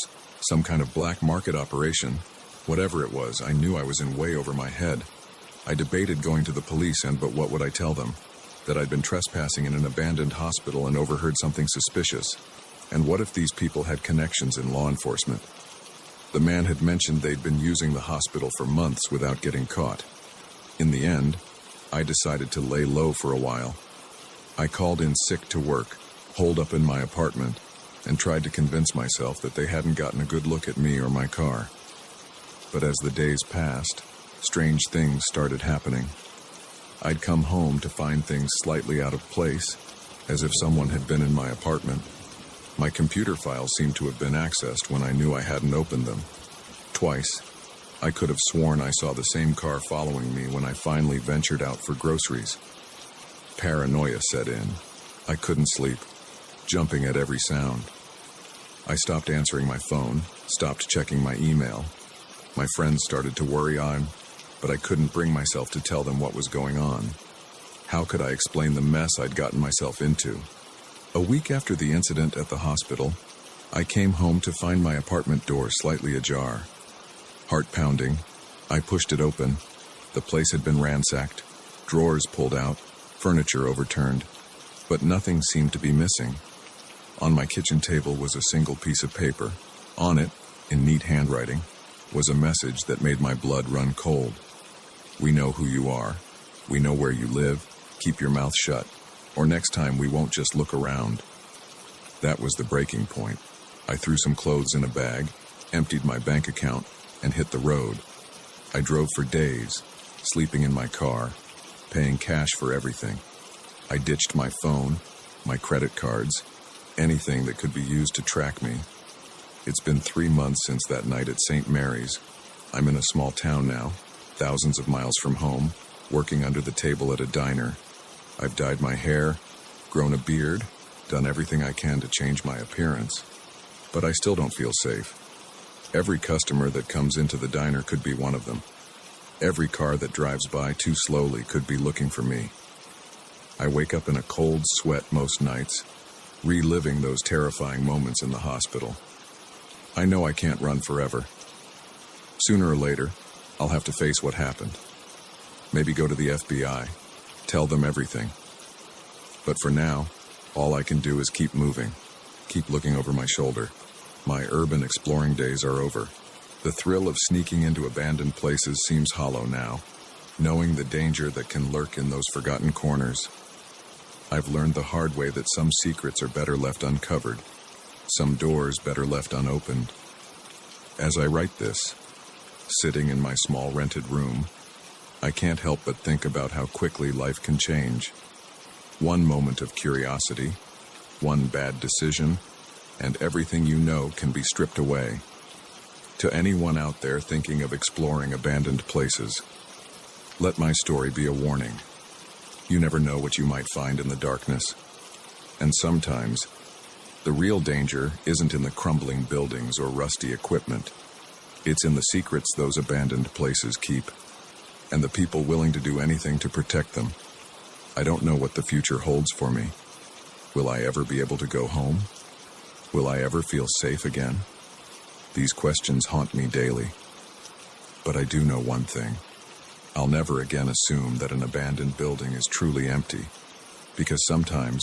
Some kind of black market operation? Whatever it was, I knew I was in way over my head. I debated going to the police but what would I tell them? That I'd been trespassing in an abandoned hospital and overheard something suspicious. And what if these people had connections in law enforcement? The man had mentioned they'd been using the hospital for months without getting caught. In the end, I decided to lay low for a while. I called in sick to work, holed up in my apartment, and tried to convince myself that they hadn't gotten a good look at me or my car. But as the days passed, strange things started happening. I'd come home to find things slightly out of place, as if someone had been in my apartment. My computer files seemed to have been accessed when I knew I hadn't opened them. Twice, I could have sworn I saw the same car following me when I finally ventured out for groceries. Paranoia set in. I couldn't sleep, jumping at every sound. I stopped answering my phone, stopped checking my email. My friends started to worry but I couldn't bring myself to tell them what was going on. How could I explain the mess I'd gotten myself into? A week after the incident at the hospital, I came home to find my apartment door slightly ajar. Heart pounding, I pushed it open. The place had been ransacked, drawers pulled out, furniture overturned, but nothing seemed to be missing. On my kitchen table was a single piece of paper. On it, in neat handwriting, was a message that made my blood run cold. We know who you are. We know where you live. Keep your mouth shut, or next time we won't just look around. That was the breaking point. I threw some clothes in a bag, emptied my bank account, and hit the road. I drove for days, sleeping in my car, paying cash for everything. I ditched my phone, my credit cards, anything that could be used to track me. It's been 3 months since that night at St. Mary's. I'm in a small town now, thousands of miles from home, working under the table at a diner. I've dyed my hair, grown a beard, done everything I can to change my appearance. But I still don't feel safe. Every customer that comes into the diner could be one of them. Every car that drives by too slowly could be looking for me. I wake up in a cold sweat most nights, reliving those terrifying moments in the hospital. I know I can't run forever. Sooner or later, I'll have to face what happened. Maybe go to the FBI, tell them everything. But for now, all I can do is keep moving, keep looking over my shoulder. My urban exploring days are over. The thrill of sneaking into abandoned places seems hollow now, knowing the danger that can lurk in those forgotten corners. I've learned the hard way that some secrets are better left uncovered, some doors better left unopened. As I write this, sitting in my small rented room, I can't help but think about how quickly life can change. One moment of curiosity, one bad decision, and everything you know can be stripped away. To anyone out there thinking of exploring abandoned places, let my story be a warning. You never know what you might find in the darkness. And sometimes, the real danger isn't in the crumbling buildings or rusty equipment. It's in the secrets those abandoned places keep, and the people willing to do anything to protect them. I don't know what the future holds for me. Will I ever be able to go home? Will I ever feel safe again? These questions haunt me daily. But I do know one thing. I'll never again assume that an abandoned building is truly empty, because sometimes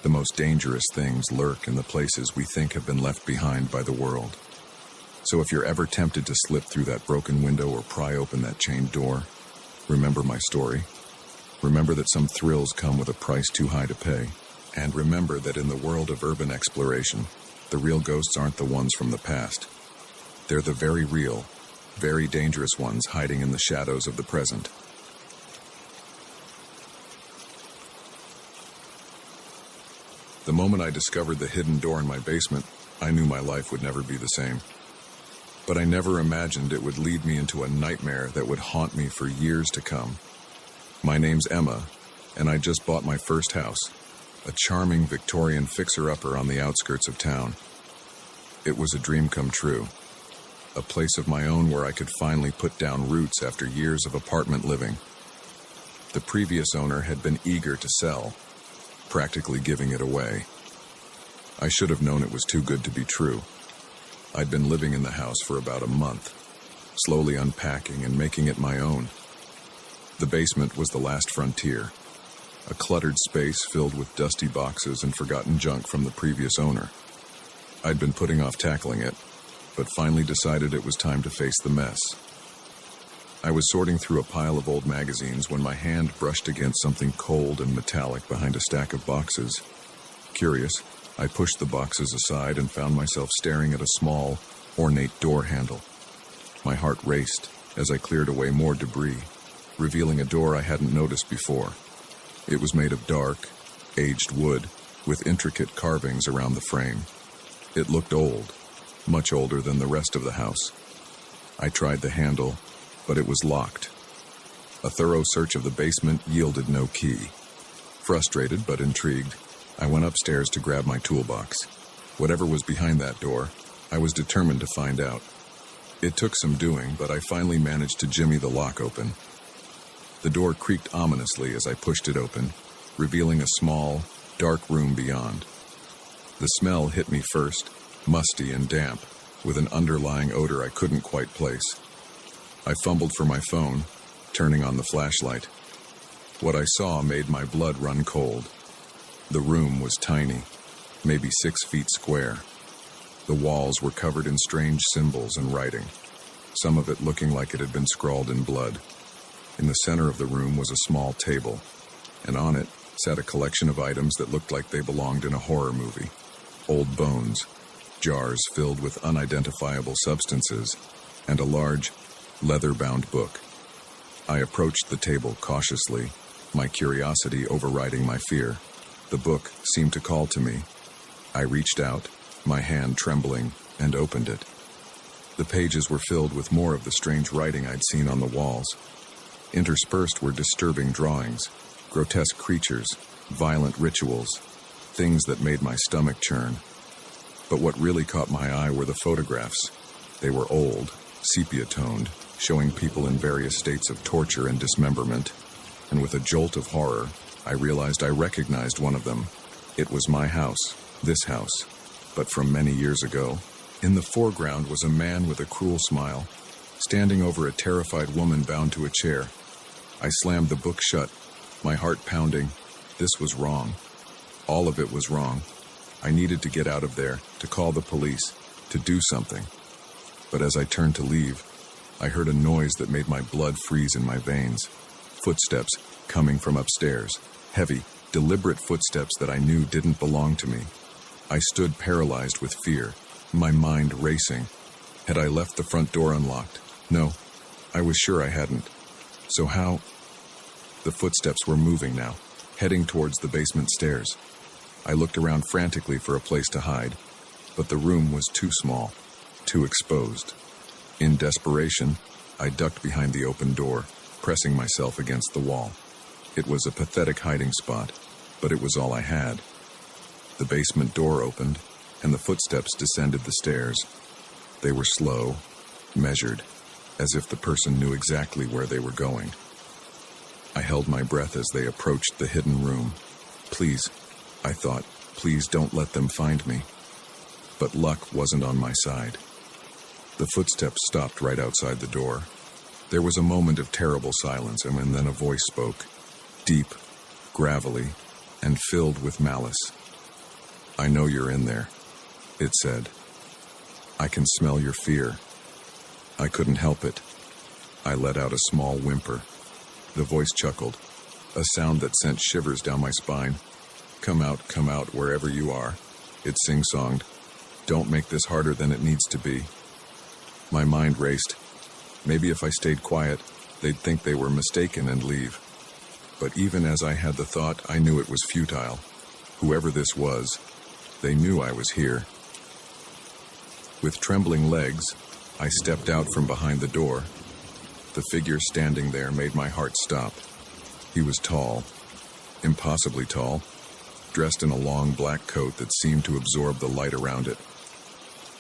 the most dangerous things lurk in the places we think have been left behind by the world. So if you're ever tempted to slip through that broken window or pry open that chained door, remember my story. Remember that some thrills come with a price too high to pay. And remember that in the world of urban exploration, the real ghosts aren't the ones from the past. They're the very real, very dangerous ones hiding in the shadows of the present. The moment I discovered the hidden door in my basement, I knew my life would never be the same. But I never imagined it would lead me into a nightmare that would haunt me for years to come. My name's Emma, and I just bought my first house, a charming Victorian fixer-upper on the outskirts of town. It was a dream come true, a place of my own where I could finally put down roots after years of apartment living. The previous owner had been eager to sell, practically giving it away. I should have known it was too good to be true. I'd been living in the house for about a month, slowly unpacking and making it my own. The basement was the last frontier, a cluttered space filled with dusty boxes and forgotten junk from the previous owner. I'd been putting off tackling it, but finally decided it was time to face the mess. I was sorting through a pile of old magazines when my hand brushed against something cold and metallic behind a stack of boxes. Curious, I pushed the boxes aside and found myself staring at a small, ornate door handle. My heart raced as I cleared away more debris, revealing a door I hadn't noticed before. It was made of dark, aged wood, with intricate carvings around the frame. It looked old, much older than the rest of the house. I tried the handle, but it was locked. A thorough search of the basement yielded no key. Frustrated but intrigued, I went upstairs to grab my toolbox. Whatever was behind that door, I was determined to find out. It took some doing, but I finally managed to jimmy the lock open. The door creaked ominously as I pushed it open, revealing a small, dark room beyond. The smell hit me first, musty and damp, with an underlying odor I couldn't quite place. I fumbled for my phone, turning on the flashlight. What I saw made my blood run cold. The room was tiny, maybe 6 feet square. The walls were covered in strange symbols and writing, some of it looking like it had been scrawled in blood. In the center of the room was a small table, and on it sat a collection of items that looked like they belonged in a horror movie. Old bones, jars filled with unidentifiable substances, and a large, leather-bound book. I approached the table cautiously, my curiosity overriding my fear. The book seemed to call to me. I reached out, my hand trembling, and opened it. The pages were filled with more of the strange writing I'd seen on the walls. Interspersed were disturbing drawings, grotesque creatures, violent rituals, things that made my stomach churn. But what really caught my eye were the photographs. They were old, sepia-toned, showing people in various states of torture and dismemberment. And with a jolt of horror, I realized I recognized one of them. It was my house, this house, but from many years ago. In the foreground was a man with a cruel smile, standing over a terrified woman bound to a chair. I slammed the book shut, my heart pounding. This was wrong. All of it was wrong. I needed to get out of there, to call the police, to do something. But as I turned to leave, I heard a noise that made my blood freeze in my veins. Footsteps coming from upstairs. Heavy, deliberate footsteps that I knew didn't belong to me. I stood paralyzed with fear, my mind racing. Had I left the front door unlocked? No, I was sure I hadn't. So how? The footsteps were moving now, heading towards the basement stairs. I looked around frantically for a place to hide, but the room was too small, too exposed. In desperation, I ducked behind the open door, pressing myself against the wall. It was a pathetic hiding spot, but it was all I had. The basement door opened, and the footsteps descended the stairs. They were slow, measured, as if the person knew exactly where they were going. I held my breath as they approached the hidden room. Please, I thought, please don't let them find me. But luck wasn't on my side. The footsteps stopped right outside the door. There was a moment of terrible silence, and then a voice spoke, deep, gravelly, and filled with malice. I know you're in there, it said. I can smell your fear. I couldn't help it. I let out a small whimper. The voice chuckled, a sound that sent shivers down my spine. Come out, wherever you are. It sing-songed. Don't make this harder than it needs to be. My mind raced. Maybe if I stayed quiet, they'd think they were mistaken and leave. But even as I had the thought, I knew it was futile. Whoever this was, they knew I was here. With trembling legs, I stepped out from behind the door. The figure standing there made my heart stop. He was tall, impossibly tall, dressed in a long black coat that seemed to absorb the light around it.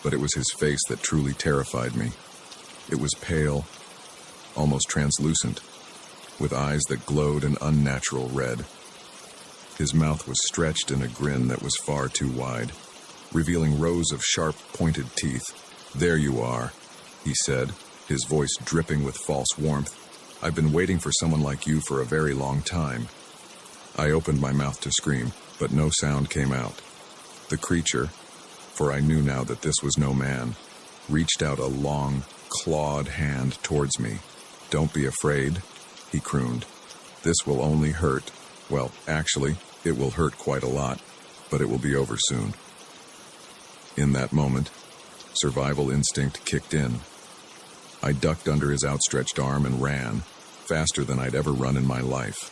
But it was his face that truly terrified me. It was pale, almost translucent, with eyes that glowed an unnatural red. His mouth was stretched in a grin that was far too wide. revealing rows of sharp, pointed teeth. "There you are," he said, his voice dripping with false warmth. "I've been waiting for someone like you for a very long time." I opened my mouth to scream, but no sound came out. The creature, for I knew now that this was no man, reached out a long, clawed hand towards me. "Don't be afraid," he crooned. "This will only hurt. Well, actually, it will hurt quite a lot, but it will be over soon." In that moment, survival instinct kicked in. I ducked under his outstretched arm and ran, faster than I'd ever run in my life.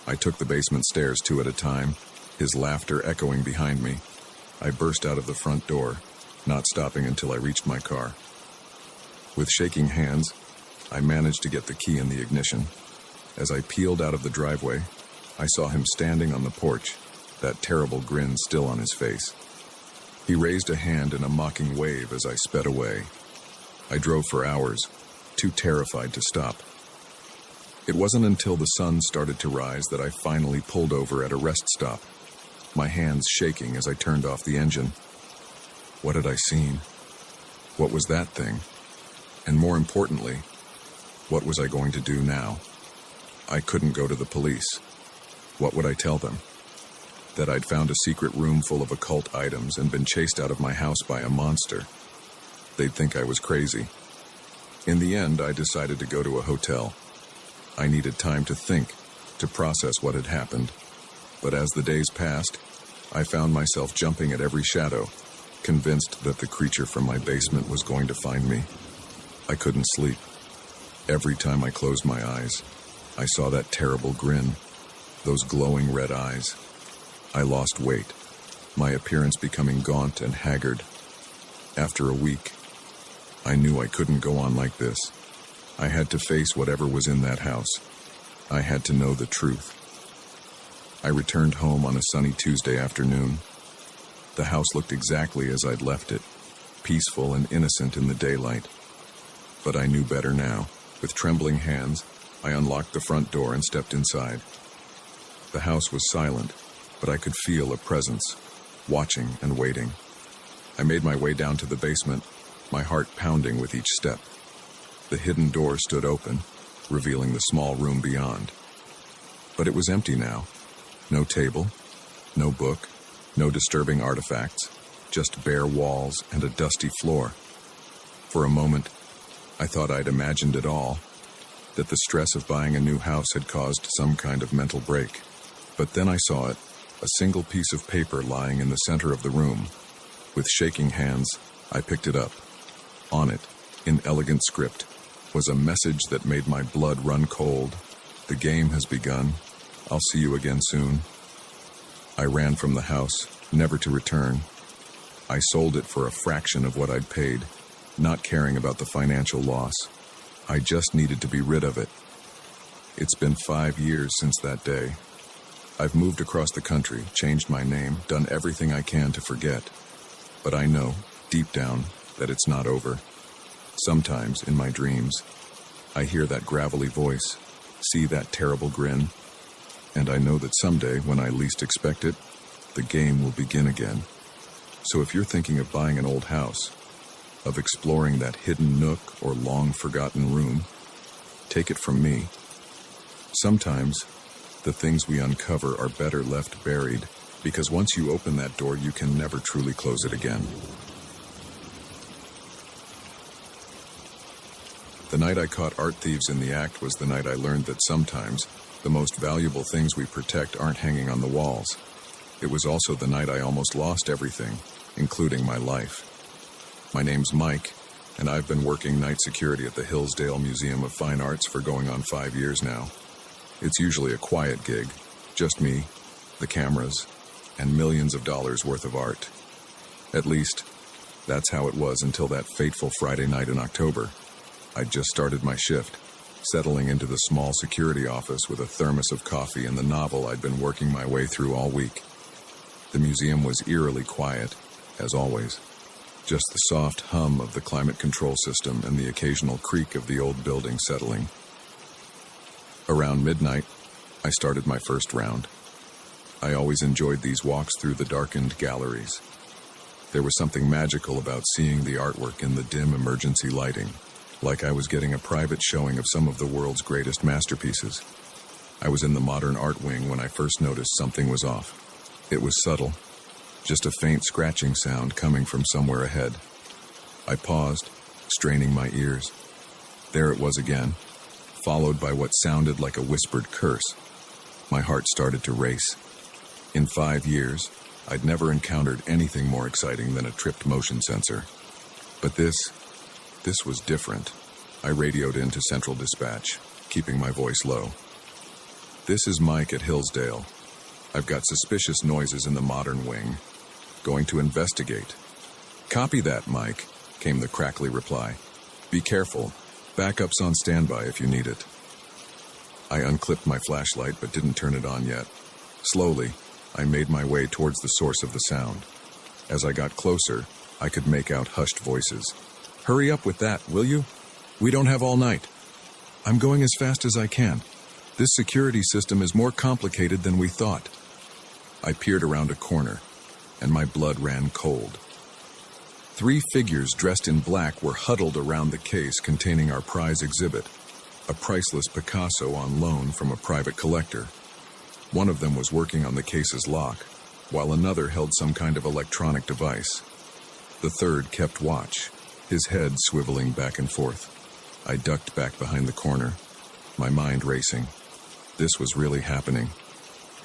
I took the basement stairs 2 at a time, his laughter echoing behind me. I burst out of the front door, not stopping until I reached my car. With shaking hands, I managed to get the key in the ignition. As I peeled out of the driveway, I saw him standing on the porch, that terrible grin still on his face. He raised a hand in a mocking wave as I sped away. I drove for hours, too terrified to stop. It wasn't until the sun started to rise that I finally pulled over at a rest stop, my hands shaking as I turned off the engine. What had I seen? What was that thing? And more importantly, what was I going to do now? I couldn't go to the police. What would I tell them? That I'd found a secret room full of occult items and been chased out of my house by a monster. They'd think I was crazy. In the end, I decided to go to a hotel. I needed time to think, to process what had happened. But as the days passed, I found myself jumping at every shadow, convinced that the creature from my basement was going to find me. I couldn't sleep. Every time I closed my eyes, I saw that terrible grin, those glowing red eyes. I lost weight, my appearance becoming gaunt and haggard. After a week, I knew I couldn't go on like this. I had to face whatever was in that house. I had to know the truth. I returned home on a sunny Tuesday afternoon. The house looked exactly as I'd left it, peaceful and innocent in the daylight. But I knew better now. With trembling hands, I unlocked the front door and stepped inside. The house was silent, but I could feel a presence, watching and waiting. I made my way down to the basement, my heart pounding with each step. The hidden door stood open, revealing the small room beyond. But it was empty now. No table, no book, no disturbing artifacts, just bare walls and a dusty floor. For a moment, I thought I'd imagined it all, that the stress of buying a new house had caused some kind of mental break. But then I saw it, a single piece of paper lying in the center of the room. With shaking hands, I picked it up. On it, in elegant script, was a message that made my blood run cold. "The game has begun. I'll see you again soon." I ran from the house, never to return. I sold it for a fraction of what I'd paid, not caring about the financial loss. I just needed to be rid of it. It's been 5 years since that day. I've moved across the country, changed my name, done everything I can to forget. But I know, deep down, that it's not over. Sometimes, in my dreams, I hear that gravelly voice, see that terrible grin, and I know that someday, when I least expect it, the game will begin again. So if you're thinking of buying an old house, of exploring that hidden nook or long-forgotten room, take it from me. Sometimes, the things we uncover are better left buried, because once you open that door, you can never truly close it again. The night I caught art thieves in the act was the night I learned that sometimes the most valuable things we protect aren't hanging on the walls. It was also the night I almost lost everything, including my life. My name's Mike, and I've been working night security at the Hillsdale Museum of Fine Arts for going on 5 years now. It's usually a quiet gig, just me, the cameras, and millions of dollars worth of art. At least, that's how it was until that fateful Friday night in October. I'd just started my shift, settling into the small security office with a thermos of coffee and the novel I'd been working my way through all week. The museum was eerily quiet, as always. Just the soft hum of the climate control system and the occasional creak of the old building settling. Around midnight, I started my first round. I always enjoyed these walks through the darkened galleries. There was something magical about seeing the artwork in the dim emergency lighting, like I was getting a private showing of some of the world's greatest masterpieces. I was in the modern art wing when I first noticed something was off. It was subtle, just a faint scratching sound coming from somewhere ahead. I paused, straining my ears. There it was again, followed by what sounded like a whispered curse. My heart started to race. In 5 years, I'd never encountered anything more exciting than a tripped motion sensor. But this was different. I radioed into Central Dispatch, keeping my voice low. "This is Mike at Hillsdale. I've got suspicious noises in the modern wing. Going to investigate." "Copy that, Mike," came the crackly reply. "Be careful. Backup's on standby if you need it." I unclipped my flashlight but didn't turn it on yet. Slowly, I made my way towards the source of the sound. As I got closer, I could make out hushed voices. "Hurry up with that, will you? We don't have all night." "I'm going as fast as I can. This security system is more complicated than we thought." I peered around a corner, and my blood ran cold. 3 figures dressed in black were huddled around the case containing our prize exhibit, a priceless Picasso on loan from a private collector. One of them was working on the case's lock, while another held some kind of electronic device. The third kept watch, his head swiveling back and forth. I ducked back behind the corner, my mind racing. This was really happening.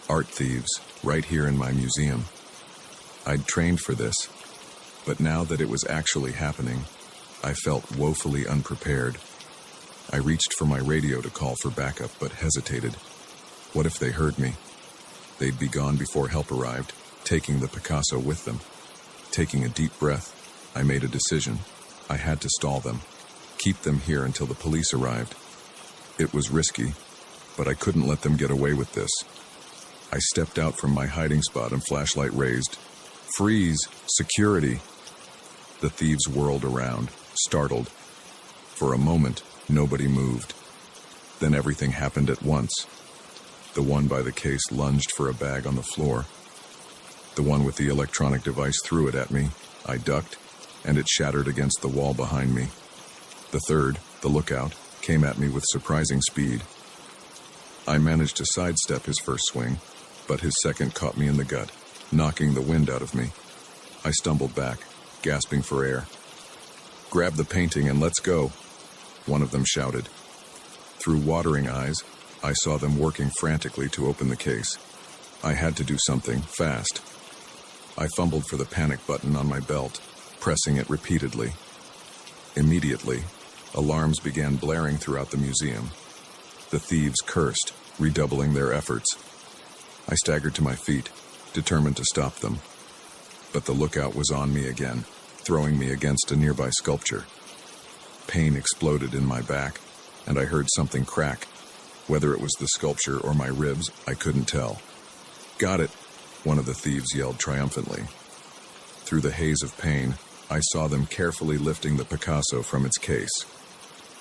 Art thieves, right here in my museum. I'd trained for this, but now that it was actually happening, I felt woefully unprepared. I reached for my radio to call for backup, but hesitated. What if they heard me? They'd be gone before help arrived, taking the Picasso with them. Taking a deep breath, I made a decision. I had to stall them, keep them here until the police arrived. It was risky, but I couldn't let them get away with this. I stepped out from my hiding spot and flashlight raised. "Freeze! Security!" The thieves whirled around, startled. For a moment, nobody moved. Then everything happened at once. The one by the case lunged for a bag on the floor. The one with the electronic device threw it at me. I ducked, and it shattered against the wall behind me. The third, the lookout, came at me with surprising speed. I managed to sidestep his first swing, but his second caught me in the gut, knocking the wind out of me. I stumbled back, gasping for air. "Grab the painting and let's go," one of them shouted. Through watering eyes, I saw them working frantically to open the case. I had to do something, fast. I fumbled for the panic button on my belt, pressing it repeatedly. Immediately, alarms began blaring throughout the museum. The thieves cursed, redoubling their efforts. I staggered to my feet, determined to stop them. But the lookout was on me again, throwing me against a nearby sculpture. Pain exploded in my back, and I heard something crack. Whether it was the sculpture or my ribs, I couldn't tell. "Got it," one of the thieves yelled triumphantly. Through the haze of pain, I saw them carefully lifting the Picasso from its case.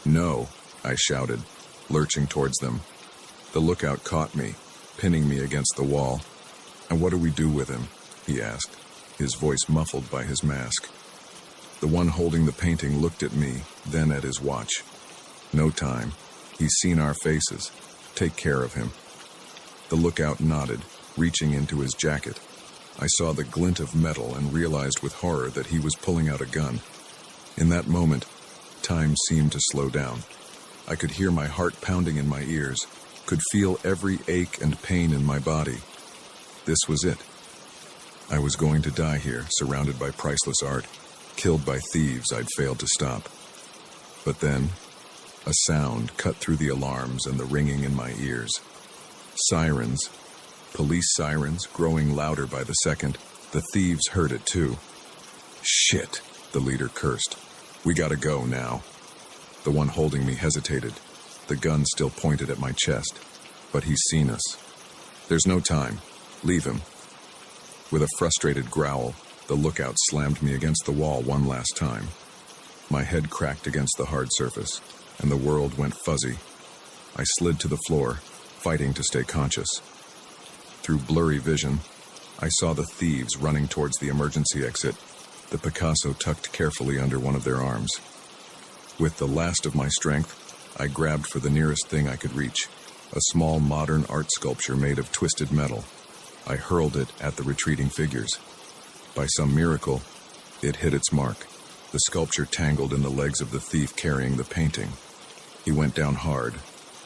"No," I shouted, lurching towards them. The lookout caught me, pinning me against the wall. "And what do we do with him?" he asked, his voice muffled by his mask. The one holding the painting looked at me, then at his watch. "No time. He's seen our faces. Take care of him." The lookout nodded, reaching into his jacket. I saw the glint of metal and realized with horror that he was pulling out a gun. In that moment, time seemed to slow down. I could hear my heart pounding in my ears, could feel every ache and pain in my body. This was it. I was going to die here, surrounded by priceless art, killed by thieves I'd failed to stop. But then, a sound cut through the alarms and the ringing in my ears. Sirens. Police sirens, growing louder by the second. The thieves heard it too. "Shit," the leader cursed. "We gotta go now." The one holding me hesitated, the gun still pointed at my chest. "But he's seen us. There's no time. Leave him." With a frustrated growl, the lookout slammed me against the wall one last time. My head cracked against the hard surface, and the world went fuzzy. I slid to the floor, fighting to stay conscious. Through blurry vision, I saw the thieves running towards the emergency exit. the Picasso tucked carefully under one of their arms. With the last of my strength, I grabbed for the nearest thing I could reach, a small modern art sculpture made of twisted metal. I hurled it at the retreating figures. By some miracle, it hit its mark. The sculpture tangled in the legs of the thief carrying the painting. He went down hard,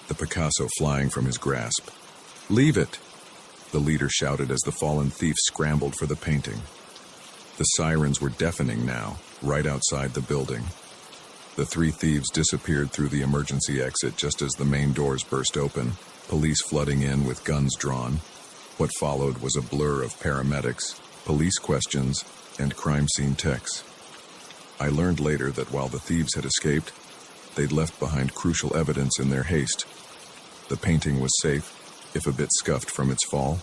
the Picasso flying from his grasp. "Leave it!" the leader shouted as the fallen thief scrambled for the painting. The sirens were deafening now, right outside the building. The three thieves disappeared through the emergency exit just as the main doors burst open, police flooding in with guns drawn. What followed was a blur of paramedics, police questions, and crime scene techs. I learned later that while the thieves had escaped, they'd left behind crucial evidence in their haste. The painting was safe, if a bit scuffed from its fall.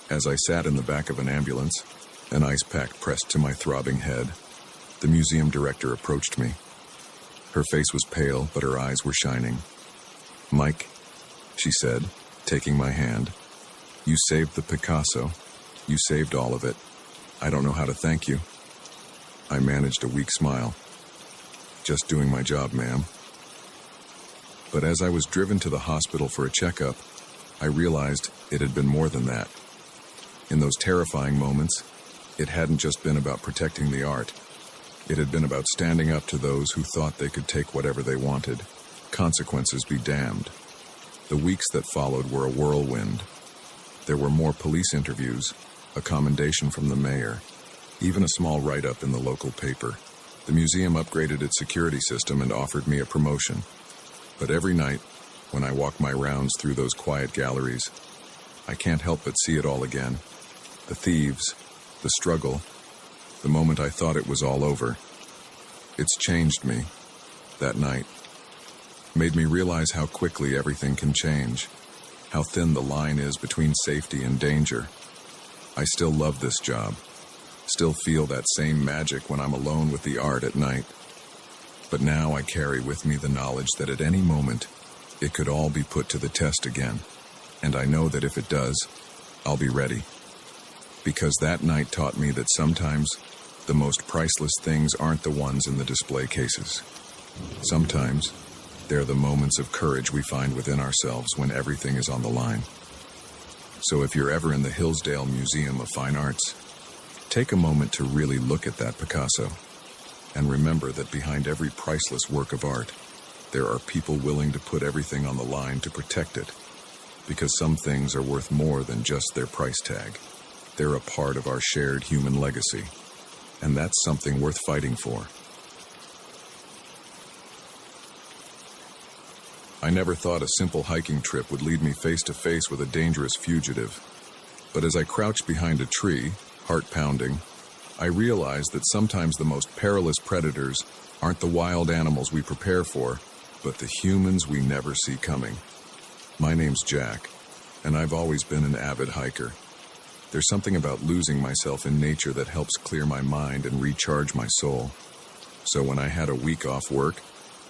As I sat in the back of an ambulance, an ice pack pressed to my throbbing head, the museum director approached me. Her face was pale, but her eyes were shining. "Mike," she said, taking my hand, "you saved the Picasso. You saved all of it. I don't know how to thank you." I managed a weak smile. "Just doing my job, ma'am." But as I was driven to the hospital for a checkup, I realized it had been more than that. In those terrifying moments, it hadn't just been about protecting the art. It had been about standing up to those who thought they could take whatever they wanted. Consequences be damned. The weeks that followed were a whirlwind. There were more police interviews, a commendation from the mayor, even a small write-up in the local paper. The museum upgraded its security system and offered me a promotion. But every night, when I walk my rounds through those quiet galleries, I can't help but see it all again. The thieves, the struggle, the moment I thought it was all over. It's changed me, that night. Made me realize how quickly everything can change, how thin the line is between safety and danger. I still love this job, still feel that same magic when I'm alone with the art at night. But now I carry with me the knowledge that at any moment, it could all be put to the test again. And I know that if it does, I'll be ready. Because that night taught me that sometimes the most priceless things aren't the ones in the display cases. Sometimes they're the moments of courage we find within ourselves when everything is on the line. So if you're ever in the Hillsdale Museum of Fine Arts, take a moment to really look at that Picasso. And remember that behind every priceless work of art, there are people willing to put everything on the line to protect it. Because some things are worth more than just their price tag. They're a part of our shared human legacy. And that's something worth fighting for. I never thought a simple hiking trip would lead me face to face with a dangerous fugitive. But as I crouched behind a tree, heart pounding, I realized that sometimes the most perilous predators aren't the wild animals we prepare for, but the humans we never see coming. My name's Jack, and I've always been an avid hiker. There's something about losing myself in nature that helps clear my mind and recharge my soul. So when I had a week off work,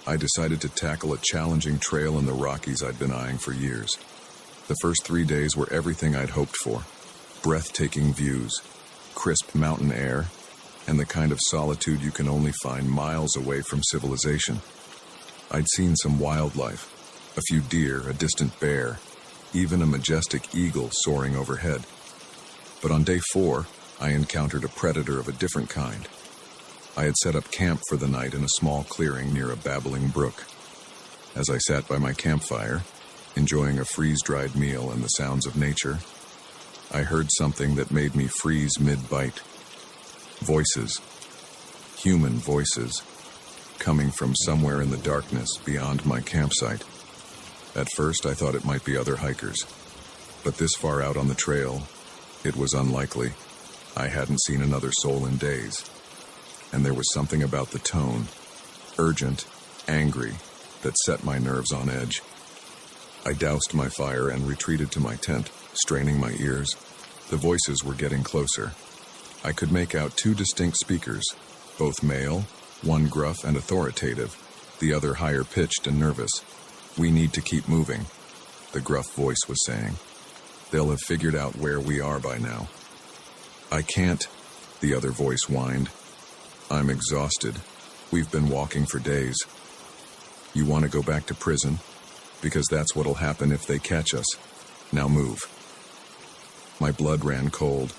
I decided to tackle a challenging trail in the Rockies I'd been eyeing for years. The first 3 days were everything I'd hoped for. Breathtaking views, crisp mountain air, and the kind of solitude you can only find miles away from civilization. I'd seen some wildlife, a few deer, a distant bear, even a majestic eagle soaring overhead. But on day 4, I encountered a predator of a different kind. I had set up camp for the night in a small clearing near a babbling brook. As I sat by my campfire, enjoying a freeze-dried meal and the sounds of nature, I heard something that made me freeze mid-bite. Voices. Human voices. Coming from somewhere in the darkness beyond my campsite. At first, I thought it might be other hikers. But this far out on the trail, it was unlikely. I hadn't seen another soul in days. And there was something about the tone, urgent, angry, that set my nerves on edge. I doused my fire and retreated to my tent, straining my ears. The voices were getting closer. I could make out 2 distinct speakers, both male, one gruff and authoritative, the other higher-pitched and nervous. "We need to keep moving," the gruff voice was saying. "They'll have figured out where we are by now." "I can't," the other voice whined. I'm exhausted. We've been walking for days. You want to go back to prison? Because that's what'll happen if they catch us. Now move. My blood ran cold.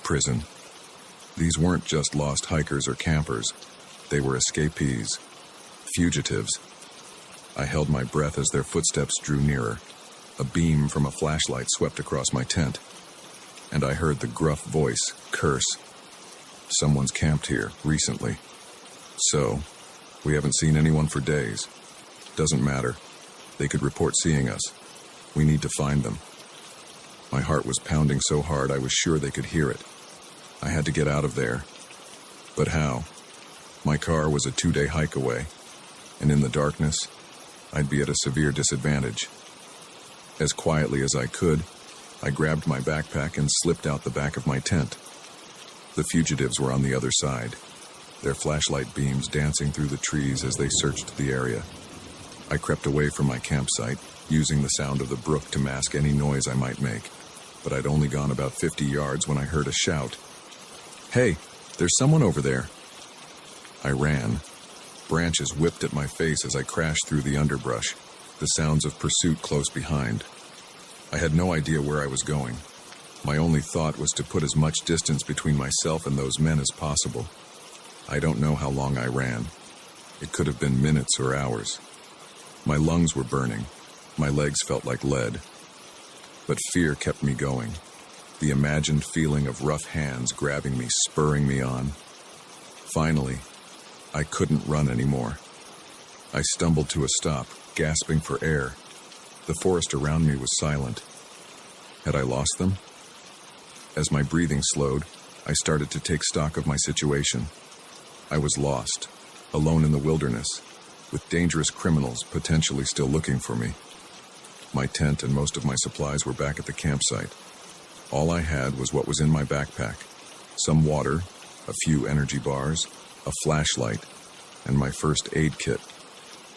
Prison. These weren't just lost hikers or campers. They were escapees. Fugitives. I held my breath as their footsteps drew nearer. A beam from a flashlight swept across my tent, and I heard the gruff voice curse. Someone's camped here recently. So, we haven't seen anyone for days. Doesn't matter. They could report seeing us. We need to find them. My heart was pounding so hard I was sure they could hear it. I had to get out of there. But how? My car was a 2-day hike away, and in the darkness, I'd be at a severe disadvantage. As quietly as I could, I grabbed my backpack and slipped out the back of my tent. The fugitives were on the other side, their flashlight beams dancing through the trees as they searched the area. I crept away from my campsite, using the sound of the brook to mask any noise I might make. But I'd only gone about 50 yards when I heard a shout. "Hey, there's someone over there." I ran. Branches whipped at my face as I crashed through the underbrush, the sounds of pursuit close behind. I had no idea where I was going. My only thought was to put as much distance between myself and those men as possible. I don't know how long I ran. It could have been minutes or hours. My lungs were burning. My legs felt like lead. But fear kept me going. The imagined feeling of rough hands grabbing me, spurring me on. Finally, I couldn't run anymore. I stumbled to a stop, gasping for air. The forest around me was silent. Had I lost them? As my breathing slowed, I started to take stock of my situation. I was lost, alone in the wilderness, with dangerous criminals potentially still looking for me. My tent and most of my supplies were back at the campsite. All I had was what was in my backpack: some water, a few energy bars, a flashlight, and my first aid kit.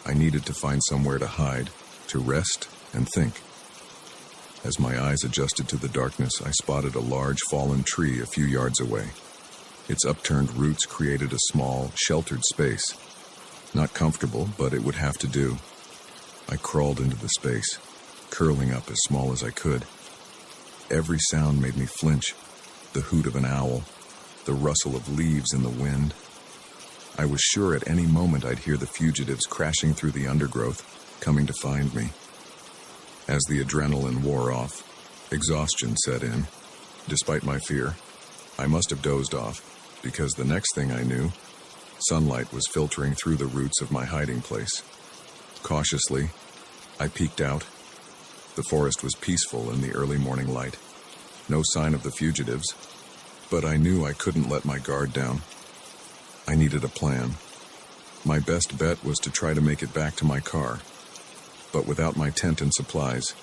I needed to find somewhere to hide, to rest and think. As my eyes adjusted to the darkness, I spotted a large fallen tree a few yards away. Its upturned roots created a small, sheltered space. Not comfortable, but it would have to do. I crawled into the space, curling up as small as I could. Every sound made me flinch: the hoot of an owl, the rustle of leaves in the wind. I was sure at any moment I'd hear the fugitives crashing through the undergrowth, coming to find me. As the adrenaline wore off, exhaustion set in. Despite my fear, I must have dozed off, because the next thing I knew, sunlight was filtering through the roots of my hiding place. Cautiously, I peeked out. The forest was peaceful in the early morning light. No sign of the fugitives, but I knew I couldn't let my guard down. I needed a plan. My best bet was to try to make it back to my car. But without my tent and supplies,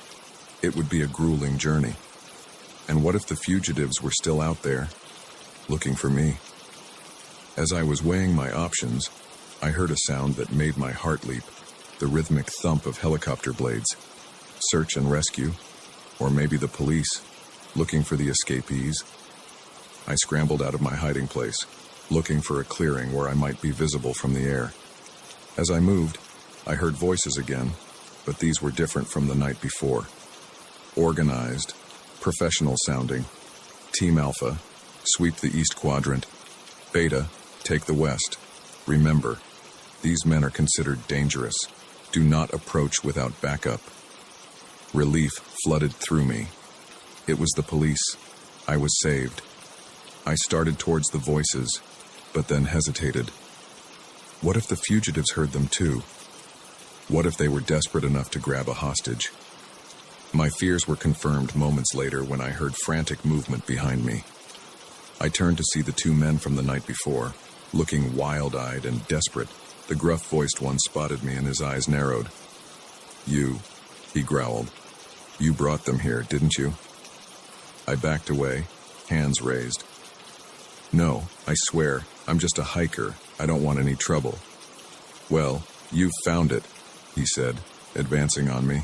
it would be a grueling journey. And what if the fugitives were still out there, looking for me? As I was weighing my options, I heard a sound that made my heart leap, the rhythmic thump of helicopter blades. Search and rescue, or maybe the police, looking for the escapees. I scrambled out of my hiding place, looking for a clearing where I might be visible from the air. As I moved, I heard voices again, but these were different from the night before. Organized, professional sounding. Team Alpha, sweep the east quadrant. Beta, take the west. Remember, these men are considered dangerous. Do not approach without backup. Relief flooded through me. It was the police. I was saved. I started towards the voices, but then hesitated. What if the fugitives heard them too? What if they were desperate enough to grab a hostage? My fears were confirmed moments later when I heard frantic movement behind me. I turned to see the two men from the night before, looking wild-eyed and desperate. The gruff-voiced one spotted me and his eyes narrowed. "You," he growled. "You brought them here, didn't you?" I backed away, hands raised. "No, I swear, I'm just a hiker. I don't want any trouble." "Well, you've found it," he said, advancing on me.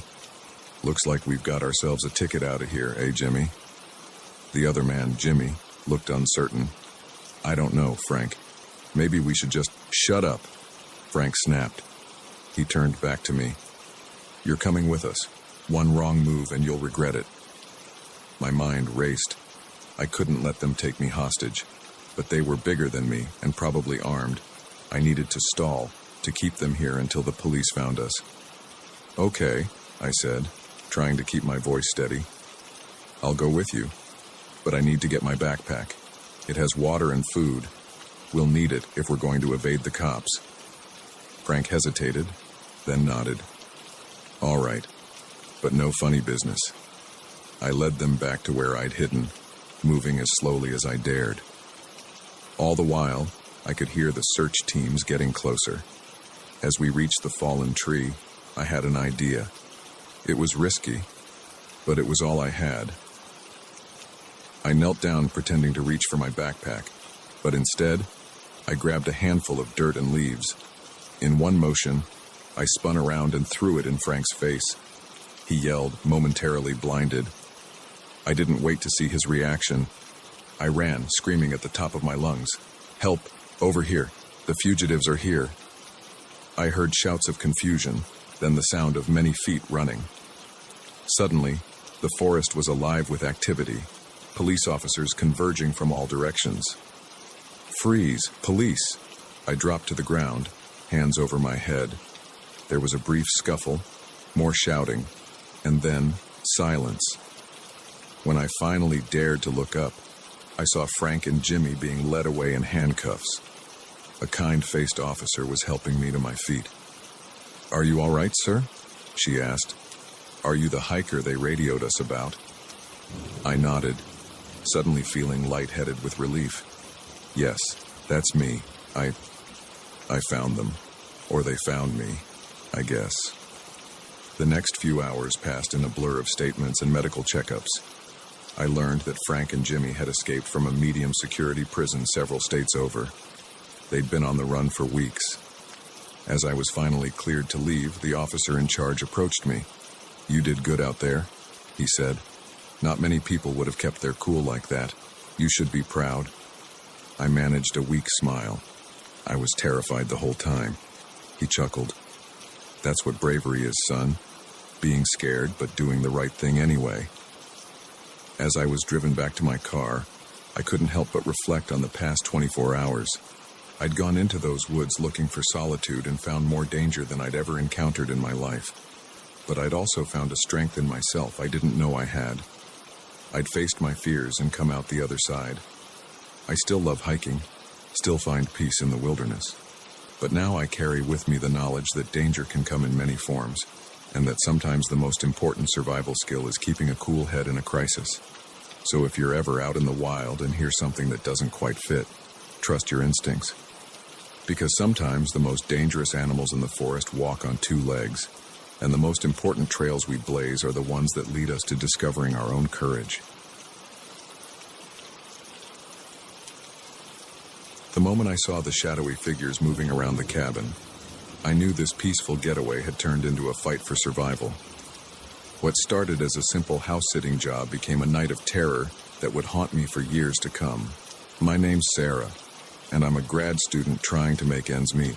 "Looks like we've got ourselves a ticket out of here, eh, Jimmy?" The other man, Jimmy, looked uncertain. "I don't know, Frank. Maybe we should just shut up, Frank snapped. He turned back to me. You're coming with us. One wrong move and you'll regret it. My mind raced. I couldn't let them take me hostage, but they were bigger than me and probably armed. I needed to stall, to keep them here until the police found us. Okay, I said, trying to keep my voice steady. I'll go with you, but I need to get my backpack. It has water and food. We'll need it if we're going to evade the cops. Frank hesitated, then nodded. All right, but no funny business. I led them back to where I'd hidden, moving as slowly as I dared. All the while, I could hear the search teams getting closer. As we reached the fallen tree, I had an idea. It was risky, but it was all I had. I knelt down pretending to reach for my backpack, but instead, I grabbed a handful of dirt and leaves. In one motion, I spun around and threw it in Frank's face. He yelled, momentarily blinded. I didn't wait to see his reaction. I ran, screaming at the top of my lungs. Help! Over here! The fugitives are here! I heard shouts of confusion, then the sound of many feet running. Suddenly, the forest was alive with activity, police officers converging from all directions. Freeze! Police! I dropped to the ground, hands over my head. There was a brief scuffle, more shouting, and then silence. When I finally dared to look up, I saw Frank and Jimmy being led away in handcuffs. A kind-faced officer was helping me to my feet. Are you all right, sir? She asked. Are you the hiker they radioed us about? I nodded, suddenly feeling lightheaded with relief. Yes, that's me. I found them. Or they found me, I guess. The next few hours passed in a blur of statements and medical checkups. I learned that Frank and Jimmy had escaped from a medium-security prison several states over. They'd been on the run for weeks. As I was finally cleared to leave, the officer in charge approached me. You did good out there, he said. Not many people would have kept their cool like that. You should be proud. I managed a weak smile. I was terrified the whole time. He chuckled. That's what bravery is, son. Being scared, but doing the right thing anyway. As I was driven back to my car, I couldn't help but reflect on the past 24 hours. I'd gone into those woods looking for solitude and found more danger than I'd ever encountered in my life. But I'd also found a strength in myself I didn't know I had. I'd faced my fears and come out the other side. I still love hiking, still find peace in the wilderness. But now I carry with me the knowledge that danger can come in many forms, and that sometimes the most important survival skill is keeping a cool head in a crisis. So if you're ever out in the wild and hear something that doesn't quite fit, trust your instincts. Because sometimes the most dangerous animals in the forest walk on two legs, and the most important trails we blaze are the ones that lead us to discovering our own courage. The moment I saw the shadowy figures moving around the cabin, I knew this peaceful getaway had turned into a fight for survival. What started as a simple house-sitting job became a night of terror that would haunt me for years to come. My name's Sarah, and I'm a grad student trying to make ends meet.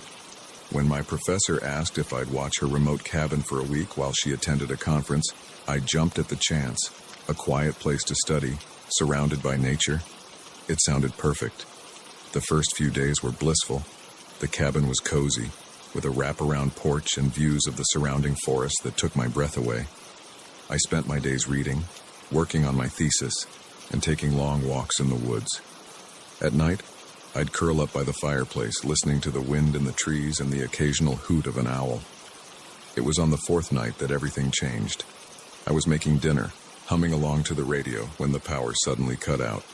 When my professor asked if I'd watch her remote cabin for a week while she attended a conference, I jumped at the chance. A quiet place to study, surrounded by nature. It sounded perfect. The first few days were blissful. The cabin was cozy, with a wraparound porch and views of the surrounding forest that took my breath away. I spent my days reading, working on my thesis, and taking long walks in the woods. At night, I'd curl up by the fireplace, listening to the wind in the trees and the occasional hoot of an owl. It was on the fourth night that everything changed. I was making dinner, humming along to the radio, when the power suddenly cut out.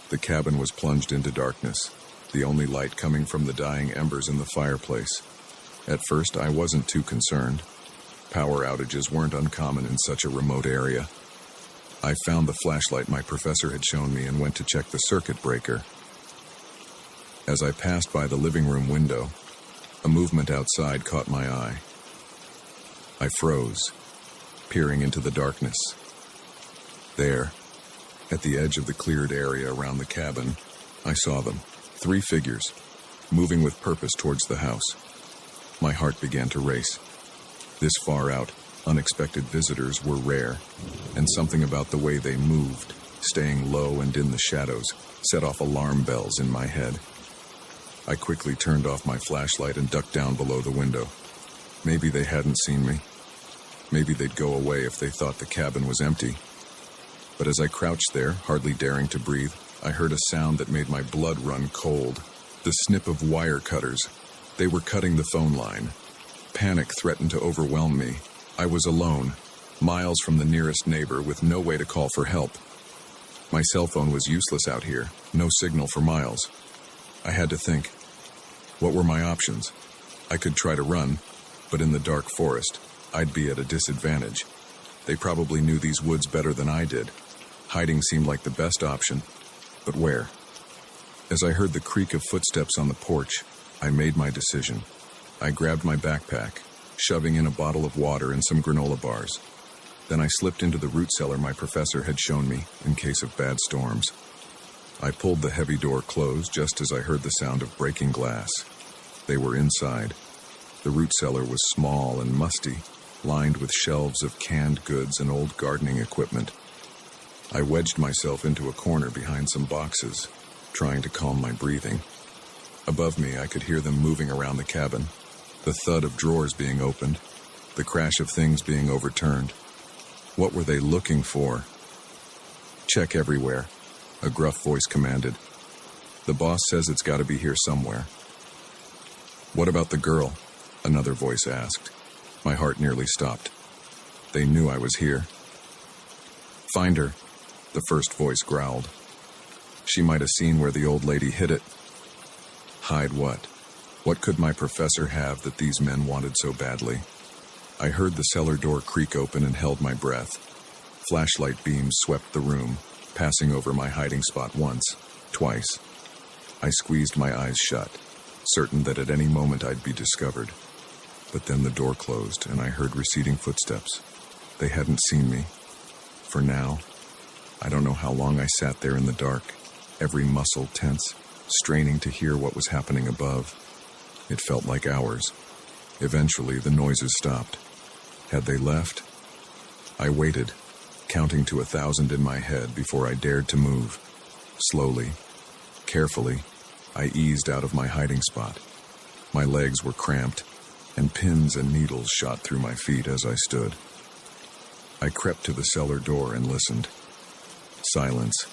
The cabin was plunged into darkness, the only light coming from the dying embers in the fireplace. At first, I wasn't too concerned. Power outages weren't uncommon in such a remote area. I found the flashlight my professor had shown me and went to check the circuit breaker. As I passed by the living room window, a movement outside caught my eye. I froze, peering into the darkness. There, at the edge of the cleared area around the cabin, I saw them. 3 figures, moving with purpose towards the house. My heart began to race. This far out, unexpected visitors were rare, and something about the way they moved, staying low and in the shadows, set off alarm bells in my head. I quickly turned off my flashlight and ducked down below the window. Maybe they hadn't seen me. Maybe they'd go away if they thought the cabin was empty. But as I crouched there, hardly daring to breathe, I heard a sound that made my blood run cold. The snip of wire cutters. They were cutting the phone line. Panic threatened to overwhelm me. I was alone, miles from the nearest neighbor with no way to call for help. My cell phone was useless out here, no signal for miles. I had to think. What were my options? I could try to run, but in the dark forest, I'd be at a disadvantage. They probably knew these woods better than I did. Hiding seemed like the best option, but where? As I heard the creak of footsteps on the porch, I made my decision. I grabbed my backpack, shoving in a bottle of water and some granola bars. Then I slipped into the root cellar my professor had shown me in case of bad storms. I pulled the heavy door closed just as I heard the sound of breaking glass. They were inside. The root cellar was small and musty, lined with shelves of canned goods and old gardening equipment. I wedged myself into a corner behind some boxes, trying to calm my breathing. Above me, I could hear them moving around the cabin, the thud of drawers being opened, the crash of things being overturned. What were they looking for? Check everywhere, a gruff voice commanded. The boss says it's got to be here somewhere. What about the girl? Another voice asked. My heart nearly stopped. They knew I was here. Find her, the first voice growled. She might have seen where the old lady hid it. Hide what? What could my professor have that these men wanted so badly? I heard the cellar door creak open and held my breath. Flashlight beams swept the room, passing over my hiding spot once, twice. I squeezed my eyes shut, certain that at any moment I'd be discovered. But then the door closed and I heard receding footsteps. They hadn't seen me. For now. I don't know how long I sat there in the dark, every muscle tense, straining to hear what was happening above. It felt like hours. Eventually, the noises stopped. Had they left? I waited, counting to 1,000 in my head before I dared to move. Slowly, carefully, I eased out of my hiding spot. My legs were cramped, and pins and needles shot through my feet as I stood. I crept to the cellar door and listened. Silence.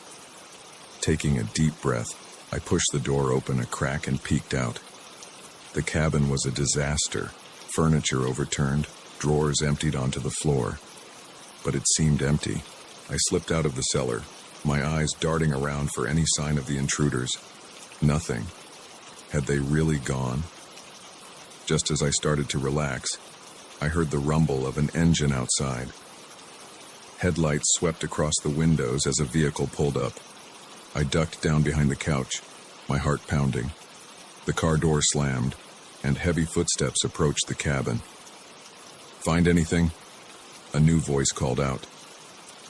Taking a deep breath, I pushed the door open a crack and peeked out. The cabin was a disaster. Furniture overturned, drawers emptied onto the floor. But it seemed empty. I slipped out of the cellar, my eyes darting around for any sign of the intruders. Nothing. Had they really gone? Just as I started to relax, I heard the rumble of an engine outside. Headlights swept across the windows as a vehicle pulled up. I ducked down behind the couch, my heart pounding. The car door slammed, and heavy footsteps approached the cabin. Find anything? A new voice called out.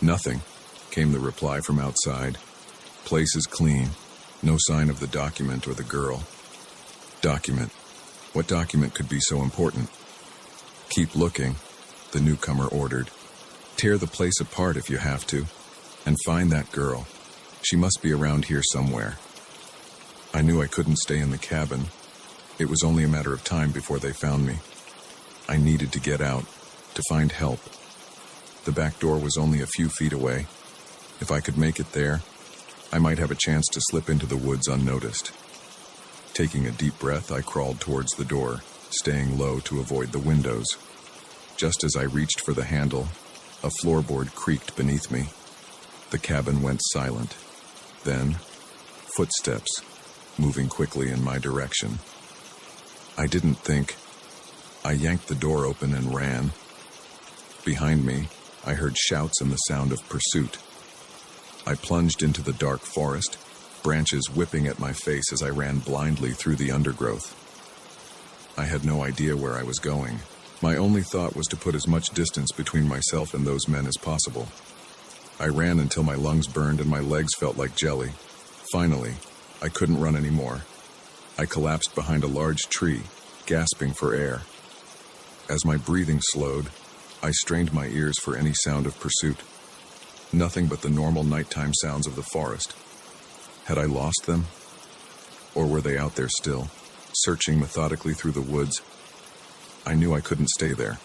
Nothing, came the reply from outside. Place is clean. No sign of the document or the girl. Document. What document could be so important? Keep looking, the newcomer ordered. Tear the place apart if you have to, and find that girl. She must be around here somewhere. I knew I couldn't stay in the cabin. It was only a matter of time before they found me. I needed to get out, to find help. The back door was only a few feet away. If I could make it there, I might have a chance to slip into the woods unnoticed. Taking a deep breath, I crawled towards the door, staying low to avoid the windows. Just as I reached for the handle, a floorboard creaked beneath me. The cabin went silent. Then, footsteps, moving quickly in my direction. I didn't think. I yanked the door open and ran. Behind me, I heard shouts and the sound of pursuit. I plunged into the dark forest, branches whipping at my face as I ran blindly through the undergrowth. I had no idea where I was going. My only thought was to put as much distance between myself and those men as possible. I ran until my lungs burned and my legs felt like jelly. Finally, I couldn't run anymore. I collapsed behind a large tree, gasping for air. As my breathing slowed, I strained my ears for any sound of pursuit. Nothing but the normal nighttime sounds of the forest. Had I lost them? Or were they out there still, searching methodically through the woods? I knew I couldn't stay there.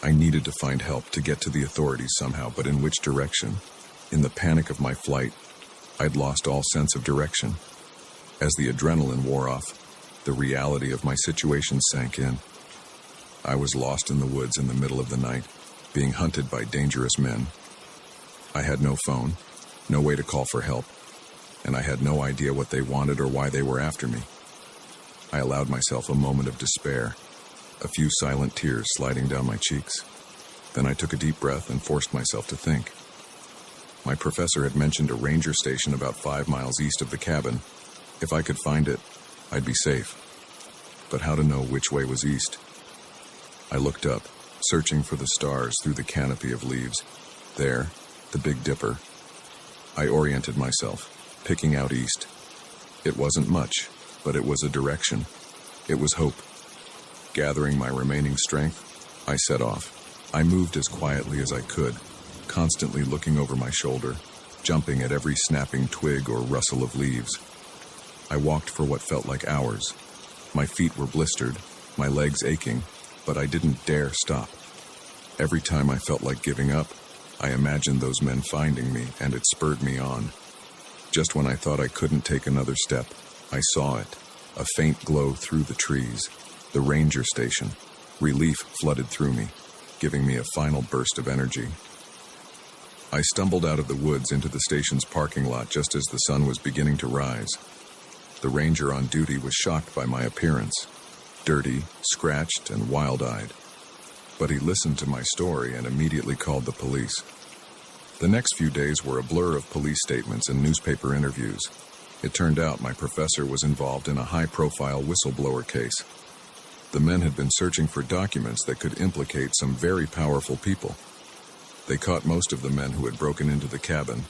I needed to find help to get to the authorities somehow, but in which direction? In the panic of my flight, I'd lost all sense of direction. As the adrenaline wore off, the reality of my situation sank in. I was lost in the woods in the middle of the night, being hunted by dangerous men. I had no phone, no way to call for help, and I had no idea what they wanted or why they were after me. I allowed myself a moment of despair, a few silent tears sliding down my cheeks. Then I took a deep breath and forced myself to think. My professor had mentioned a ranger station about 5 miles east of the cabin. If I could find it, I'd be safe. But how to know which way was east? I looked up, searching for the stars through the canopy of leaves. There, the Big Dipper. I oriented myself, picking out east. It wasn't much, but it was a direction. It was hope. Gathering my remaining strength, I set off. I moved as quietly as I could, constantly looking over my shoulder, jumping at every snapping twig or rustle of leaves. I walked for what felt like hours. My feet were blistered, my legs aching, but I didn't dare stop. Every time I felt like giving up, I imagined those men finding me, and it spurred me on. Just when I thought I couldn't take another step, I saw it, a faint glow through the trees, the ranger station. Relief flooded through me, giving me a final burst of energy. I stumbled out of the woods into the station's parking lot just as the sun was beginning to rise. The ranger on duty was shocked by my appearance, dirty, scratched, and wild-eyed. But he listened to my story and immediately called the police. The next few days were a blur of police statements and newspaper interviews. It turned out my professor was involved in a high-profile whistleblower case. The men had been searching for documents that could implicate some very powerful people. They caught most of the men who had broken into the cabin,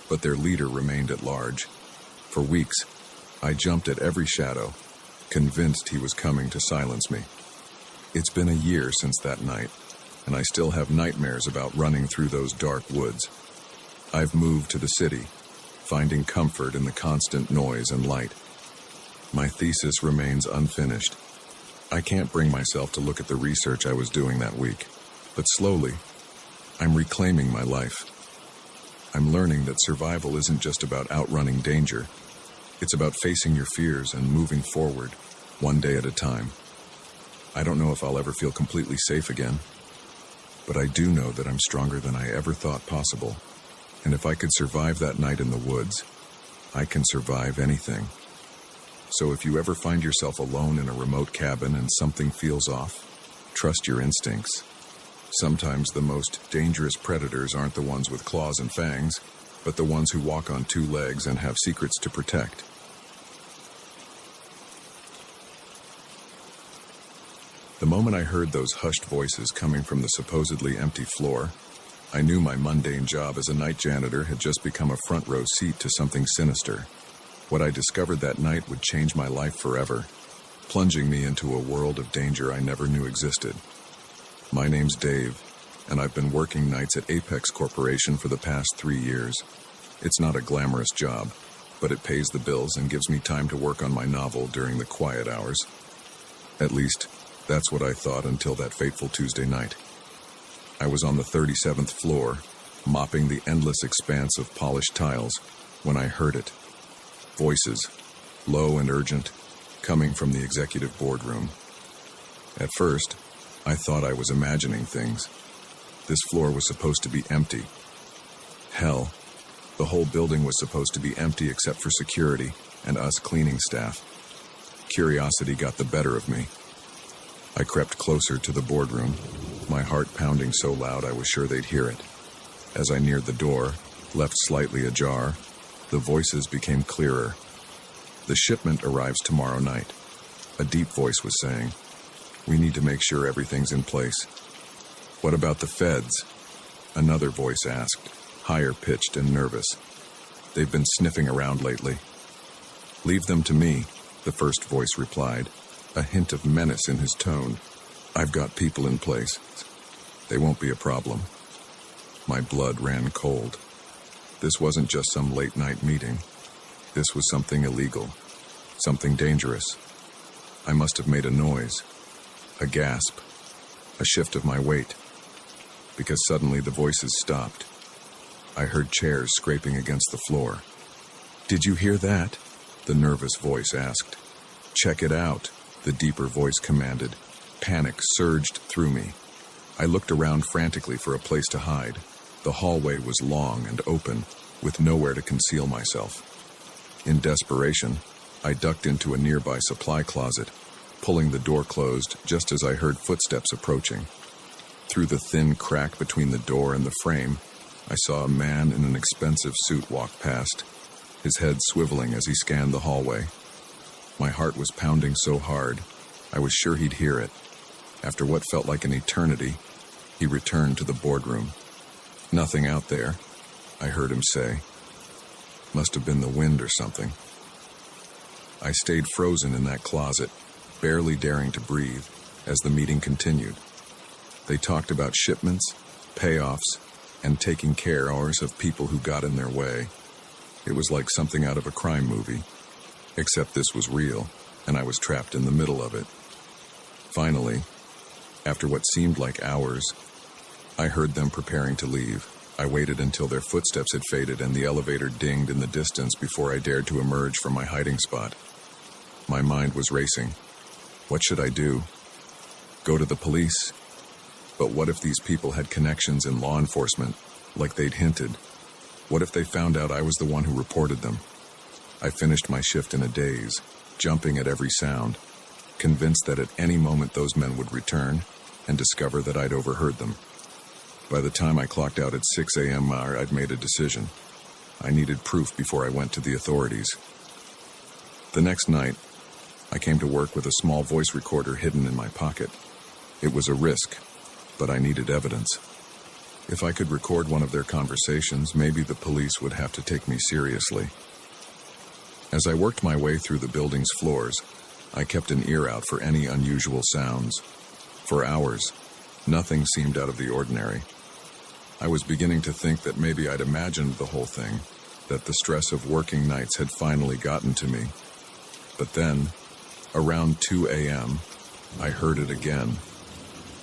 but their leader remained at large. For weeks, I jumped at every shadow, convinced he was coming to silence me. It's been a year since that night, and I still have nightmares about running through those dark woods. I've moved to the city, finding comfort in the constant noise and light. My thesis remains unfinished. I can't bring myself to look at the research I was doing that week, but slowly, I'm reclaiming my life. I'm learning that survival isn't just about outrunning danger. It's about facing your fears and moving forward, one day at a time. I don't know if I'll ever feel completely safe again, but I do know that I'm stronger than I ever thought possible. And if I could survive that night in the woods, I can survive anything. So if you ever find yourself alone in a remote cabin and something feels off, trust your instincts. Sometimes the most dangerous predators aren't the ones with claws and fangs, but the ones who walk on 2 legs and have secrets to protect. The moment I heard those hushed voices coming from the supposedly empty floor, I knew my mundane job as a night janitor had just become a front row seat to something sinister. What I discovered that night would change my life forever, plunging me into a world of danger I never knew existed. My name's Dave, and I've been working nights at Apex Corporation for the past 3 years. It's not a glamorous job, but it pays the bills and gives me time to work on my novel during the quiet hours. At least, that's what I thought until that fateful Tuesday night. I was on the 37th floor, mopping the endless expanse of polished tiles, when I heard it. Voices, low and urgent, coming from the executive boardroom. At first, I thought I was imagining things. This floor was supposed to be empty. Hell, the whole building was supposed to be empty except for security and us cleaning staff. Curiosity got the better of me. I crept closer to the boardroom, my heart pounding so loud I was sure they'd hear it. As I neared the door, left slightly ajar, the voices became clearer. The shipment arrives tomorrow night. A deep voice was saying, "We need to make sure everything's in place." "What about the feds?" Another voice asked, higher pitched and nervous. "They've been sniffing around lately." "Leave them to me. the first voice replied, a hint of menace in his tone. "I've got people in place. They won't be a problem." My blood ran cold. This wasn't just some late-night meeting. This was something illegal, something dangerous. I must have made a noise, a gasp, a shift of my weight, because suddenly the voices stopped. I heard chairs scraping against the floor. "Did you hear that?" the nervous voice asked. "Check it out," the deeper voice commanded. Panic surged through me. I looked around frantically for a place to hide. The hallway was long and open, with nowhere to conceal myself. In desperation, I ducked into a nearby supply closet, pulling the door closed just as I heard footsteps approaching. Through the thin crack between the door and the frame, I saw a man in an expensive suit walk past, his head swiveling as he scanned the hallway. My heart was pounding so hard, I was sure he'd hear it. After what felt like an eternity, he returned to the boardroom. "Nothing out there," I heard him say. Must have been the wind or something. I stayed frozen in that closet, barely daring to breathe, as the meeting continued. They talked about shipments, payoffs, and taking care of people who got in their way. It was like something out of a crime movie, except this was real, and I was trapped in the middle of it. Finally, after what seemed like hours, I heard them preparing to leave. I waited until their footsteps had faded and the elevator dinged in the distance before I dared to emerge from my hiding spot. My mind was racing. What should I do? Go to the police? But what if these people had connections in law enforcement, like they'd hinted? What if they found out I was the one who reported them? I finished my shift in a daze, jumping at every sound, convinced that at any moment those men would return and discover that I'd overheard them. By the time I clocked out at 6 a.m., I'd made a decision. I needed proof before I went to the authorities. The next night, I came to work with a small voice recorder hidden in my pocket. It was a risk, but I needed evidence. If I could record one of their conversations, maybe the police would have to take me seriously. As I worked my way through the building's floors, I kept an ear out for any unusual sounds. For hours, nothing seemed out of the ordinary. I was beginning to think that maybe I'd imagined the whole thing, that the stress of working nights had finally gotten to me. But then, around 2 a.m., I heard it again.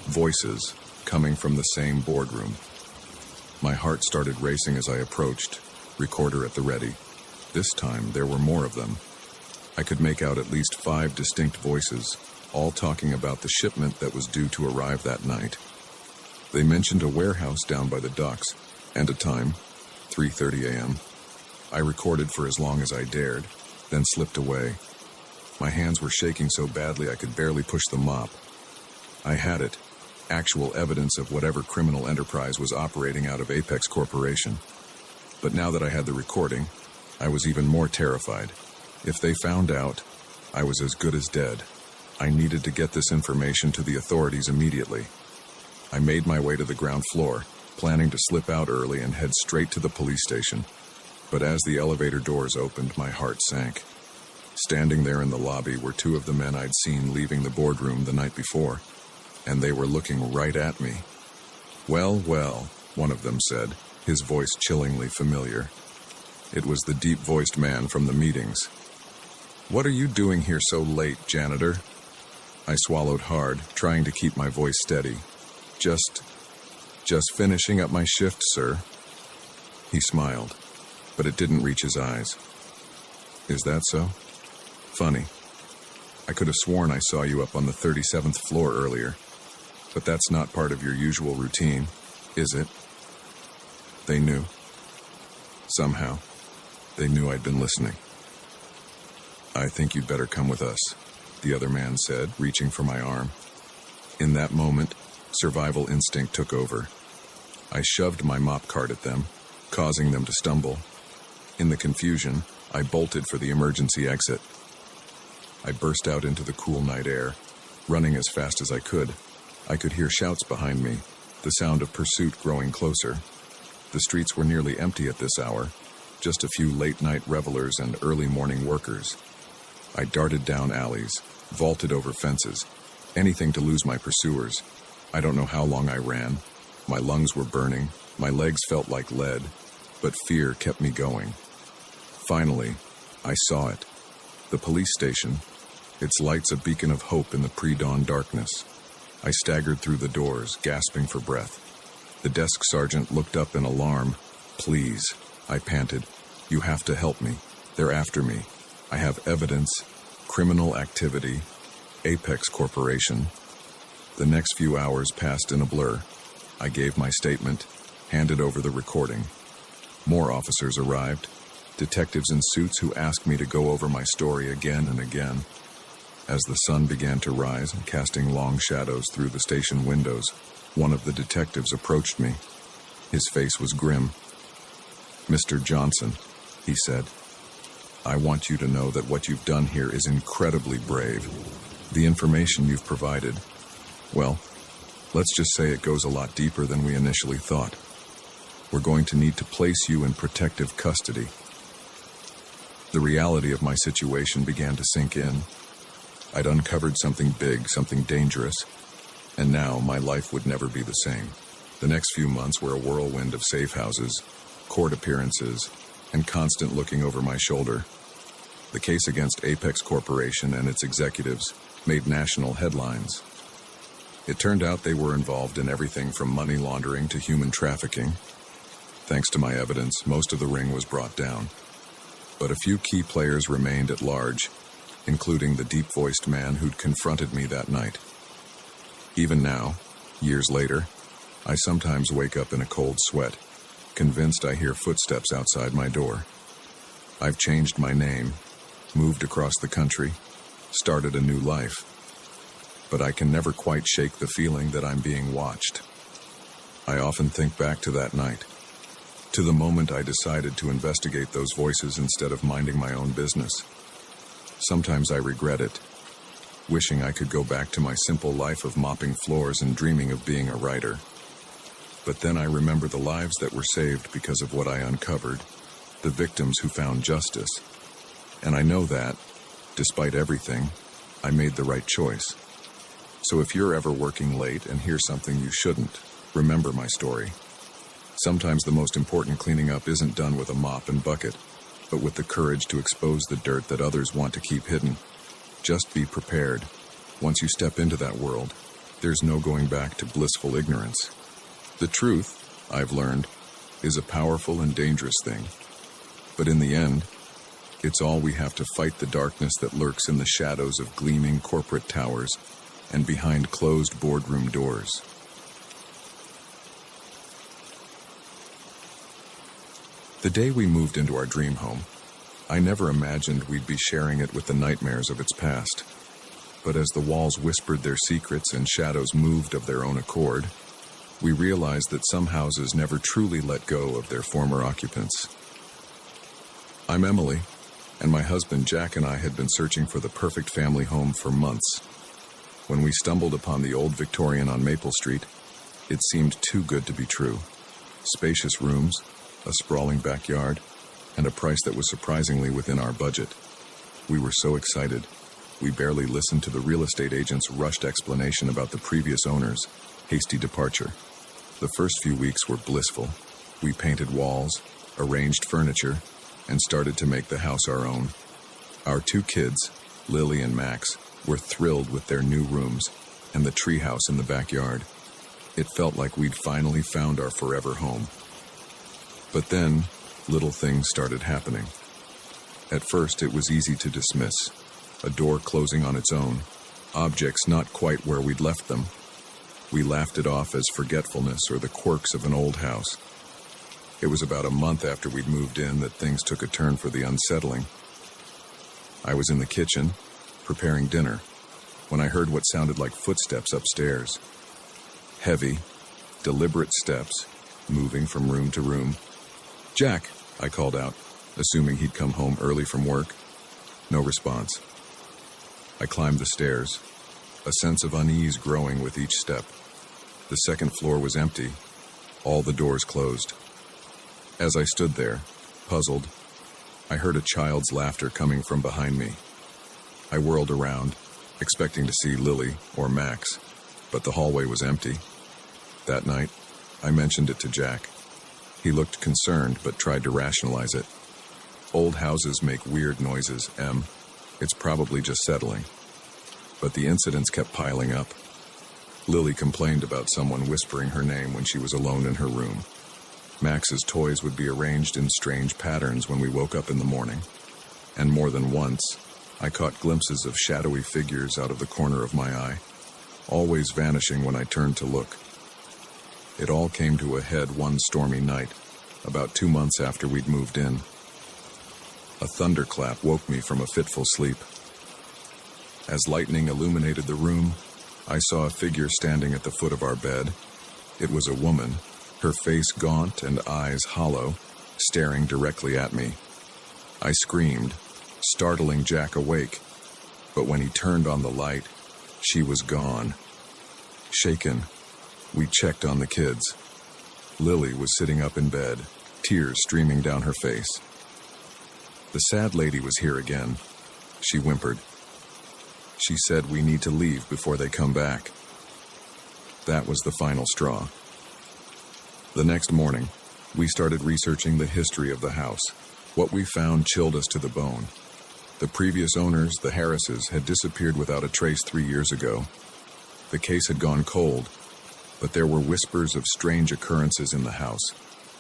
Voices coming from the same boardroom. My heart started racing as I approached, recorder at the ready. This time, there were more of them. I could make out at least 5 distinct voices, all talking about the shipment that was due to arrive that night. They mentioned a warehouse down by the docks, and a time, 3:30 a.m. I recorded for as long as I dared, then slipped away. My hands were shaking so badly I could barely push the mop. I had it, actual evidence of whatever criminal enterprise was operating out of Apex Corporation. But now that I had the recording, I was even more terrified. If they found out, I was as good as dead. I needed to get this information to the authorities immediately. I made my way to the ground floor, planning to slip out early and head straight to the police station. But as the elevator doors opened, my heart sank. Standing there in the lobby were 2 of the men I'd seen leaving the boardroom the night before, and they were looking right at me. "Well, well," one of them said, his voice chillingly familiar. It was the deep-voiced man from the meetings. "What are you doing here so late, janitor?" I swallowed hard, trying to keep my voice steady. Just finishing up my shift, sir." He smiled, but it didn't reach his eyes. "Is that so? Funny. I could have sworn I saw you up on the 37th floor earlier, but that's not part of your usual routine, is it?" They knew. Somehow, they knew I'd been listening. "I think you'd better come with us," the other man said, reaching for my arm. In that moment, survival instinct took over. I shoved my mop cart at them, causing them to stumble. In the confusion, I bolted for the emergency exit. I burst out into the cool night air, running as fast as I could. I could hear shouts behind me, the sound of pursuit growing closer. The streets were nearly empty at this hour, just a few late-night revelers and early-morning workers. I darted down alleys, vaulted over fences, anything to lose my pursuers. I don't know how long I ran. My lungs were burning, my legs felt like lead, but fear kept me going. Finally, I saw it. The police station, its lights a beacon of hope in the pre-dawn darkness. I staggered through the doors, gasping for breath. The desk sergeant looked up in alarm. "Please," I panted. "You have to help me. They're after me. I have evidence, criminal activity, Apex Corporation." The next few hours passed in a blur. I gave my statement, handed over the recording. More officers arrived, detectives in suits who asked me to go over my story again and again. As the sun began to rise, casting long shadows through the station windows, one of the detectives approached me. His face was grim. "Mr. Johnson," he said, "I want you to know that what you've done here is incredibly brave. The information you've provided, well, let's just say it goes a lot deeper than we initially thought. We're going to need to place you in protective custody." The reality of my situation began to sink in. I'd uncovered something big, something dangerous, and now my life would never be the same. The next few months were a whirlwind of safe houses, court appearances, and constant looking over my shoulder. The case against Apex Corporation and its executives made national headlines. It turned out they were involved in everything from money laundering to human trafficking. Thanks to my evidence, most of the ring was brought down. But a few key players remained at large, including the deep-voiced man who'd confronted me that night. Even now, years later, I sometimes wake up in a cold sweat, convinced I hear footsteps outside my door. I've changed my name, moved across the country, started a new life. But I can never quite shake the feeling that I'm being watched. I often think back to that night, to the moment I decided to investigate those voices instead of minding my own business. Sometimes I regret it, wishing I could go back to my simple life of mopping floors and dreaming of being a writer. But then I remember the lives that were saved because of what I uncovered, the victims who found justice. And I know that, despite everything, I made the right choice. So if you're ever working late and hear something you shouldn't, remember my story. Sometimes the most important cleaning up isn't done with a mop and bucket, but with the courage to expose the dirt that others want to keep hidden. Just be prepared. Once you step into that world, there's no going back to blissful ignorance. The truth, I've learned, is a powerful and dangerous thing. But in the end, it's all we have to fight the darkness that lurks in the shadows of gleaming corporate towers and behind closed boardroom doors. The day we moved into our dream home, I never imagined we'd be sharing it with the nightmares of its past. But as the walls whispered their secrets and shadows moved of their own accord, we realized that some houses never truly let go of their former occupants. I'm Emily, and my husband Jack and I had been searching for the perfect family home for months. When we stumbled upon the old Victorian on Maple Street, it seemed too good to be true. Spacious rooms, a sprawling backyard, and a price that was surprisingly within our budget. We were so excited, we barely listened to the real estate agent's rushed explanation about the previous owner's hasty departure. The first few weeks were blissful. We painted walls, arranged furniture, and started to make the house our own. Our two kids, Lily and Max, were thrilled with their new rooms and the treehouse in the backyard. It felt like we'd finally found our forever home. But then, little things started happening. At first, it was easy to dismiss. A door closing on its own, objects not quite where we'd left them. We laughed it off as forgetfulness or the quirks of an old house. It was about a month after we'd moved in that things took a turn for the unsettling. I was in the kitchen, preparing dinner, when I heard what sounded like footsteps upstairs. Heavy, deliberate steps, moving from room to room. "Jack," I called out, assuming he'd come home early from work. No response. I climbed the stairs, a sense of unease growing with each step. The second floor was empty, all the doors closed. As I stood there, puzzled, I heard a child's laughter coming from behind me. I whirled around, expecting to see Lily or Max, but the hallway was empty. That night, I mentioned it to Jack. He looked concerned but tried to rationalize it. Old houses make weird noises, Em. It's probably just settling. But the incidents kept piling up. Lily complained about someone whispering her name when she was alone in her room. Max's toys would be arranged in strange patterns when we woke up in the morning. And more than once, I caught glimpses of shadowy figures out of the corner of my eye, always vanishing when I turned to look. It all came to a head one stormy night, about 2 months after we'd moved in. A thunderclap woke me from a fitful sleep. As lightning illuminated the room, I saw a figure standing at the foot of our bed. It was a woman, her face gaunt and eyes hollow, staring directly at me. I screamed, startling Jack awake, but when he turned on the light, she was gone. Shaken, we checked on the kids. Lily was sitting up in bed, tears streaming down her face. The sad lady was here again. She whimpered. She said we need to leave before they come back. That was the final straw. The next morning, we started researching the history of the house. What we found chilled us to the bone. The previous owners, the Harrises, had disappeared without a trace 3 years ago. The case had gone cold, but there were whispers of strange occurrences in the house,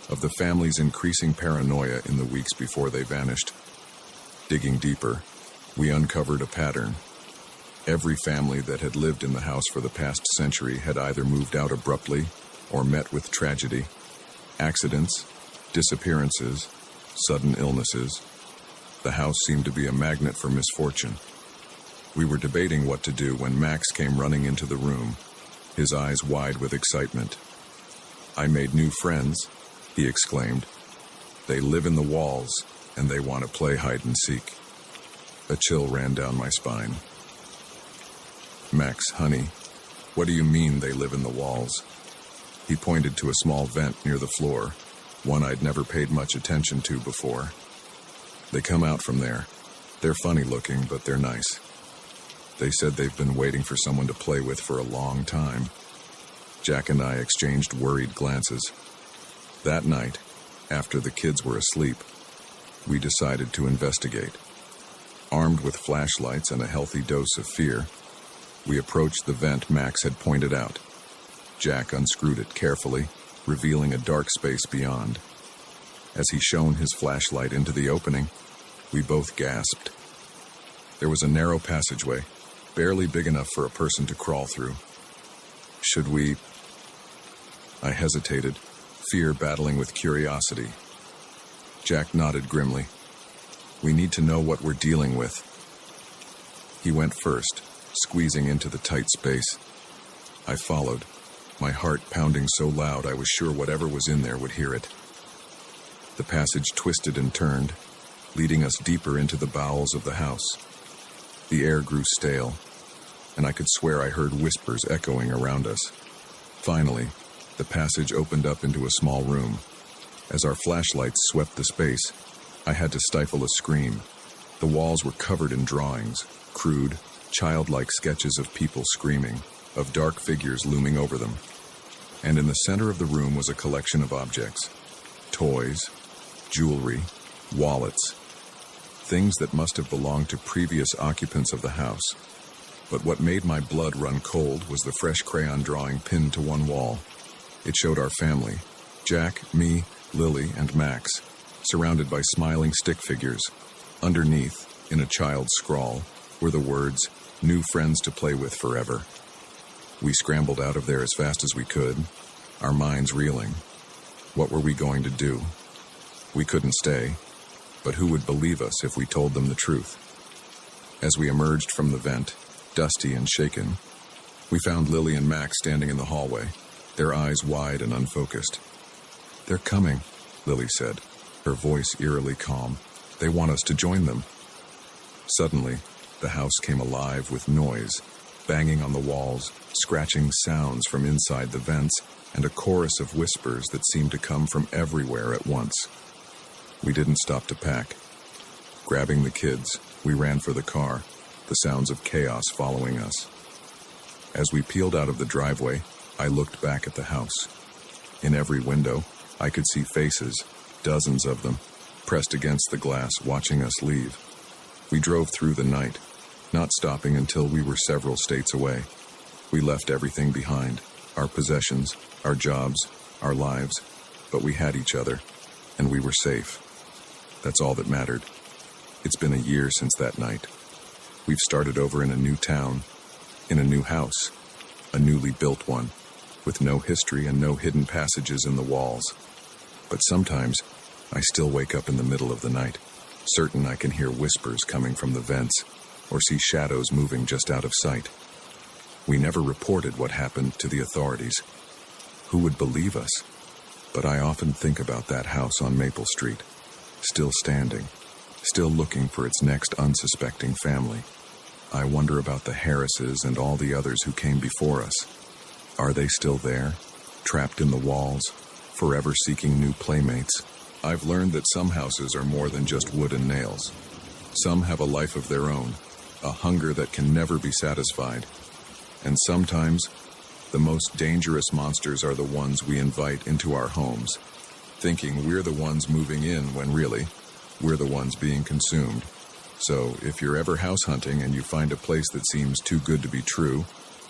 of the family's increasing paranoia in the weeks before they vanished. Digging deeper, we uncovered a pattern. Every family that had lived in the house for the past century had either moved out abruptly or met with tragedy. Accidents, disappearances, sudden illnesses. The house seemed to be a magnet for misfortune. We were debating what to do when Max came running into the room, his eyes wide with excitement. "I made new friends," he exclaimed. "They live in the walls, and they want to play hide and seek." A chill ran down my spine. "Max, honey, what do you mean they live in the walls?" He pointed to a small vent near the floor, one I'd never paid much attention to before. "They come out from there. They're funny looking, but they're nice. They said they've been waiting for someone to play with for a long time." Jack and I exchanged worried glances. That night, after the kids were asleep, we decided to investigate. Armed with flashlights and a healthy dose of fear, we approached the vent Max had pointed out. Jack unscrewed it carefully, revealing a dark space beyond. As he shone his flashlight into the opening, we both gasped. There was a narrow passageway, barely big enough for a person to crawl through. "Should we?" I hesitated, fear battling with curiosity. Jack nodded grimly. "We need to know what we're dealing with." He went first, squeezing into the tight space. I followed, my heart pounding so loud I was sure whatever was in there would hear it. The passage twisted and turned, leading us deeper into the bowels of the house. The air grew stale, and I could swear I heard whispers echoing around us. Finally, the passage opened up into a small room. As our flashlights swept the space, I had to stifle a scream. The walls were covered in drawings, crude, childlike sketches of people screaming, of dark figures looming over them. And in the center of the room was a collection of objects. Toys, jewelry, wallets. Things that must have belonged to previous occupants of the house. But what made my blood run cold was the fresh crayon drawing pinned to one wall. It showed our family, Jack, me, Lily, and Max, surrounded by smiling stick figures. Underneath, in a child's scrawl, were the words, "New friends to play with forever." We scrambled out of there as fast as we could, our minds reeling. What were we going to do? We couldn't stay, but who would believe us if we told them the truth? As we emerged from the vent, dusty and shaken, we found Lily and Max standing in the hallway, their eyes wide and unfocused. "They're coming," Lily said, her voice eerily calm. "They want us to join them." Suddenly, the house came alive with noise, banging on the walls, scratching sounds from inside the vents, and a chorus of whispers that seemed to come from everywhere at once. We didn't stop to pack. Grabbing the kids, we ran for the car, the sounds of chaos following us. As we peeled out of the driveway, I looked back at the house. In every window, I could see faces, dozens of them, pressed against the glass watching us leave. We drove through the night, not stopping until we were several states away. We left everything behind, our possessions, our jobs, our lives, but we had each other, and we were safe. That's all that mattered. It's been a year since that night. We've started over in a new town, in a new house, a newly built one, with no history and no hidden passages in the walls. But sometimes, I still wake up in the middle of the night, certain I can hear whispers coming from the vents, or see shadows moving just out of sight. We never reported what happened to the authorities. Who would believe us? But I often think about that house on Maple Street, still standing, still looking for its next unsuspecting family. I wonder about the Harrises and all the others who came before us. Are they still there, trapped in the walls, forever seeking new playmates? I've learned that some houses are more than just wood and nails. Some have a life of their own, a hunger that can never be satisfied. And sometimes, the most dangerous monsters are the ones we invite into our homes, thinking we're the ones moving in when really, we're the ones being consumed. So, if you're ever house hunting and you find a place that seems too good to be true,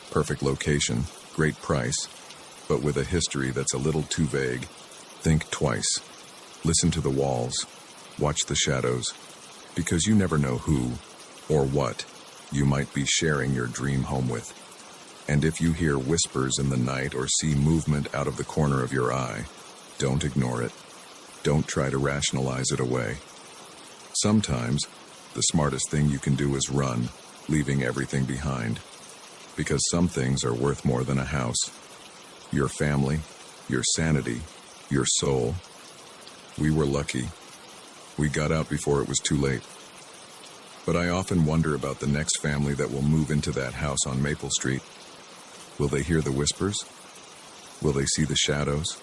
perfect location, great price, but with a history that's a little too vague, think twice. Listen to the walls, watch the shadows, because you never know who or what you might be sharing your dream home with. And if you hear whispers in the night or see movement out of the corner of your eye, don't ignore it. Don't try to rationalize it away. Sometimes, the smartest thing you can do is run, leaving everything behind. Because some things are worth more than a house. Your family, your sanity, your soul. We were lucky. We got out before it was too late. But I often wonder about the next family that will move into that house on Maple Street. Will they hear the whispers? Will they see the shadows?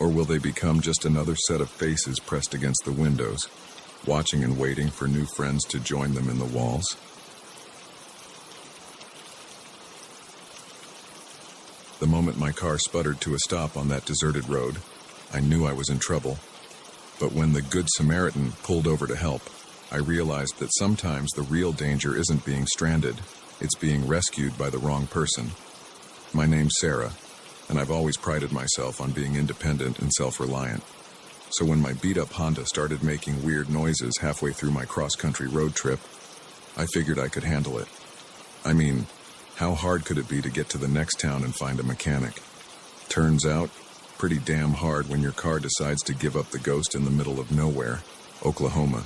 Or will they become just another set of faces pressed against the windows, watching and waiting for new friends to join them in the walls? The moment my car sputtered to a stop on that deserted road, I knew I was in trouble. But when the Good Samaritan pulled over to help, I realized that sometimes the real danger isn't being stranded, it's being rescued by the wrong person. My name's Sarah, and I've always prided myself on being independent and self-reliant. So when my beat-up Honda started making weird noises halfway through my cross-country road trip, I figured I could handle it. I mean, how hard could it be to get to the next town and find a mechanic? Turns out, pretty damn hard when your car decides to give up the ghost in the middle of nowhere, Oklahoma.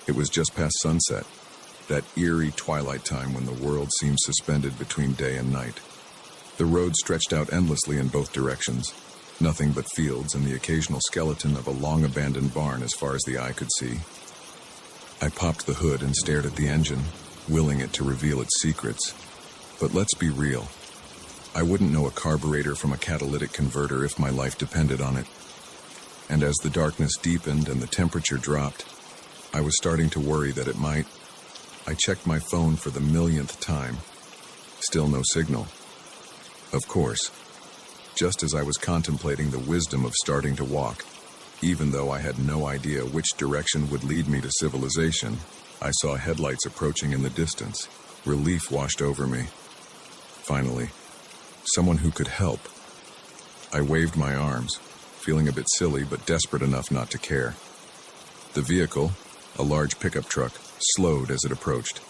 It was just past sunset, that eerie twilight time when the world seems suspended between day and night. The road stretched out endlessly in both directions, nothing but fields and the occasional skeleton of a long-abandoned barn as far as the eye could see. I popped the hood and stared at the engine, willing it to reveal its secrets. But let's be real. I wouldn't know a carburetor from a catalytic converter if my life depended on it. And as the darkness deepened and the temperature dropped, I was starting to worry that it might. I checked my phone for the millionth time. Still no signal. Of course, just as I was contemplating the wisdom of starting to walk, even though I had no idea which direction would lead me to civilization, I saw headlights approaching in the distance. Relief washed over me. Finally, someone who could help. I waved my arms, feeling a bit silly but desperate enough not to care. The vehicle, a large pickup truck, slowed as it approached.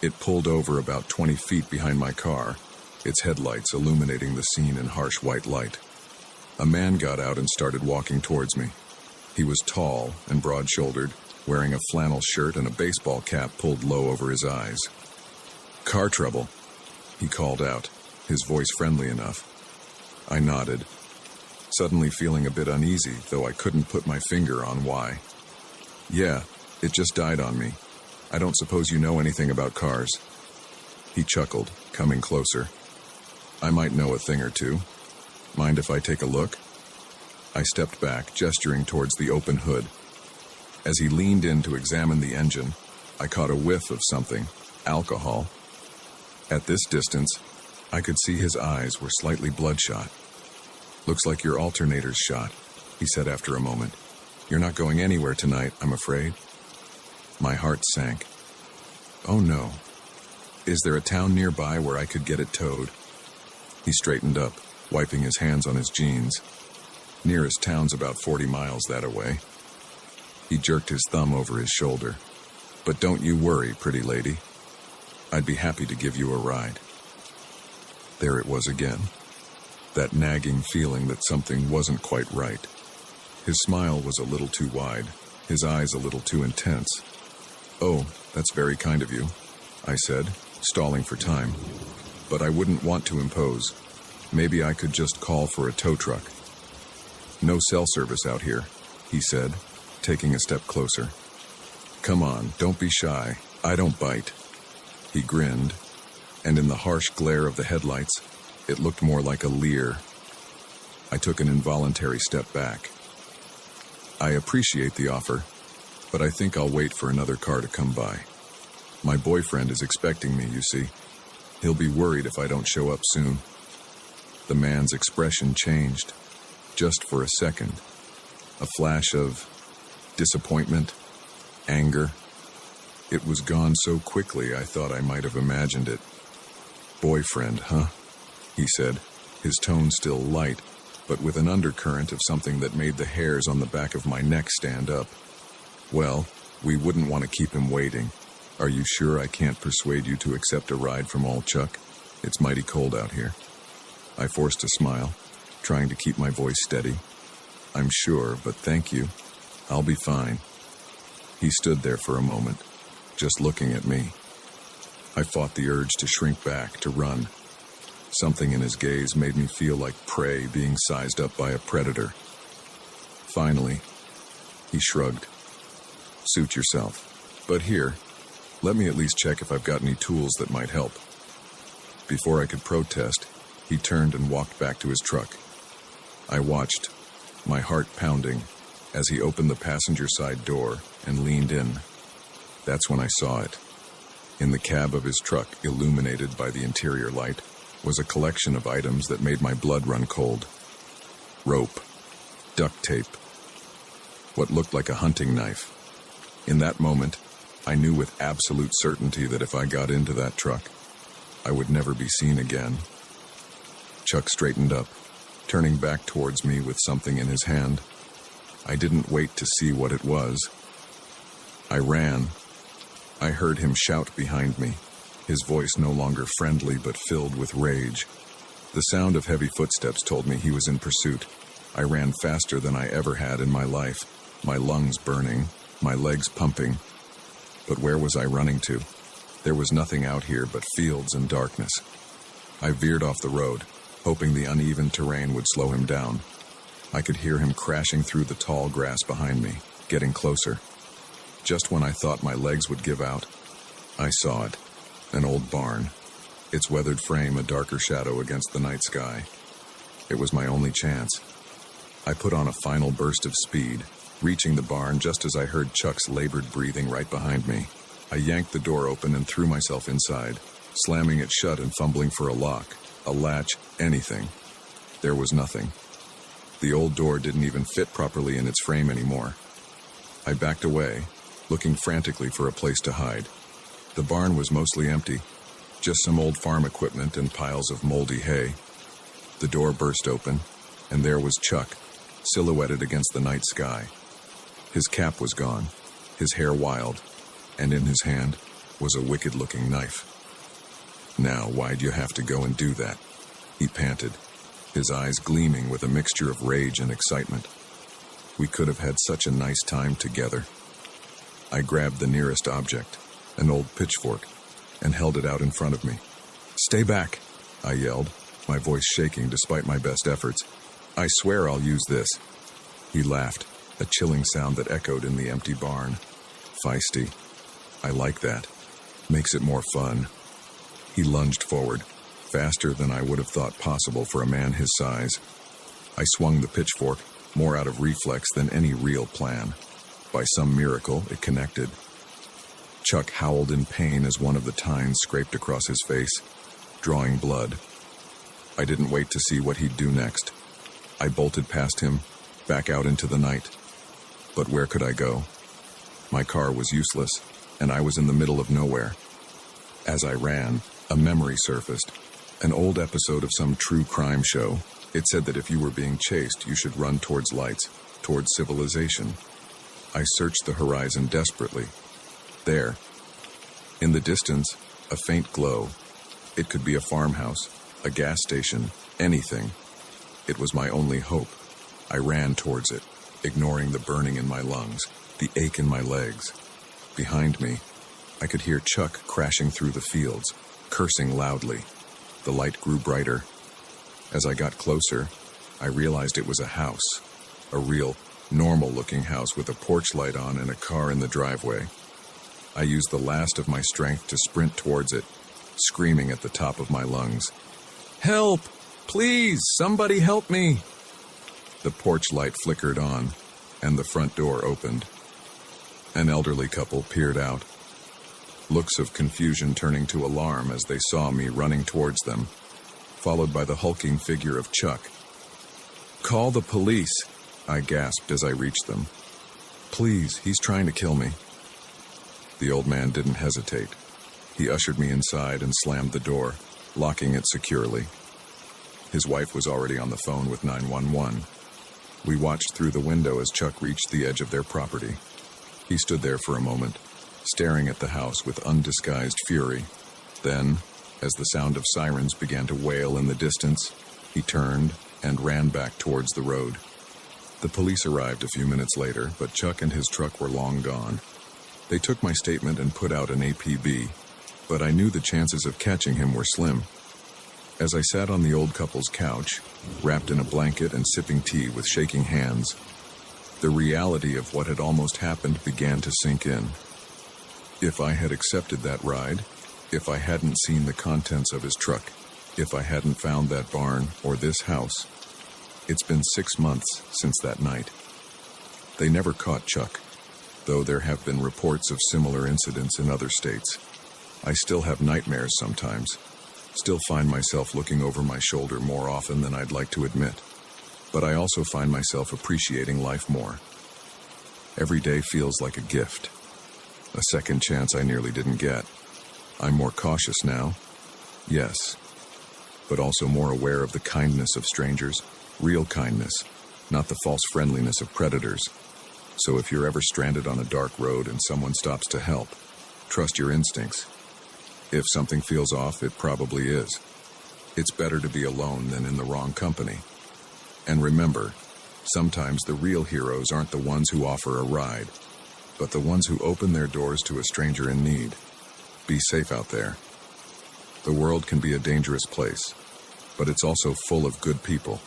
It pulled over about 20 feet behind my car, its headlights illuminating the scene in harsh white light. A man got out and started walking towards me. He was tall and broad-shouldered, wearing a flannel shirt and a baseball cap pulled low over his eyes. "Car trouble," he called out, his voice friendly enough. I nodded, suddenly feeling a bit uneasy, though I couldn't put my finger on why. "Yeah, it just died on me. I don't suppose you know anything about cars." He chuckled, coming closer. "I might know a thing or two. Mind if I take a look?" I stepped back, gesturing towards the open hood. As he leaned in to examine the engine, I caught a whiff of something, alcohol. At this distance, I could see his eyes were slightly bloodshot. "Looks like your alternator's shot," he said after a moment. "You're not going anywhere tonight, I'm afraid." My heart sank. Oh no. Is there a town nearby where I could get it towed? He straightened up, wiping his hands on his jeans. Nearest town's about 40 miles that-a-way. He jerked his thumb over his shoulder. "But don't you worry, pretty lady. I'd be happy to give you a ride." There it was again. That nagging feeling that something wasn't quite right. His smile was a little too wide, his eyes a little too intense. "Oh, that's very kind of you," I said, stalling for time. "But I wouldn't want to impose. Maybe I could just call for a tow truck." "No cell service out here," he said, taking a step closer. "Come on, don't be shy. I don't bite." He grinned, and in the harsh glare of the headlights, it looked more like a leer. I took an involuntary step back. "I appreciate the offer, but I think I'll wait for another car to come by. My boyfriend is expecting me, you see. He'll be worried if I don't show up soon." The man's expression changed, just for a second. A flash of disappointment, anger. It was gone so quickly I thought I might have imagined it. "Boyfriend, huh?" he said, his tone still light, but with an undercurrent of something that made the hairs on the back of my neck stand up. "Well, we wouldn't want to keep him waiting. Are you sure I can't persuade you to accept a ride from old Chuck? It's mighty cold out here." I forced a smile, trying to keep my voice steady. "I'm sure, but thank you. I'll be fine." He stood there for a moment, just looking at me. I fought the urge to shrink back, to run. Something in his gaze made me feel like prey being sized up by a predator. Finally, he shrugged. "Suit yourself. But here, let me at least check if I've got any tools that might help." Before I could protest, he turned and walked back to his truck. I watched, my heart pounding, as he opened the passenger side door and leaned in. That's when I saw it. In the cab of his truck, illuminated by the interior light, was a collection of items that made my blood run cold. Rope, duct tape, what looked like a hunting knife. In that moment, I knew with absolute certainty that if I got into that truck, I would never be seen again. Chuck straightened up, turning back towards me with something in his hand. I didn't wait to see what it was. I ran. I heard him shout behind me, his voice no longer friendly but filled with rage. The sound of heavy footsteps told me he was in pursuit. I ran faster than I ever had in my life, my lungs burning, my legs pumping. But where was I running to? There was nothing out here but fields and darkness. I veered off the road, hoping the uneven terrain would slow him down. I could hear him crashing through the tall grass behind me, getting closer. Just when I thought my legs would give out, I saw it, an old barn, its weathered frame a darker shadow against the night sky. It was my only chance. I put on a final burst of speed, reaching the barn just as I heard Chuck's labored breathing right behind me. I yanked the door open and threw myself inside, slamming it shut and fumbling for a lock, a latch, anything. There was nothing. The old door didn't even fit properly in its frame anymore. I backed away, looking frantically for a place to hide. The barn was mostly empty, just some old farm equipment and piles of moldy hay. The door burst open, and there was Chuck, silhouetted against the night sky. His cap was gone, his hair wild, and in his hand was a wicked-looking knife. "Now, why'd you have to go and do that?" he panted, his eyes gleaming with a mixture of rage and excitement. "We could have had such a nice time together." I grabbed the nearest object, an old pitchfork, and held it out in front of me. "Stay back," I yelled, my voice shaking despite my best efforts. "I swear I'll use this." He laughed, a chilling sound that echoed in the empty barn. Feisty. I like that. Makes it more fun. He lunged forward, faster than I would have thought possible for a man his size. I swung the pitchfork, more out of reflex than any real plan. By some miracle, it connected. Chuck howled in pain as one of the tines scraped across his face, drawing blood. I didn't wait to see what he'd do next. I bolted past him, back out into the night. But where could I go? My car was useless, and I was in the middle of nowhere. As I ran, a memory surfaced, an old episode of some true crime show. It said that if you were being chased, you should run towards lights, towards civilization. I searched the horizon desperately. There, in the distance, a faint glow. It could be a farmhouse, a gas station, anything. It was my only hope. I ran towards it, ignoring the burning in my lungs, the ache in my legs. Behind me, I could hear Chuck crashing through the fields, cursing loudly. The light grew brighter. As I got closer, I realized it was a house, a real, normal-looking house with a porch light on and a car in the driveway. I used the last of my strength to sprint towards it, screaming at the top of my lungs. "Help! Please, somebody help me!" The porch light flickered on, and the front door opened. An elderly couple peered out, looks of confusion turning to alarm as they saw me running towards them, followed by the hulking figure of Chuck. "Call the police," I gasped as I reached them. "Please, he's trying to kill me." The old man didn't hesitate. He ushered me inside and slammed the door, locking it securely. His wife was already on the phone with 911. We watched through the window as Chuck reached the edge of their property. He stood there for a moment, staring at the house with undisguised fury. Then, as the sound of sirens began to wail in the distance, he turned and ran back towards the road. The police arrived a few minutes later, but Chuck and his truck were long gone. They took my statement and put out an APB, but I knew the chances of catching him were slim. As I sat on the old couple's couch, wrapped in a blanket and sipping tea with shaking hands, the reality of what had almost happened began to sink in. If I had accepted that ride, if I hadn't seen the contents of his truck, if I hadn't found that barn or this house, it's been 6 months since that night. They never caught Chuck, though there have been reports of similar incidents in other states. I still have nightmares sometimes, still find myself looking over my shoulder more often than I'd like to admit. But I also find myself appreciating life more. Every day feels like a gift, a second chance I nearly didn't get. I'm more cautious now, yes, but also more aware of the kindness of strangers, real kindness, not the false friendliness of predators. So if you're ever stranded on a dark road and someone stops to help, trust your instincts. If something feels off, it probably is. It's better to be alone than in the wrong company. And remember, sometimes the real heroes aren't the ones who offer a ride, but the ones who open their doors to a stranger in need. Be safe out there. The world can be a dangerous place, but it's also full of good people.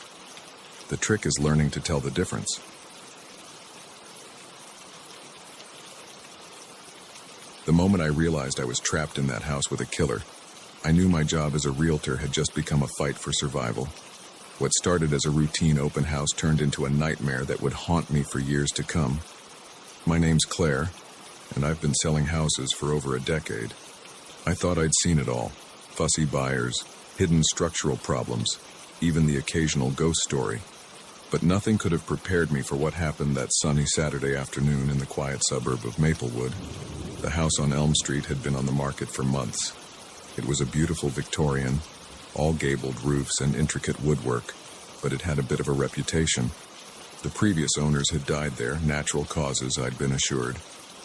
The trick is learning to tell the difference. The moment I realized I was trapped in that house with a killer, I knew my job as a realtor had just become a fight for survival. What started as a routine open house turned into a nightmare that would haunt me for years to come. My name's Claire, and I've been selling houses for over a decade. I thought I'd seen it all. Fussy buyers, hidden structural problems, even the occasional ghost story. But nothing could have prepared me for what happened that sunny Saturday afternoon in the quiet suburb of Maplewood. The house on Elm Street had been on the market for months. It was a beautiful Victorian, all gabled roofs and intricate woodwork, but it had a bit of a reputation. The previous owners had died there, natural causes, I'd been assured,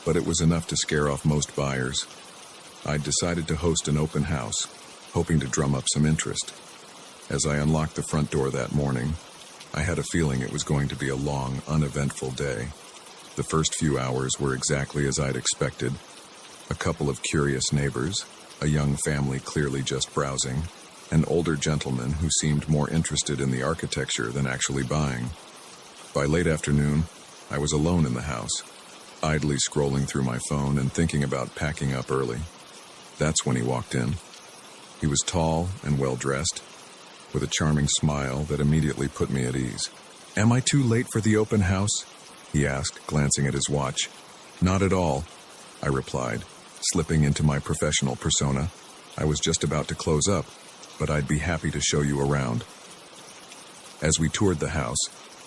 but it was enough to scare off most buyers. I'd decided to host an open house, hoping to drum up some interest. As I unlocked the front door that morning, I had a feeling it was going to be a long, uneventful day. The first few hours were exactly as I'd expected. A couple of curious neighbors, a young family clearly just browsing, an older gentleman who seemed more interested in the architecture than actually buying. By late afternoon, I was alone in the house, idly scrolling through my phone and thinking about packing up early. That's when he walked in. He was tall and well-dressed, with a charming smile that immediately put me at ease. "Am I too late for the open house?" he asked, glancing at his watch. "Not at all," I replied. Slipping into my professional persona, I was just about to close up, but I'd be happy to show you around. As we toured the house,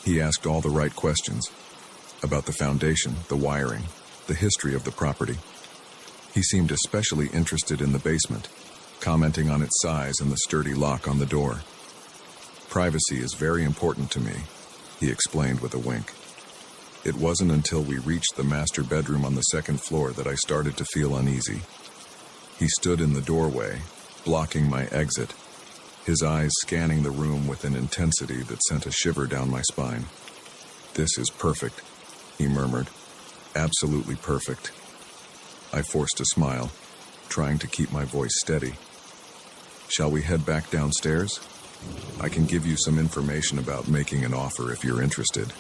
he asked all the right questions about the foundation, the wiring, the history of the property. He seemed especially interested in the basement, commenting on its size and the sturdy lock on the door. Privacy is very important to me, he explained with a wink. It wasn't until we reached the master bedroom on the second floor that I started to feel uneasy. He stood in the doorway, blocking my exit, his eyes scanning the room with an intensity that sent a shiver down my spine. "This is perfect," he murmured. "Absolutely perfect." I forced a smile, trying to keep my voice steady. "Shall we head back downstairs? I can give you some information about making an offer if you're interested."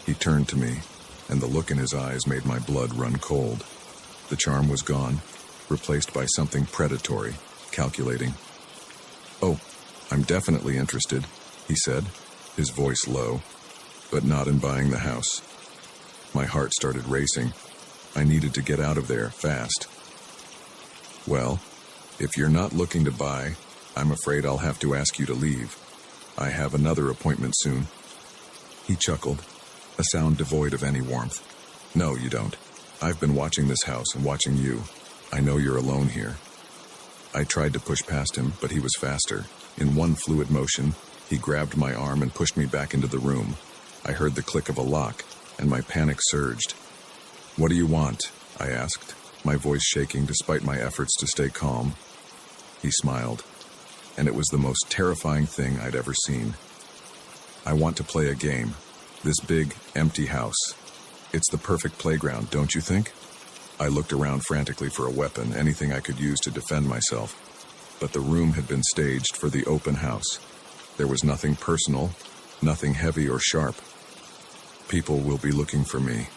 He turned to me, and the look in his eyes made my blood run cold. The charm was gone, replaced by something predatory, calculating. "Oh, I'm definitely interested," he said, his voice low, "but not in buying the house." My heart started racing. I needed to get out of there, fast. "Well, if you're not looking to buy, I'm afraid I'll have to ask you to leave. I have another appointment soon." He chuckled, a sound devoid of any warmth. "No, you don't. I've been watching this house and watching you. I know you're alone here." I tried to push past him, but he was faster. In one fluid motion, he grabbed my arm and pushed me back into the room. I heard the click of a lock, and my panic surged. "What do you want?" I asked, my voice shaking despite my efforts to stay calm. He smiled, and it was the most terrifying thing I'd ever seen. "I want to play a game. This big, empty house. It's the perfect playground, don't you think?" I looked around frantically for a weapon, anything I could use to defend myself. But the room had been staged for the open house. There was nothing personal, nothing heavy or sharp. "People will be looking for me,"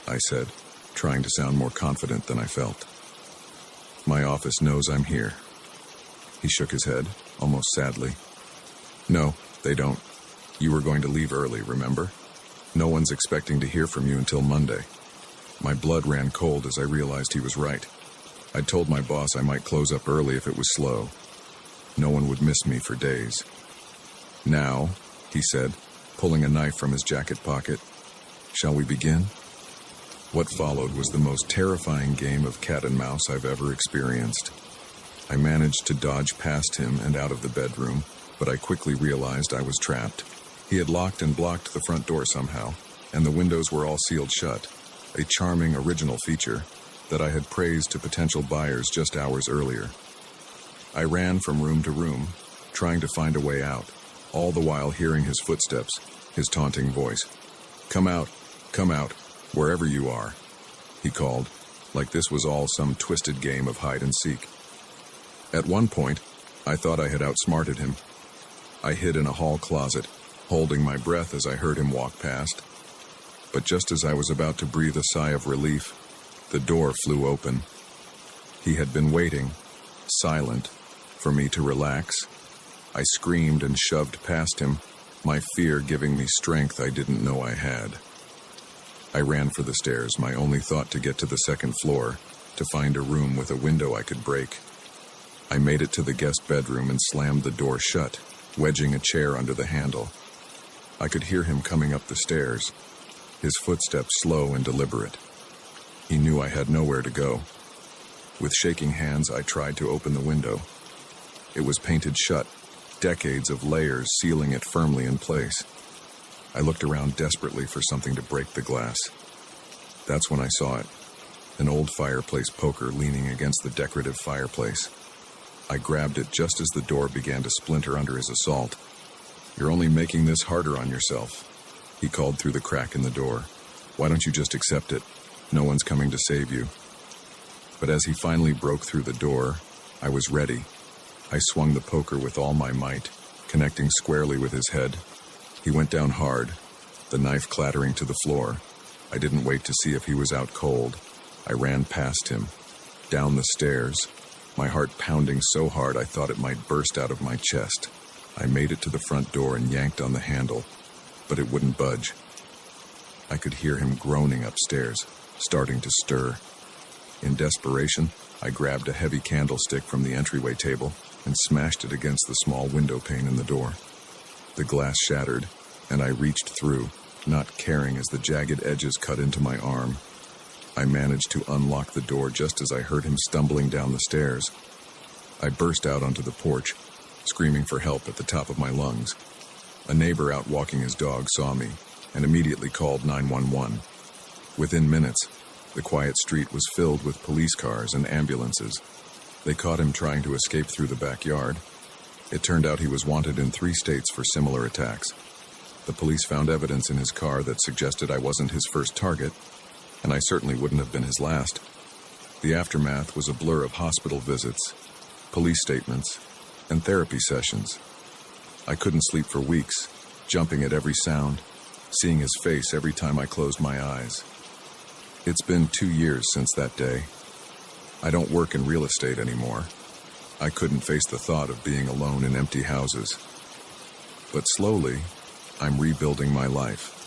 I said, trying to sound more confident than I felt. "My office knows I'm here." He shook his head, almost sadly. "No, they don't. You were going to leave early, remember? No one's expecting to hear from you until Monday." My blood ran cold as I realized he was right. I'd told my boss I might close up early if it was slow. No one would miss me for days. "Now," he said, pulling a knife from his jacket pocket, "shall we begin?" What followed was the most terrifying game of cat and mouse I've ever experienced. I managed to dodge past him and out of the bedroom, but I quickly realized I was trapped. He had locked and blocked the front door somehow, and the windows were all sealed shut, a charming original feature that I had praised to potential buyers just hours earlier. I ran from room to room, trying to find a way out, all the while hearing his footsteps, his taunting voice. Come out, wherever you are," he called, like this was all some twisted game of hide and seek. At one point, I thought I had outsmarted him. I hid in a hall closet, holding my breath as I heard him walk past. But just as I was about to breathe a sigh of relief, the door flew open. He had been waiting, silent, for me to relax. I screamed and shoved past him, my fear giving me strength I didn't know I had. I ran for the stairs, my only thought to get to the second floor, to find a room with a window I could break. I made it to the guest bedroom and slammed the door shut, wedging a chair under the handle. I could hear him coming up the stairs, his footsteps slow and deliberate. He knew I had nowhere to go. With shaking hands, I tried to open the window. It was painted shut, decades of layers sealing it firmly in place. I looked around desperately for something to break the glass. That's when I saw it, an old fireplace poker leaning against the decorative fireplace. I grabbed it just as the door began to splinter under his assault. "You're only making this harder on yourself," he called through the crack in the door. "Why don't you just accept it? No one's coming to save you." But as he finally broke through the door, I was ready. I swung the poker with all my might, connecting squarely with his head. He went down hard, the knife clattering to the floor. I didn't wait to see if he was out cold. I ran past him, down the stairs, my heart pounding so hard I thought it might burst out of my chest. I made it to the front door and yanked on the handle, but it wouldn't budge. I could hear him groaning upstairs, starting to stir. In desperation, I grabbed a heavy candlestick from the entryway table and smashed it against the small window pane in the door. The glass shattered, and I reached through, not caring as the jagged edges cut into my arm. I managed to unlock the door just as I heard him stumbling down the stairs. I burst out onto the porch, screaming for help at the top of my lungs. A neighbor out walking his dog saw me and immediately called 911. Within minutes, the quiet street was filled with police cars and ambulances. They caught him trying to escape through the backyard. It turned out he was wanted in 3 states for similar attacks. The police found evidence in his car that suggested I wasn't his first target, and I certainly wouldn't have been his last. The aftermath was a blur of hospital visits, police statements, and therapy sessions. I couldn't sleep for weeks, jumping at every sound, seeing his face every time I closed my eyes. It's been 2 years since that day. I don't work in real estate anymore. I couldn't face the thought of being alone in empty houses. But slowly, I'm rebuilding my life.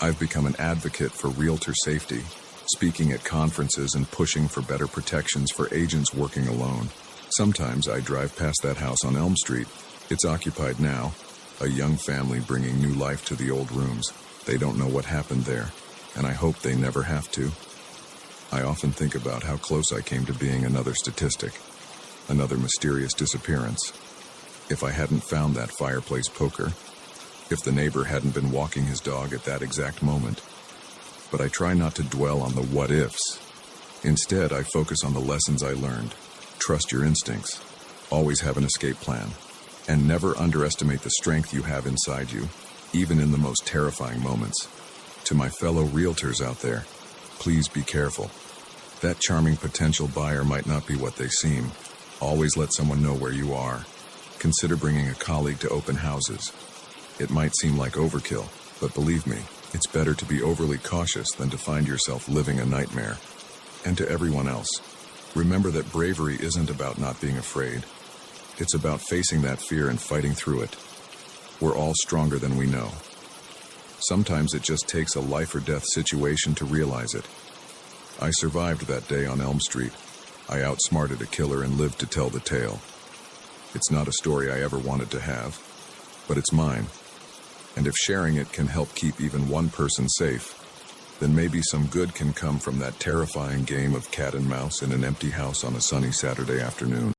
I've become an advocate for realtor safety, speaking at conferences and pushing for better protections for agents working alone. Sometimes I drive past that house on Elm Street. It's occupied now, a young family bringing new life to the old rooms. They don't know what happened there, and I hope they never have to. I often think about how close I came to being another statistic, another mysterious disappearance. If I hadn't found that fireplace poker, if the neighbor hadn't been walking his dog at that exact moment. But I try not to dwell on the what-ifs. Instead, I focus on the lessons I learned. Trust your instincts, always have an escape plan, and never underestimate the strength you have inside you, even in the most terrifying moments. To my fellow realtors out there, please be careful. That charming potential buyer might not be what they seem. Always let someone know where you are. Consider bringing a colleague to open houses. It might seem like overkill, but believe me, it's better to be overly cautious than to find yourself living a nightmare. And to everyone else, remember that bravery isn't about not being afraid. It's about facing that fear and fighting through it. We're all stronger than we know. Sometimes it just takes a life or death situation to realize it. I survived that day on Elm Street. I outsmarted a killer and lived to tell the tale. It's not a story I ever wanted to have, but it's mine. And if sharing it can help keep even one person safe, then maybe some good can come from that terrifying game of cat and mouse in an empty house on a sunny Saturday afternoon.